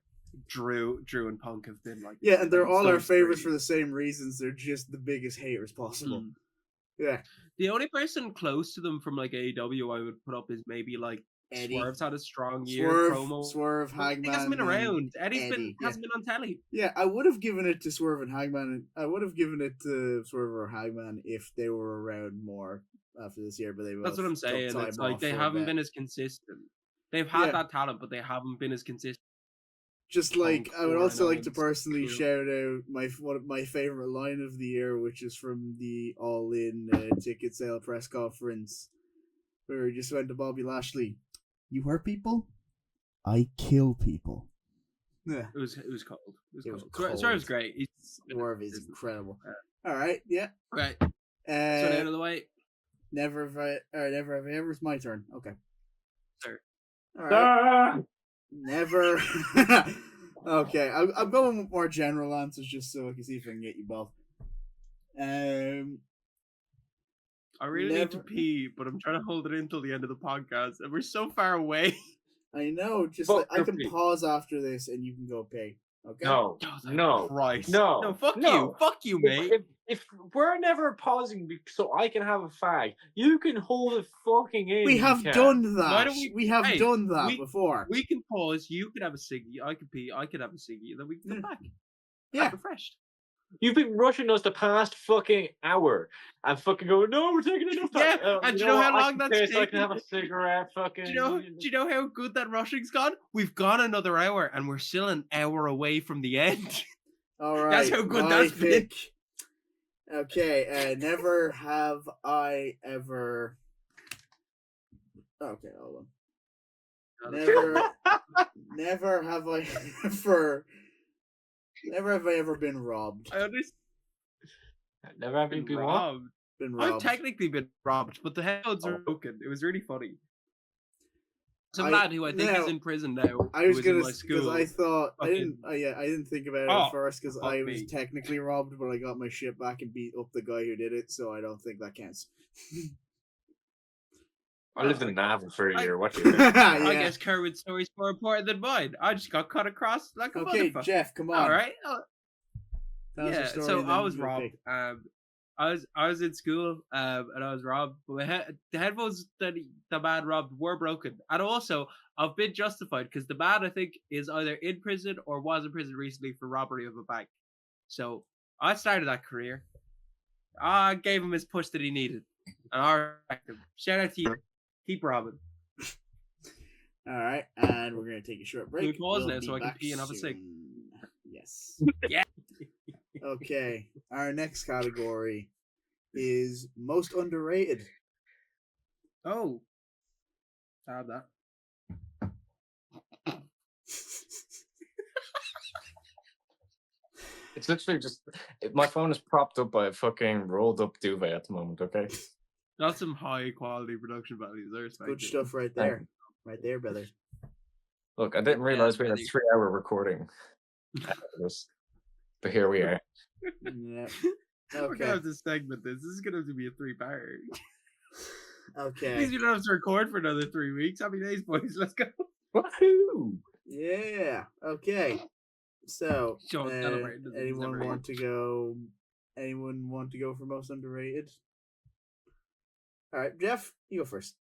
Drew and Punk have been like and they're all our favorites great. for the same reasons. They're just the biggest haters possible. Yeah. The only person close to them from like AEW I would put up is maybe like Eddie. Swerve's had a strong year. Swerve, Hangman. He hasn't been around. Eddie, hasn't been on telly. Yeah, I would have given it to Swerve and Hangman. I would have given it to Swerve or Hangman if they were around more after this year. But that's what I'm saying. It's like they haven't been as consistent. They've had that talent, but they haven't been as consistent. Just like I would also like to Owens. personally shout out one of my favorite line of the year, which is from the All In ticket sale press conference, where he just went to Bobby Lashley. You hurt people, I kill people. Yeah. It was cold. It was cold. Swerve's great. He's Swerve is incredible. All right, yeah. Right. So out of the way. Never have I ever. It's my turn. Okay. Sure. All right. Never. Okay, I'm going with more general answers just so I can see if I can get you both. I really need to pee, but I'm trying to hold it in till the end of the podcast, and we're so far away. I know. Just like, I can pause after this, and you can go pee. Okay. No. Christ. No. No. Fuck you, mate. If we're never pausing so I can have a fag, you can hold it fucking in. We have done that. Why don't we have done that before. We can pause. You can have a ciggy. I can pee. I can have a ciggy. And then we can come back. Yeah. Refreshed. You've been rushing us the past fucking hour and fucking going, no, we're taking enough time. Yeah, and do you know how long that's taken? I can have a cigarette, fucking. Do you know how good that rushing's gone? We've gone another hour, and we're still an hour away from the end. All right. That's how good that's been. Okay, never have I ever. Okay, hold on. Never have I ever. Never have I ever been robbed. I understand. Never have been robbed. Been robbed. I've technically been robbed, but the headphones are broken. It was really funny. Some lad who I think is in prison now. I was gonna because I thought I didn't think about it at first because I was me. technically robbed, but I got my shit back and beat up the guy who did it, so I don't think that counts. I lived in Navan for a year. What do you think? I guess Kerwin's story's more important than mine. I just got cut across like a motherfucker. Jeff, come on. All right. Yeah. So I was robbed. I was in school and I was robbed. But the headphones that the man robbed were broken, and also I've been justified because the man I think is either in prison or was in prison recently for robbery of a bank. So I started that career. I gave him his push that he needed, and I respect him. Shout out to you. Keep robbing. All right, and we're gonna take a short break. Can we pause now so I can pee and have a cig? Yes. Yeah. Okay, our next category is most underrated. Oh. Have that. It's literally just my phone is propped up by a fucking rolled up duvet at the moment. Okay. That's some high quality production values. I respect Good it. stuff right there. Right there, brother. Look, I didn't realize we had a 3-hour recording. But here we are. Yeah. We're gonna have to segment this. This is gonna have to be a 3-part. Okay. At least you don't have to record for another 3 weeks. Happy days, boys. Let's go. Woohoo! Yeah. Okay. So, Anyone anyone want to go? Anyone want to go for most underrated? All right, Jeff, you go first.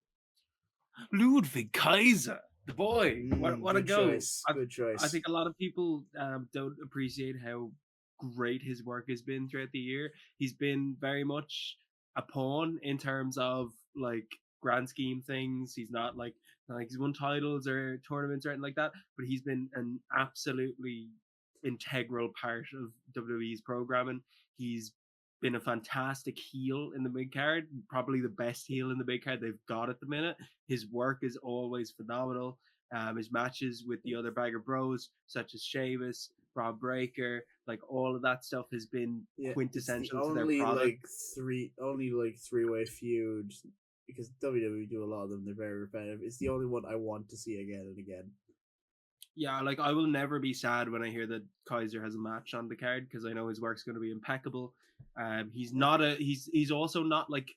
Ludwig Kaiser, the boy. What a go! Good choice. I think a lot of people don't appreciate how great his work has been throughout the year. He's been very much a pawn in terms of like grand scheme things. He's not like he's won titles or tournaments or anything like that, but he's been an absolutely integral part of WWE's programming. He's been a fantastic heel in the mid card, probably the best heel in the mid card they've got at the minute. His work is always phenomenal. His matches with the other Bagger Bros, such as Sheamus, Rob Breaker, like all of that stuff has been quintessential to their product. Only three-way feuds, because WWE do a lot of them. They're very repetitive. It's the only one I want to see again and again. Yeah, like I will never be sad when I hear that Kaiser has a match on the card because I know his work's going to be impeccable. He's also not like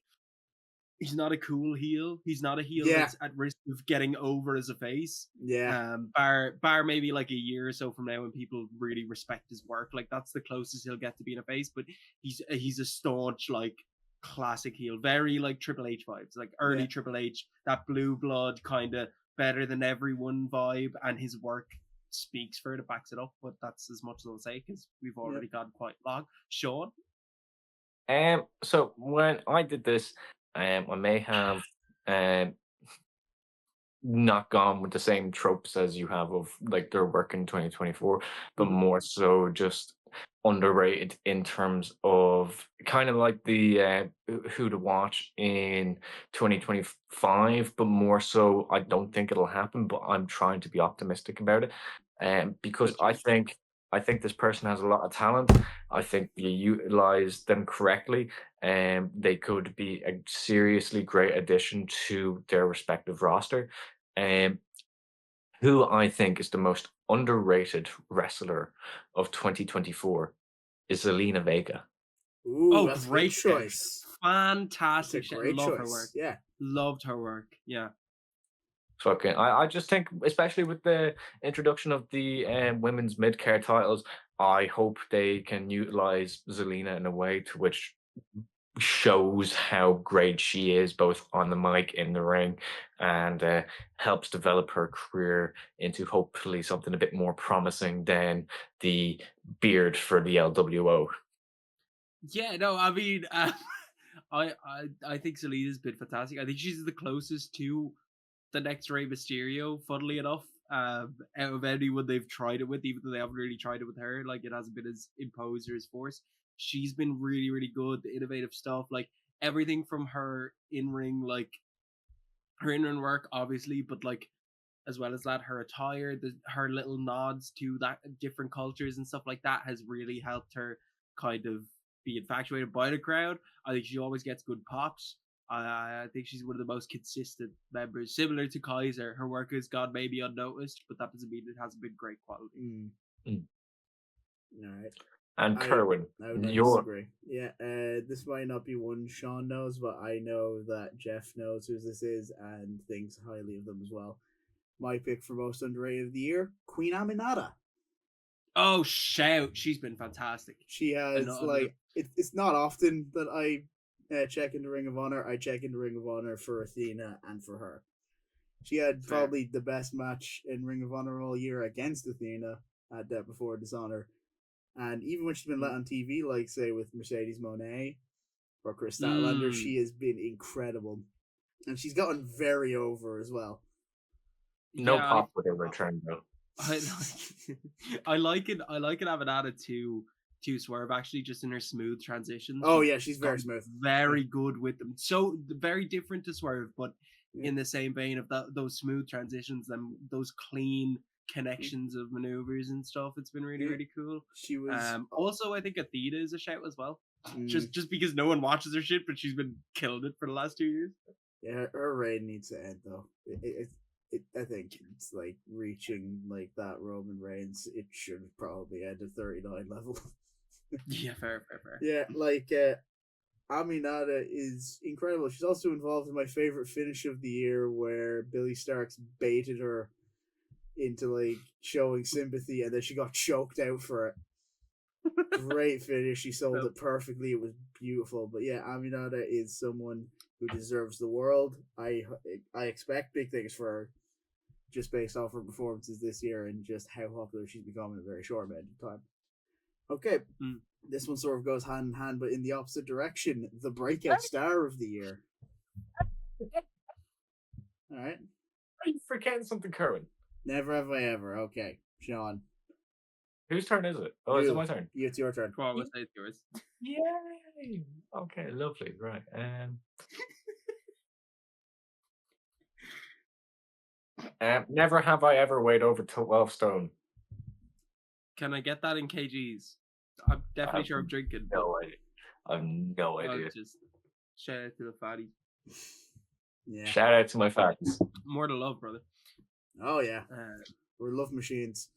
he's not a cool heel. He's not a heel that's at risk of getting over as a face. Yeah. Bar maybe like a year or so from now when people really respect his work. Like that's the closest he'll get to being a face. But he's a staunch like classic heel, very like Triple H vibes, like early Triple H, that blue blood kind of better than everyone vibe, and his work speaks for it. It backs it up. But that's as much as I'll say because we've already gone quite long. Sean. So when I did this, I may have not gone with the same tropes as you have of like their work in 2024, but more so just underrated in terms of kind of like the who to watch in 2025, but more so I don't think it'll happen, but I'm trying to be optimistic about it. because I think this person has a lot of talent. I think you utilize them correctly, and they could be a seriously great addition to their respective roster. Um, who I think is the most underrated wrestler of 2024 is Zelina Vega. Ooh, Oh, that's a good great shout. choice. That's a Fantastic shout. great Love her work. choice. Yeah. Loved her work. Yeah. Fucking, I just think, especially with the introduction of the women's mid card titles, I hope they can utilize Zelina in a way to which shows how great she is, both on the mic, in the ring, and helps develop her career into hopefully something a bit more promising than the beard for the LWO. Yeah, no, I mean, I think Selena's been fantastic. I think she's the closest to the next Rey Mysterio, funnily enough. Out of anyone they've tried it with, even though they haven't really tried it with her, like it hasn't been as imposed or as forced. She's been really, really good. The innovative stuff, like everything from her in ring, like her in ring work, obviously, but like as well as that, her attire, her little nods to that different cultures and stuff like that has really helped her kind of be infatuated by the crowd. I think she always gets good pops. I think she's one of the most consistent members, similar to Kaiser. Her work has gone maybe unnoticed, but that doesn't mean it hasn't been great quality. Mm. All right. And Kerwin, I would not your disagree. Yeah, this might not be one Sean knows, but I know that Jeff knows who this is and thinks highly of them as well. My pick for most underrated of the year, Queen Aminata. Oh, shout! She's been fantastic. She has it's not often that I check into Ring of Honor. I check into Ring of Honor for Athena and for her. She had probably the best match in Ring of Honor all year against Athena at Death Before Dishonor. And even when she's been let on TV, like say with Mercedes Moné or Chris Statlander, she has been incredible. And she's gotten very over as well. No pop with her return though. I like it. I like it. Avenada to Swerve actually, just in her smooth transitions. Oh yeah, she's very smooth. Very good with them. So very different to Swerve, but in the same vein of those smooth transitions, those clean connections of maneuvers and stuff. It's been really, really cool. She was also, I think Athena is a shout as well. Just because no one watches her shit, but she's been killing it for the last 2 years. Yeah, her reign needs to end though. I think it's like reaching like that Roman Reigns. It should probably end at 39 level. Yeah, fair. Yeah, like Aminata is incredible. She's also involved in my favorite finish of the year, where Billy Starks baited her into like showing sympathy, and then she got choked out for it. Great finish. She sold it perfectly. It was beautiful. But yeah, Aminata is someone who deserves the world. I expect big things for her, just based off her performances this year and just how popular she's become in a very short amount of time. Okay, this one sort of goes hand in hand, but in the opposite direction. The breakout star of the year. All right. Are you forgetting something, Kerwin? Never have I ever. Okay, Sean. Whose turn is it? Oh, is it my turn? Yeah, it's your turn. Come on, let's say it's yours. Yay! Okay, lovely. Right. Never have I ever weighed over 12 stone. Can I get that in kgs? I'm definitely sure I'm drinking. No idea. I have no idea. Just shout out to the fatties. Yeah. Shout out to my fatties. More to love, brother. Oh yeah. We're love machines.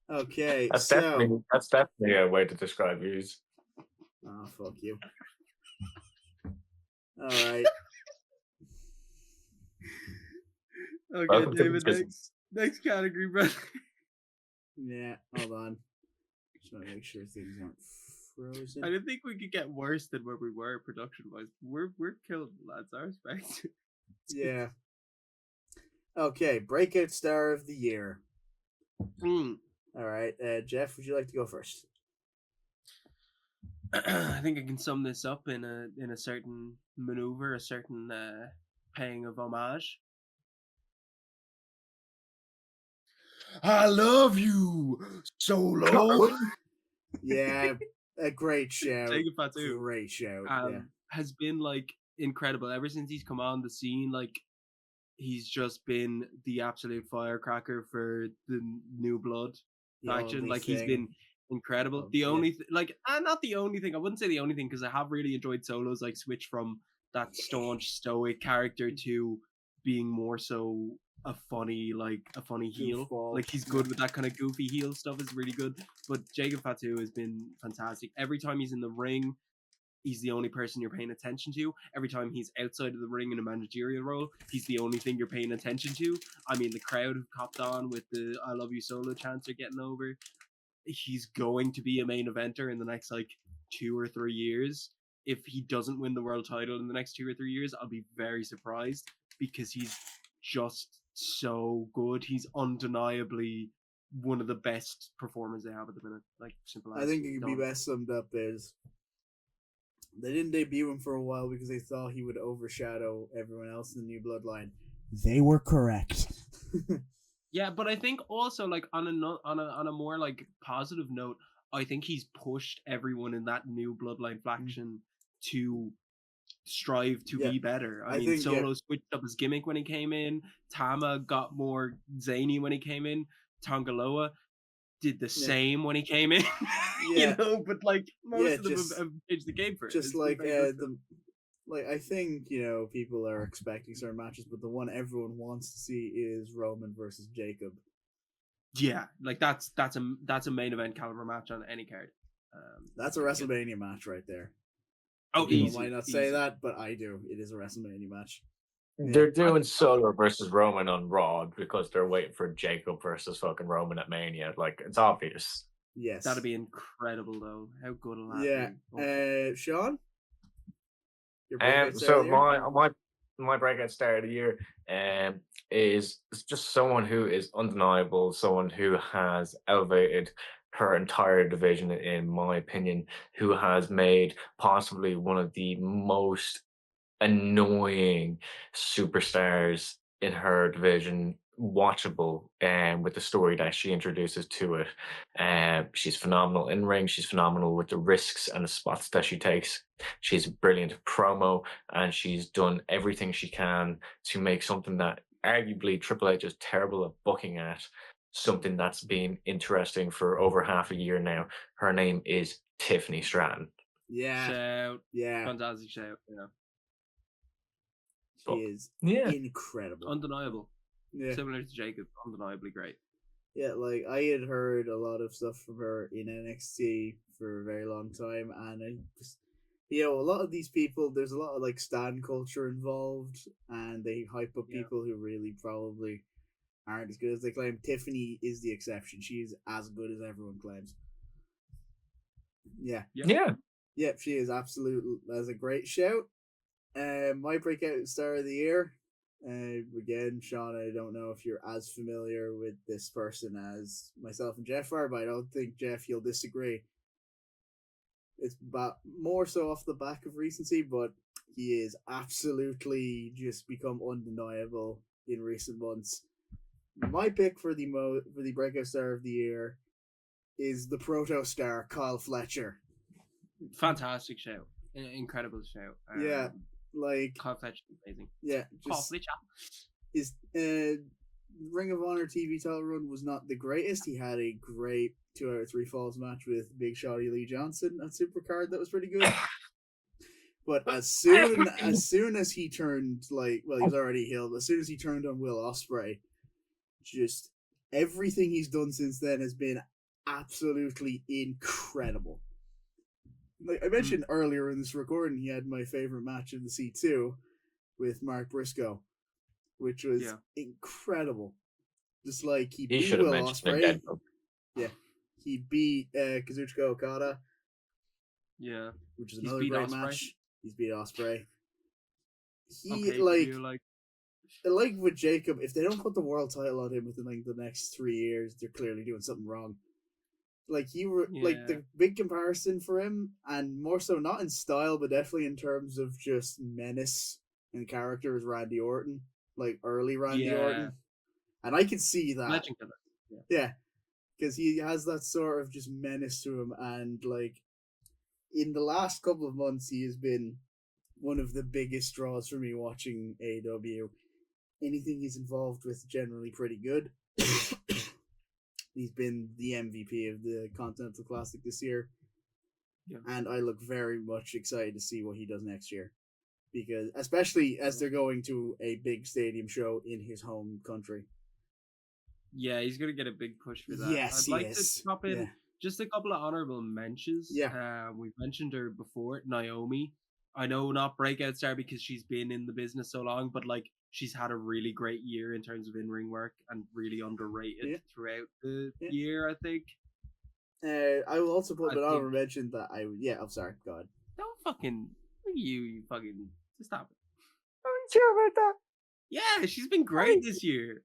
Okay, that's definitely a way to describe yous. Oh, fuck you. All right. Okay, Welcome David, next category, brother. Yeah, hold on. Just want to make sure things aren't frozen. I didn't think we could get worse than where we were production-wise. We're killing the lads, I respect. Yeah. Okay, breakout star of the year. All right, Jeff, would you like to go first? I think I can sum this up in a certain maneuver, a certain paying of homage. I love you, Solo. Yeah, a great shout. Great shout. Has been like incredible ever since he's come on the scene. Like he's just been the absolute firecracker for the New Blood faction. only Like he's thing. been incredible. The Yeah. only not the only thing. I wouldn't say the only thing because I have really enjoyed Solo's like switch from that staunch stoic character to being more so a funny heel. Goofball. Like he's good with that kind of goofy heel stuff. Is really good. But Jacob Fatu has been fantastic. Every time he's in the ring, he's the only person you're paying attention to. Every time he's outside of the ring in a managerial role, he's the only thing you're paying attention to. I mean, the crowd have copped on with the "I love you" Solo chants are getting over. He's going to be a main eventer in the next like 2 or 3 years. If he doesn't win the world title in the next 2 or 3 years, I'll be very surprised because he's just so good. He's undeniably one of the best performers they have at the minute. Like simple as. I think it could be best summed up as they didn't debut him for a while because they thought he would overshadow everyone else in the New Bloodline. They were correct. Yeah, but I think also like on a more like positive note, I think he's pushed everyone in that New Bloodline faction to strive to be better. I mean, Solo switched up his gimmick when he came in. Tama got more zany when he came in. Tongaloa did the same when he came in. You know, but like most of them have changed the game for it. Just like I think, you know, people are expecting certain matches, but the one everyone wants to see is Roman versus Jacob. Yeah, like that's a main event caliber match on any card. That's a WrestleMania match right there. Oh, people might not say that, but I do. It is a WrestleMania match. They're doing Solo versus Roman on Raw because they're waiting for Jacob versus fucking Roman at Mania. Like, it's obvious. Yes. That'd be incredible, though. How good will that be? Yeah. Sean? So my breakout star of the year is just someone who is undeniable, someone who has elevated her entire division, in my opinion, who has made possibly one of the most annoying superstars in her division watchable, and with the story that she introduces to it. She's phenomenal in ring. She's phenomenal with the risks and the spots that she takes. She's a brilliant promo, and she's done everything she can to make something that arguably Triple H is terrible at booking at something that's been interesting for over half a year now. Her name is Tiffany Stratton. Yeah. Shout. Yeah. Fantastic shout. Yeah. She is incredible. Undeniable. Yeah. Similar to Jacob, undeniably great. Yeah, like I had heard a lot of stuff from her in NXT for a very long time, and I just, you know, a lot of these people, there's a lot of like stan culture involved, and they hype up people who really probably aren't as good as they claim. Tiffany is the exception. She's as good as everyone claims. Yeah. Yep, she is absolutely. That's a great shout. My breakout star of the year. Again, Sean, I don't know if you're as familiar with this person as myself and Jeff are, but I don't think, Jeff, you'll disagree. It's more so off the back of recency, but he is absolutely just become undeniable in recent months. My pick for the breakout star of the year is the proto star Kyle Fletcher. Fantastic show, incredible show. Yeah. Like Kyle Fletcher, amazing. Yeah, Kyle Fletcher. His Ring of Honor TV title run was not the greatest. He had a great 2 out of 3 falls match with Big Shotty Lee Johnson at Supercard that was pretty good. But as soon as he turned he was already healed. As soon as he turned on Will Ospreay, just everything he's done since then has been absolutely incredible. Like I mentioned earlier in this recording, he had my favorite match of the C2 with Mark Briscoe, which was incredible. Just like he beat Will Ospreay. Yeah, he beat Kazuchika Okada. Yeah, which is another great match. He's beat Ospreay. He like with Jacob, if they don't put the world title on him within like the next 3 years, they're clearly doing something wrong. Like like the big comparison for him, and more so not in style, but definitely in terms of just menace and character, is Randy Orton, like early Randy Orton, and I can see that. Legend. Yeah, because he has that sort of just menace to him, and like in the last couple of months, he has been one of the biggest draws for me watching AEW. anything he's involved with generally pretty good. He's been the MVP of the Continental Classic this year. Yeah. And I look very much excited to see what he does next year. Because especially as they're going to a big stadium show in his home country. Yeah, he's gonna get a big push for that. Yes, I'd like is. to pop in Yeah. just a couple of honorable mentions. Yeah. We've mentioned her before, Naomi. I know not breakout star because she's been in the business so long, but like she's had a really great year in terms of in-ring work and really underrated throughout the year, I think. I will also put I an honorable think- mention that I'm sorry, go ahead. Don't fucking you fucking stop it. I'm sure about that. Yeah, she's been great this year.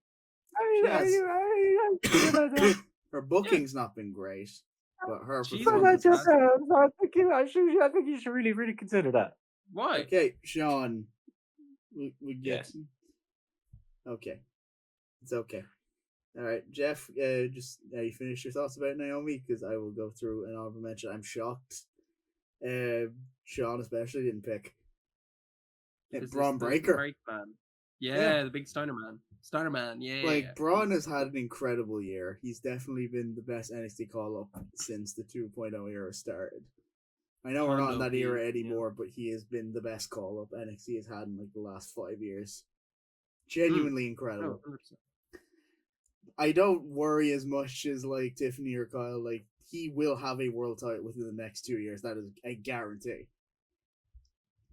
Her booking's not been great, but her She's performance. been I think you should really, really consider that. Why? Okay, Sean. We get. Yes. Okay, it's okay. All right, Jeff. Just you finish your thoughts about Naomi because I will go through an honorable mention. I'm shocked. Sean especially didn't pick. Braun Breaker. Break man. Yeah, the big Steiner man. Yeah. Like Braun has had an incredible year. He's definitely been the best NXT call up since the 2.0 era started. I know we're not in that era anymore, but he has been the best call up NXT has had in like the last 5 years. Genuinely incredible. No, 100%. I don't worry as much as like Tiffany or Kyle. Like he will have a world title within the next 2 years. That is a guarantee.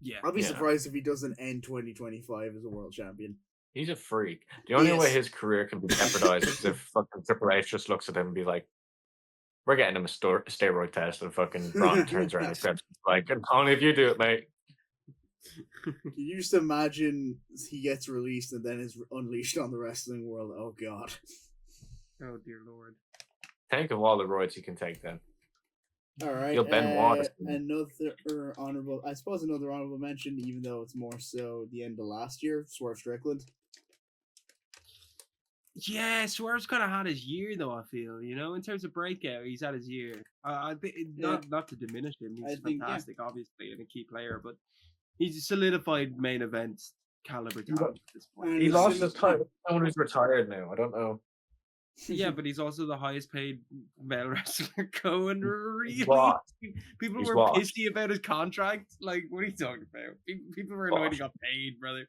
Yeah. I'll be surprised if he doesn't end 2025 as a world champion. He's a freak. The only Yes. way his career can be jeopardized is if fucking Triple H just looks at him and be like, "We're getting him a steroid test," and fucking Braun turns around and says, "Like, only if you do it, mate." Can you just imagine he gets released and then is unleashed on the wrestling world? Oh god. Oh dear lord. Think of all the roids he can take then. All right. You'll Ben Waters. Another honorable mention, even though it's more so the end of last year, Swerve Strickland. Yeah, Swerve's kind of had his year though. I feel in terms of breakout, he's had his year. I think not to diminish him, he's fantastic, obviously, and a key player, but he's a solidified main event caliber talent at this point. He lost his title. Someone who's retired now. I don't know. Yeah, but he's also the highest paid male wrestler going. Really, What? People He's were what? pissy about his contract. Like, what are you talking about? People were annoyed he got paid, brother.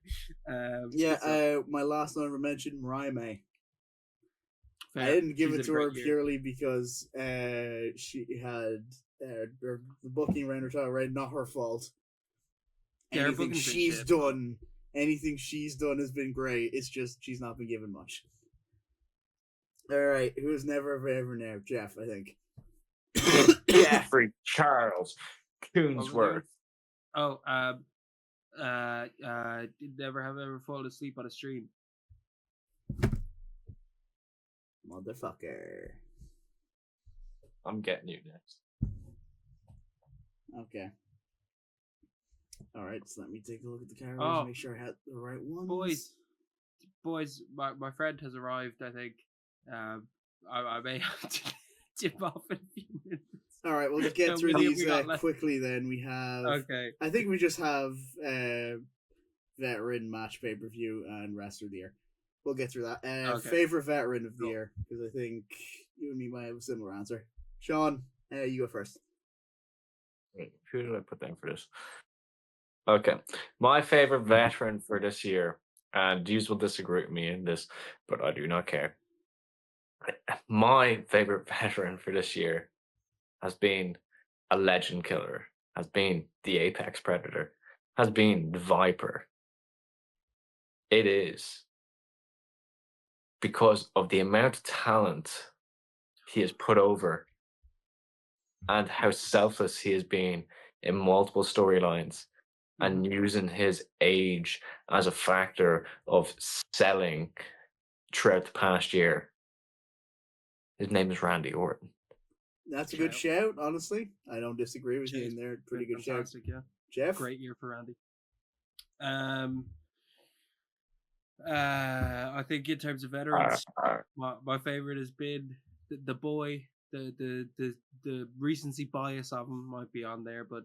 My last honorable mention, Mariah May. Fair. I didn't give She's it to had a her great year. purely because she had the booking around her title reign, not her fault. Yeah, her Anything booking's been she's shit. done has been great. It's just she's not been given much. All right, who's never ever now? Jeff, I think. Jeffrey Charles Coonsworth. Oh, did never have ever fallen asleep on a stream. Motherfucker. I'm getting you next. Okay. All right, so let me take a look at the categories Oh. and make sure I had the right ones. Boys, my friend has arrived. I think. I may have to dip off in a few minutes. All right, we'll just get How through many have these we got left? quickly. Then we have. Okay. I think we just have veteran match pay per view and wrestler of the year. We'll get through that. Okay. Favorite veteran of the Cool. year, because I think you and me might have a similar answer. Sean, you go first. Wait, who did I put down for this? Okay. My favorite veteran for this year, and you will disagree with me in this, but I do not care. My favorite veteran for this year has been a legend killer, has been the Apex Predator, has been the Viper. It is because of the amount of talent he has put over and how selfless he has been in multiple storylines and using his age as a factor of selling throughout the past year. His name is Randy Orton. That's a good shout, honestly. I don't disagree with you Cheers. in there. Pretty good shout. Fantastic, yeah. Jeff? Great year for Randy. I think in terms of veterans, my favorite has been the boy. The recency bias of him might be on there, but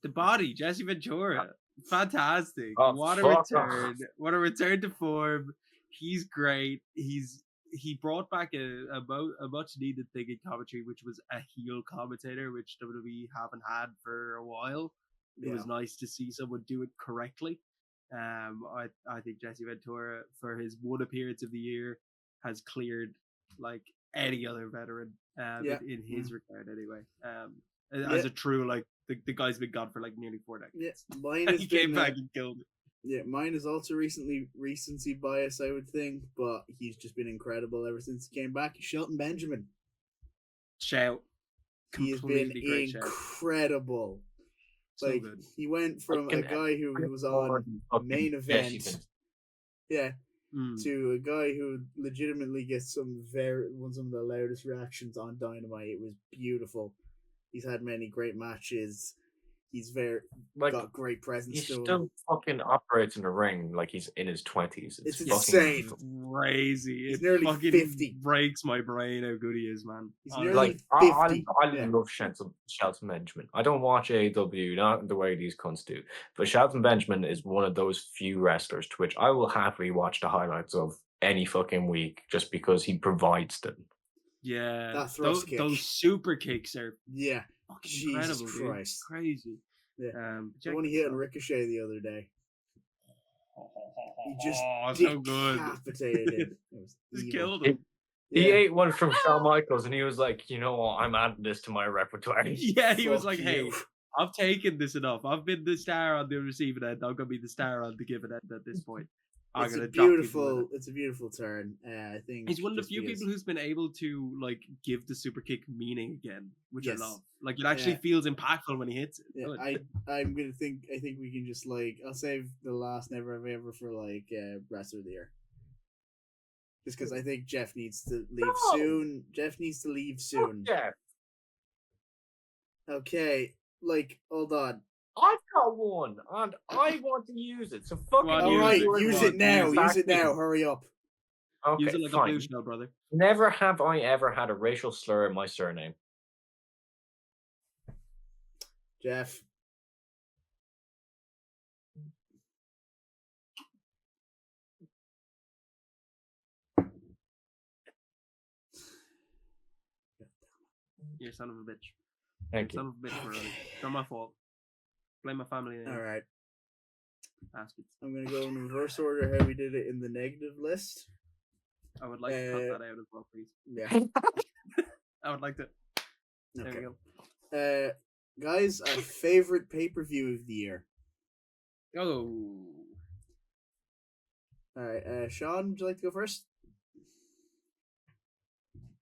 the body, Jesse Ventura. fantastic. Oh, What a fuck return. off. What a return to form. He's great. He brought back a much needed thing in commentary, which was a heel commentator, which WWE haven't had for a while. It was nice to see someone do it correctly. I think Jesse Ventura, for his one appearance of the year, has cleared like any other veteran in his regard anyway. As a true, like, the guy's been gone for like nearly 4 decades. Yeah, mine has He been came back and killed it. Yeah, mine is also recency bias, I would think, but he's just been incredible ever since he came back. Shelton Benjamin. Shout. He has been incredible. So Like, good. he went from a guy who was on main event, to a guy who legitimately gets some of the loudest reactions on Dynamite. It was beautiful. He's had many great matches. He's got great presence. He still fucking operates in the ring like he's in his 20s. It's insane. Crazy. He's it nearly fucking 50. Breaks my brain how good he is, man. He's nearly 50. I love Shelton Benjamin. I don't watch AEW, not the way these cunts do. But Shelton Benjamin is one of those few wrestlers to which I will happily watch the highlights of any fucking week just because he provides them. Yeah. That thrust kick. Those super kicks are Jesus incredible, Christ. Dude. Crazy. Yeah. The one he hit on Ricochet the other day. He just so good. decapitated him. Just killed him. He ate one from Shawn Michaels and he was like, you know what, I'm adding this to my repertoire. Yeah, he was like, hey, I've taken this enough. I've been the star on the receiving end. I'm going to be the star on the giving end at this point. It's a beautiful turn. I think he's one of the few people who's been able to like give the super kick meaning again, which I love. Like, it actually feels impactful when he hits it. Yeah, I think we can just I'll save the last never have ever for wrestler of the year. Just because I think Jeff needs to leave soon. Jeff needs to leave soon. Yeah. Okay, hold on. I've got one, and I want to use it. So fucking. All right, use it now. Use it now. Hurry up. Okay, use it like fine. a blue shell, brother. Never have I ever had a racial slur in my surname. Jeff. You son of a bitch. Thank you. Son of a bitch, brother. It's not my fault. Blame my family. All right. Bastards. I'm going to go in reverse order how we did it in the negative list. I would like to cut that out as well, please. Yeah. I would like to. There Okay. we go. Guys, our favorite pay-per-view of the year. Oh. All right. Sean, would you like to go first?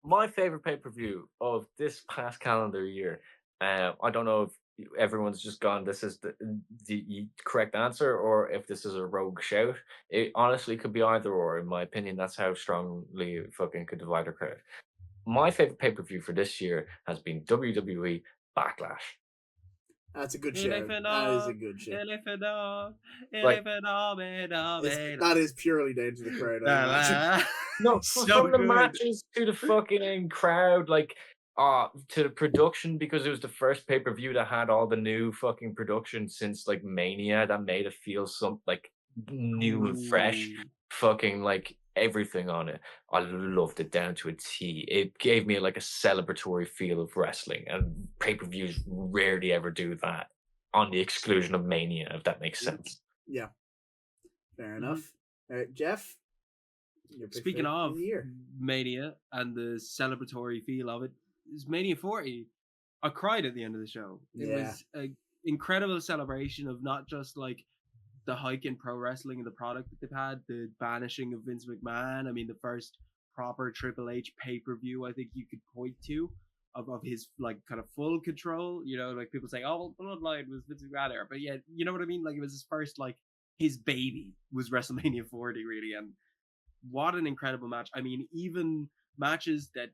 My favorite pay-per-view of this past calendar year. I don't know if everyone's just gone, this is the correct answer, or if this is a rogue shout. It honestly could be either or. In my opinion, that's how strongly it fucking could divide a crowd. My favorite pay-per-view for this year has been WWE Backlash. That's a good show. That is a good show. That is purely down to the crowd. I imagine. No, So from the good. matches to the fucking crowd, to the production, because it was the first pay-per-view that had all the new fucking production since Mania, that made it feel new and fresh. Fucking everything on it. I loved it down to a T. It gave me a celebratory feel of wrestling, and pay-per-views rarely ever do that, on the exclusion of Mania, if that makes sense. Yeah. Fair enough. All right, Jeff. Speaking of Mania and the celebratory feel of it, is Mania 40. I cried at the end of the show. It was an incredible celebration of not just the hike in pro wrestling and the product that they've had, the banishing of Vince McMahon. I mean, the first proper Triple H pay-per-view I think you could point to of his kind of full control. You know, people say, oh, Bloodline was Vince McMahon there, but yeah, you know what I mean? It was his first his baby was WrestleMania 40 really, and what an incredible match. I mean, even matches that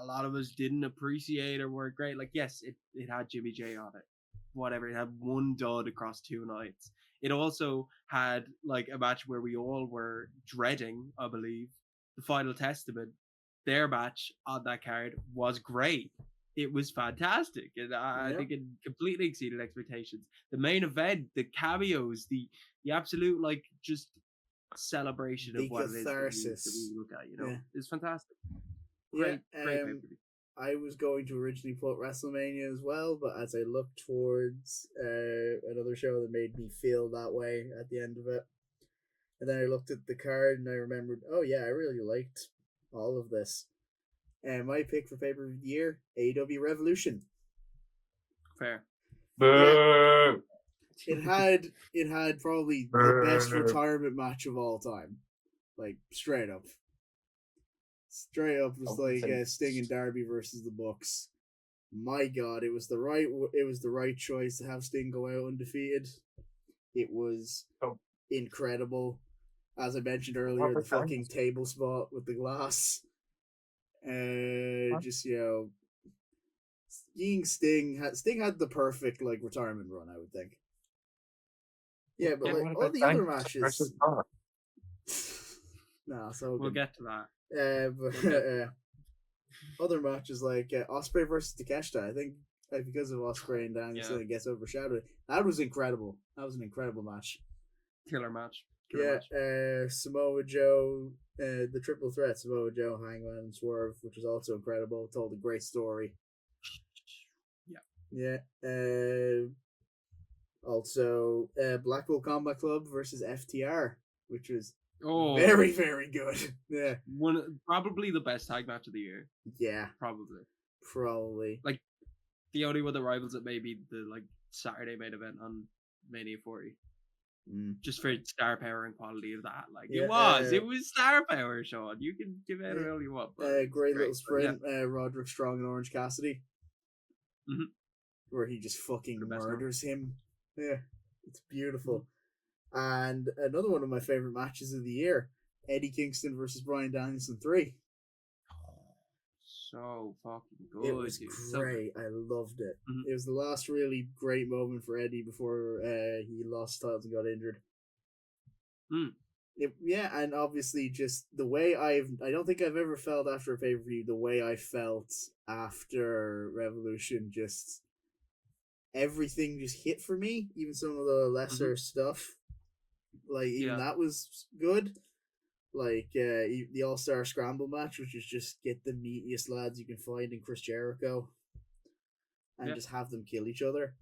a lot of us didn't appreciate or were great. Yes, it had Jimmy J on it. Whatever, it had one dud across 2 nights. It also had a match where we all were dreading, I believe, the Final Testament. Their match on that card was great. it was fantastic, and I Yep. think it completely exceeded expectations. The main event, the cameos, the absolute like just celebration The of what it is that catharsis. we look at, you know, Yeah. it's fantastic. Yeah, Great pay-per-view. I was going to originally put WrestleMania as well, but as I looked towards another show that made me feel that way at the end of it, and then I looked at the card and I remembered, oh yeah, I really liked all of this. And my pick for pay-per-view of the year, AEW Revolution. Fair. Boo! It had probably the best retirement match of all time, like straight up. Straight up was like Sting and Darby versus the Bucks. My God, it was the right choice to have Sting go out undefeated. It was incredible. As I mentioned earlier, the fucking table spot with the glass. Just being Sting had the perfect like retirement run, I would think. Yeah, but like all the other matches. Nah, so we'll get to that. Other matches like Ospreay versus Takeshita, I think because of Ospreay and Danielson, it gets overshadowed. That was incredible. That was an incredible match. Killer match. Samoa Joe, the triple threat, Samoa Joe, Hangman, and Swerve, which was also incredible. Told a great story. Yeah. Also, Blackpool Combat Club versus FTR, which was very, very good. Yeah. Probably the best tag match of the year. Yeah. Probably. Like, the only other rivals that maybe the like Saturday main event on Mania 40. Just for star power and quality of that. Like, it was star power, Sean. You can give it all you want. Great little sprint, Roderick Strong and Orange Cassidy. Mm-hmm. Where he just fucking murders him. Yeah. It's beautiful. And another one of my favorite matches of the year, Eddie Kingston versus Bryan Danielson 3. So fucking good. It was great. I loved it. It was the last really great moment for Eddie before he lost titles and got injured. And obviously just the way I don't think I've ever felt after a pay-per-view the way I felt after Revolution. Just everything just hit for me, even some of the lesser stuff. Like, even that was good. Like, the All-Star Scramble match, which is just get the meatiest lads you can find in Chris Jericho. And just have them kill each other.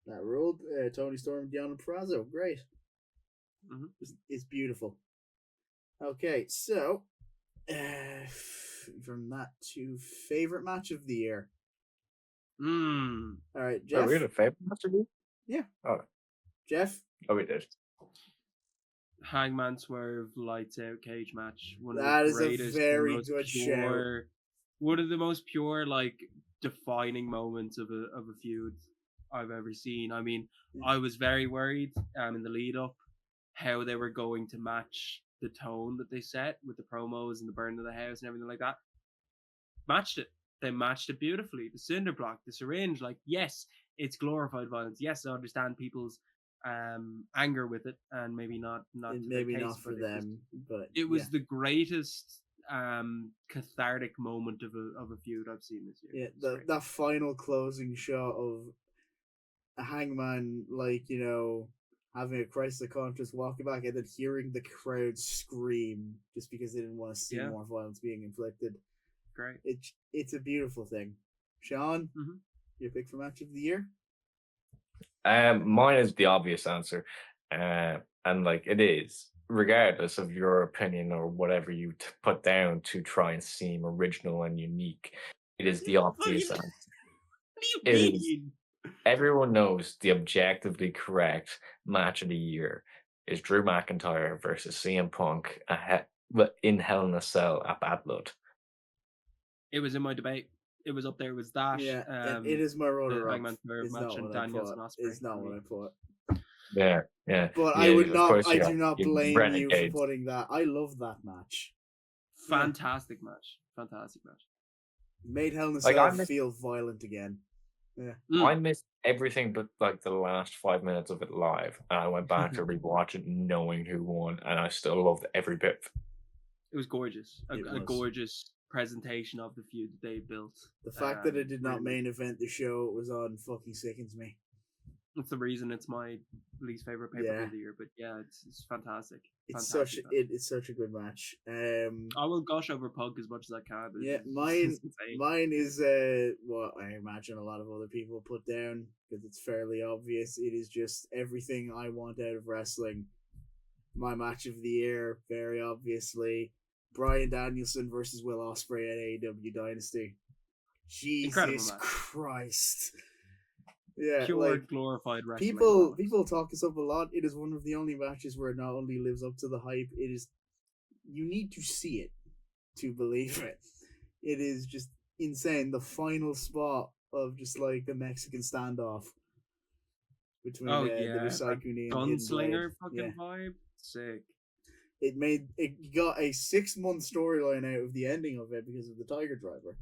That ruled. Tony Storm and Deonna Purrazzo. Great. It's beautiful. Okay, so, from that to favorite match of the year. Alright, Jeff. Oh, we had a favorite match of the year? Yeah. Oh. Jeff? Oh, we did. Hangman Swerve lights out cage match. That is a very good show. One of the most pure, like, defining moments of a feud I've ever seen. I mean, I was very worried in the lead up how they were going to match the tone that they set with the promos and the burn of the house and everything like that. Matched it. They matched it beautifully. The cinder block, the syringe, like, yes, it's glorified violence. Yes, I understand people's anger with it, and maybe not for them, but it was the greatest cathartic moment of a feud I've seen this year. Yeah, that final closing shot of a Hangman, like, you know, having a crisis of conscience, walking back, and then hearing the crowd scream just because they didn't want to see more violence being inflicted. Great. It's a beautiful thing. Sean, your pick for match of the year? Mine is the obvious answer, and like it is, regardless of your opinion or whatever you put down to try and seem original and unique. It is the obvious answer. What do you mean? Everyone knows the objectively correct match of the year is Drew McIntyre versus CM Punk in Hell in a Cell at Bad Blood. It was in my debate. It was up there with that. Yeah, it is my runner-up. It's not what I put. Yeah. But I would not. I do not blame you for putting that. I love that match. Fantastic match. Made Hell in a Cell feel violent again. Yeah. I missed everything but like the last 5 minutes of it live, and I went back to rewatch it knowing who won, and I still loved every bit. It was gorgeous. A gorgeous presentation of the feud that they built. The fact that it did not really. main event the show it was on fucking sickens me. That's the reason it's my least favorite pay per view Yeah. of the year. But yeah, it's fantastic. It's Fantastic. it's such a good match. I will gush over Pug as much as I can. Yeah, It's insane. mine is what I imagine a lot of other people put down because it's fairly obvious. It is just everything I want out of wrestling. My match of the year, very obviously, Bryan Danielson versus Will Ospreay at AEW Dynasty. Incredible Jesus match. Christ! Yeah, Pure like glorified wrestling. people talk this up a lot. It is one of the only matches where it not only lives up to the hype, it is you need to see it to believe it. It is just insane. The final spot of just like the Mexican standoff between the Ryosakuni and gunslinger Hidden fucking Blade. vibe. Sick. It got a 6-month storyline out of the ending of it because of the Tiger Driver.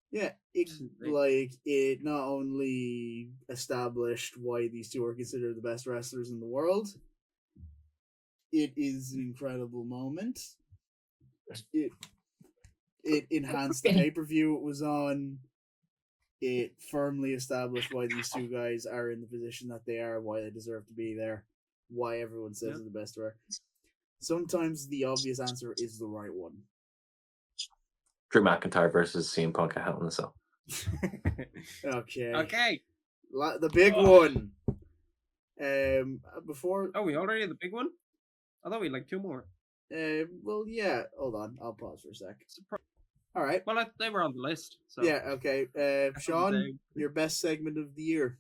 Yeah, it not only established why these two are considered the best wrestlers in the world. It is an incredible moment. It enhanced the pay-per-view it was on. It firmly established why these two guys are in the position that they are, why they deserve to be there, why everyone says they're the best ever. Sometimes the obvious answer is the right one. Drew McIntyre versus CM Punk at Hell in a Cell. Okay. Okay. The big one. Before. Oh, we already had the big one? I thought we had like 2 more. Well, yeah. Hold on. I'll pause for a sec. All right. Well, they were on the list. So. Yeah. Okay. Sean, your best segment of the year.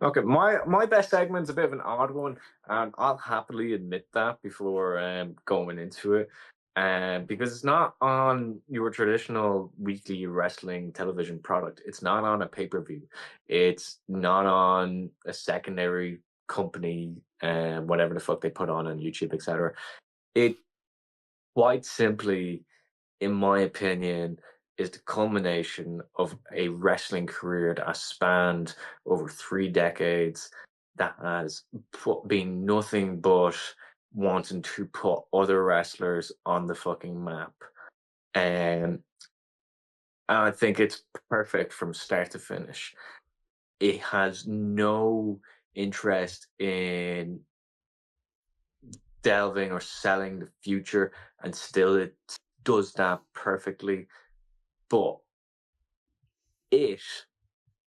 Okay, my best segment's a bit of an odd one, and I'll happily admit that before going into it. Because it's not on your traditional weekly wrestling television product. It's not on a pay-per-view. It's not on a secondary company, whatever the fuck they put on YouTube, etc. It quite simply, in my opinion, is the culmination of a wrestling career that has spanned over 3 decades, that has been nothing but wanting to put other wrestlers on the fucking map. And I think it's perfect from start to finish. It has no interest in delving or selling the future, and still it does that perfectly. But it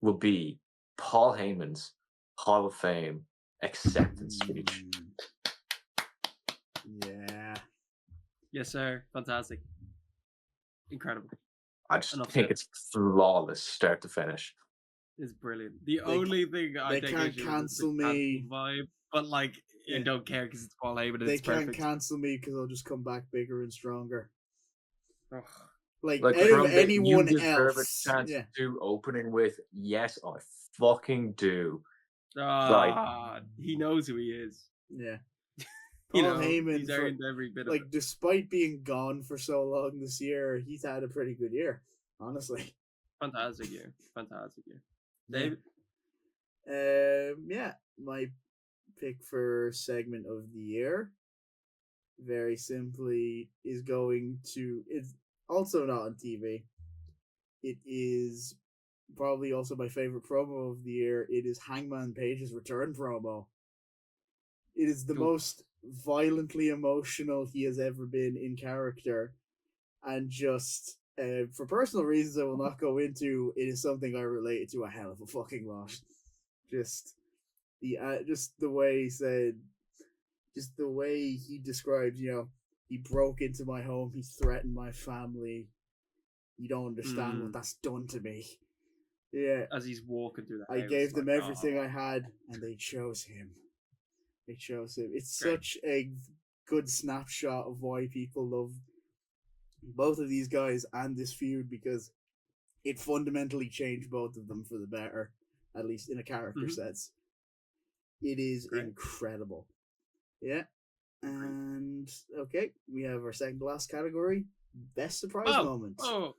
would be Paul Heyman's Hall of Fame acceptance speech. Yeah. Yes, sir. Fantastic. Incredible. I just think it's flawless start to finish. It's brilliant. The only thing I think can't cancel me, vibe, but like I don't care because it's Paul Heyman. They it's can't perfect. cancel me because I'll just come back bigger and stronger. Ugh. Like out of anyone else, to do opening with, yes, I fucking do. He knows who he is. Yeah. Paul Heyman, he's earned every bit of like, it. despite being gone for so long this year, he's had a pretty good year, honestly. Fantastic year. David? Yeah, my pick for segment of the year, very simply, is going to... It's also not on TV. It is probably also my favorite promo of the year. It is Hangman Page's return promo. It is the most violently emotional he has ever been in character, and just for personal reasons I will not go into, it is something I related to a hell of a fucking lot. Just the way he said, just the way he described, he broke into my home, he threatened my family. You don't understand what that's done to me. Yeah. As he's walking through the I house, gave them everything I had, and they chose him. It's such a good snapshot of why people love both of these guys and this feud, because it fundamentally changed both of them for the better, at least in a character sense. It is incredible. Yeah. And okay, we have our second to last category, best surprise moment. Whoa.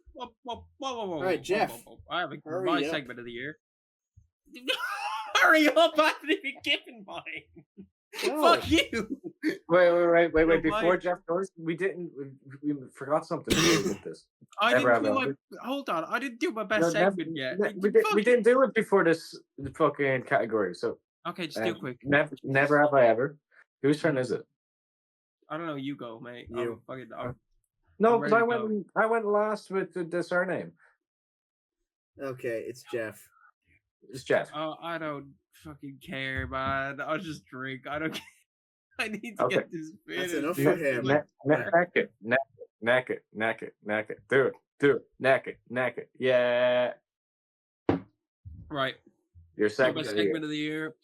All right, Jeff. I have my segment of the year. Hurry up! I haven't even given mine. No. Fuck you! Wait. Before Mine- Jeff goes, we forgot something with this. I Never didn't have do my. ever. Hold on, I didn't do my best No, segment yet. we didn't do it before this fucking category. So Okay, just do it quick. never have I ever. Whose turn is it? I don't know. You go, mate. You. No, I'm because ready to go. I went last with the surname. Okay, it's Jeff. It's Jeff. Oh, I don't fucking care, man. I'll just drink. I don't care. I need to Okay. get this That's finished. enough for him. Neck it. Do it. Neck it. Yeah. Right. Your So second my of the segment year. of the year.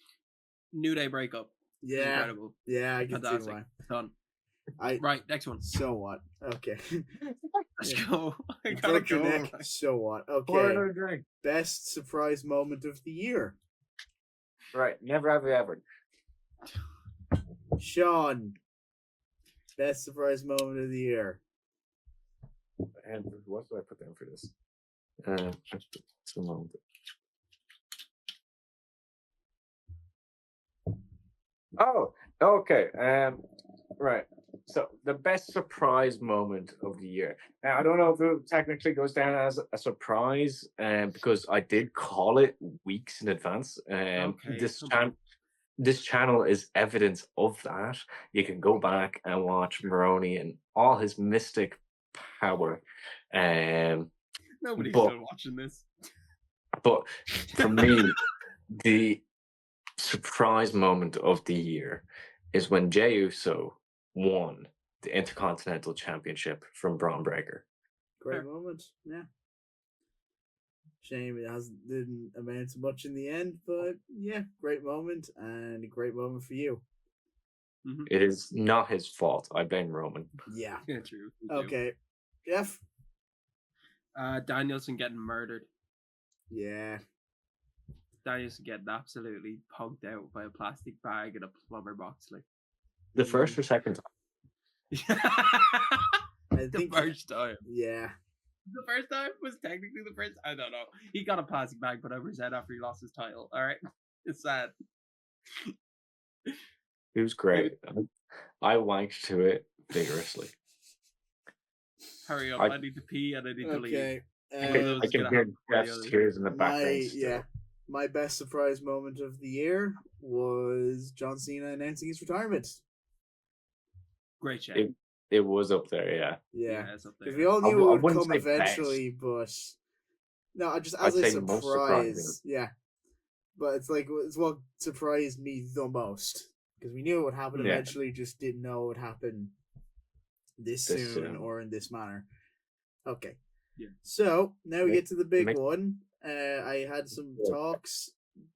New Day breakup. Yeah, Incredible. yeah, I can see Fantastic. why. Done. I Right. Next one. so what? Okay. Let's Yeah. go. I You gotta broke your go. neck. So what? Pour Okay. another drink. Best surprise moment of the year. Right. Never have I ever. Sean. Best surprise moment of the year. And what do I put down for this? Just a moment. Oh, okay. Right. So the best surprise moment of the year. Now I don't know if it technically goes down as a surprise, because I did call it weeks in advance. Okay, This channel is evidence of that. You can go back and watch Maroney and all his mystic power. Nobody's but- still watching this. But for me, the surprise moment of the year is when Jey Uso won the Intercontinental Championship from Braun Breaker. Great Fair. moment. Yeah. Shame it didn't amount to much in the end, but yeah, great moment and a great moment for you. It is not his fault. I blame Roman. Yeah. Yeah, true. Okay. Jeff? Danielson getting murdered. Yeah. Danielson getting absolutely pugged out by a plastic bag in a plumber box. Like The first or second time. I the think first time. yeah. The first time was technically the first. I don't know. He got a plastic bag put over his head after he lost his title. All right, it's sad. It was great. I wanked to it vigorously. Hurry up! I- I need to pee and I need to leave. Okay. One of those I is can gonna hear happen before the Jeff's other. tears in the background. Yeah. My best surprise moment of the year was John Cena announcing his retirement. Great show. It was up there, yeah. Yeah. it's up there. Because we all I knew w- I it would wouldn't come say eventually, but no, just I'd as a say most surprise. surprising. Yeah. But it's what surprised me the most. Because we knew it would happen Yeah. eventually, just didn't know it would happen this This soon soon. or in this manner. Okay. Yeah. So now we Make- get to the big make- one. I had some talks.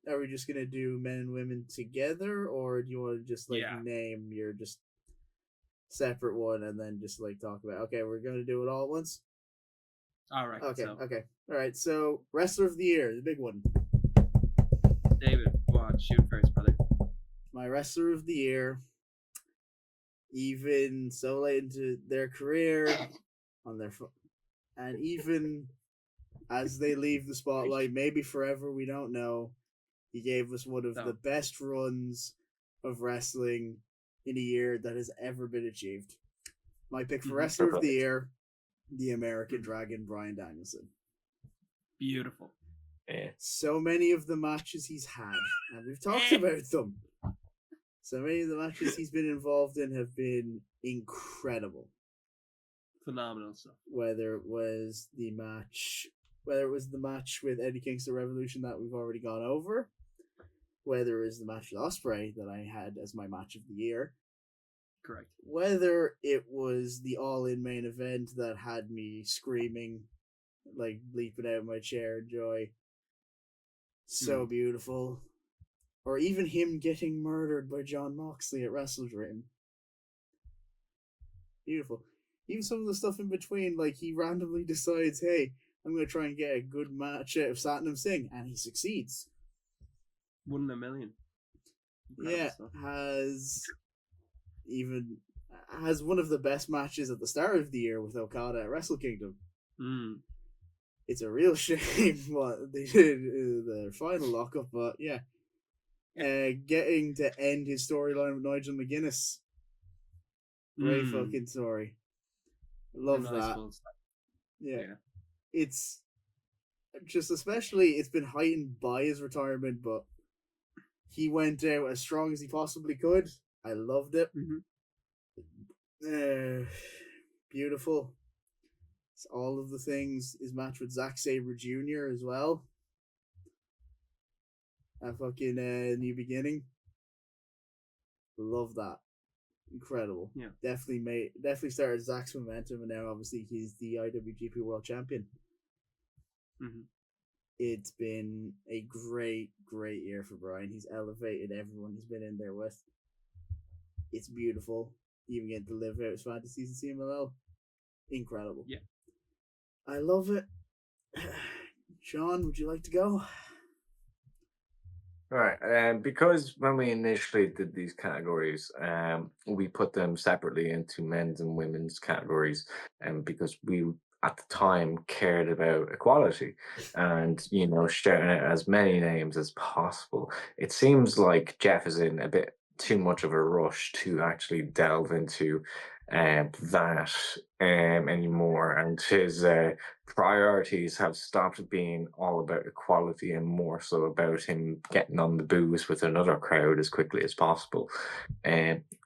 Are we just gonna do men and women together, or do you want to just Yeah. name your just separate one and then just talk about? Okay, we're gonna do it all at once. All right. Okay, So, okay, all right. So wrestler of the year, the big one. David, go on, shoot first, brother. My wrestler of the year, even so late into their career, on their and even as they leave the spotlight, maybe forever, we don't know. He gave us one of No. the best runs of wrestling in a year that has ever been achieved. My pick for Mhm. wrestler of the Perfect. year, the American Dragon, Bryan Danielson. Beautiful. Yeah. So many of the matches he's had, and we've talked about them. So many of the matches he's been involved in have been incredible. Phenomenal stuff. Whether it was the match with Eddie Kingston Revolution that we've already gone over, whether it was the match with Ospreay that I had as my match of the year, Correct. whether it was the All-In main event that had me screaming, leaping out of my chair in joy. So beautiful. Or even him getting murdered by John Moxley at Wrestle Dream. Beautiful. Even some of the stuff in between, he randomly decides, hey, I'm going to try and get a good match out of Satnam Singh, and he succeeds. 1 in a million. Incredible Yeah, stuff. has one of the best matches at the start of the year with Okada at Wrestle Kingdom. It's a real shame what they did in their final lockup, but yeah. Getting to end his storyline with Nigel McGuinness Great fucking story. Love A nice that. full stop. Yeah. It's just especially it's been heightened by his retirement, but he went out as strong as he possibly could. I loved it. Beautiful. It's all of the things. His match with Zack Sabre Jr. as well. A fucking New Beginning. Love that. Incredible. Yeah. Definitely started Zack's momentum, and now obviously he's the IWGP World Champion. It's been a great year for Brian. He's elevated everyone he's been in there with. It's beautiful. Even getting to live out his fantasies in CMLL. Incredible. Yeah. I love it. Sean, would you like to go? All right, because when we initially did these categories, we put them separately into men's and women's categories, and because we at the time cared about equality and shouting out as many names as possible. It seems like Jeff is in a bit too much of a rush to actually delve into that anymore, and his priorities have stopped being all about equality and more so about him getting on the booze with another crowd as quickly as possible.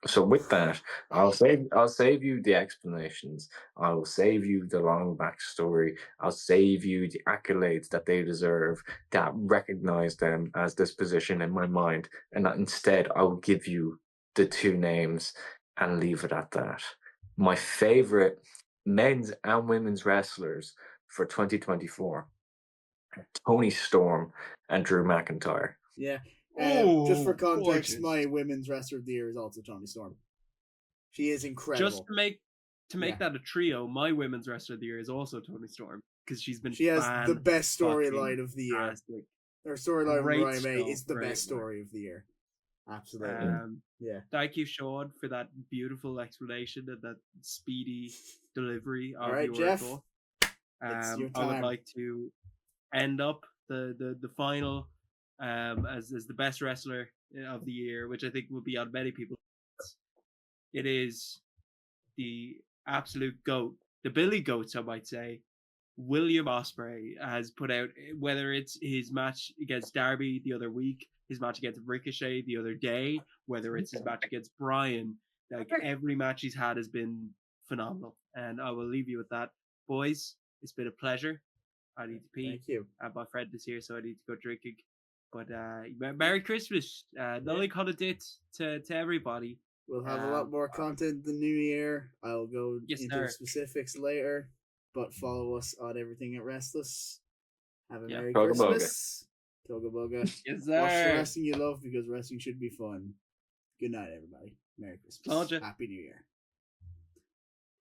So with that, I'll save you the explanations. I will save you the long backstory. I'll save you the accolades that they deserve, that recognize them as this position in my mind, and that instead I will give you the two names and leave it at that. My favorite men's and women's wrestlers for 2024: Tony Storm and Drew McIntyre. Yeah. Just for context, my women's wrestler of the year is also Toni Storm. She is incredible. Just to make that a trio, my women's wrestler of the year is also Toni Storm, because she has the best storyline of the year. Her storyline with Mariah May is the best story of the year. Absolutely. Thank you, Sean, for that beautiful explanation and that speedy delivery of right, your Jeff, report. it's your I time. would like to end up the final as the best wrestler of the year, which I think will be on many people's lists. It is the absolute GOAT, the Billy Goats, I might say. William Ospreay has put out, whether it's his match against Darby the other week, his match against Ricochet the other day, whether it's his match against Bryan, like every match he's had has been phenomenal. And I will leave you with that. Boys, it's been a pleasure. I need to pee. Thank you. My friend is here, so I need to go drinking. But Merry Christmas. Nolly cut a dit to everybody. We'll have a lot more content the new year. I'll go into the specifics later, but follow us on everything at Restless. Have a Merry Christmas. Toga Boga. Yes, sir. Watch the wrestling you love, because wrestling should be fun. Good night, everybody. Merry Christmas. Happy New Year.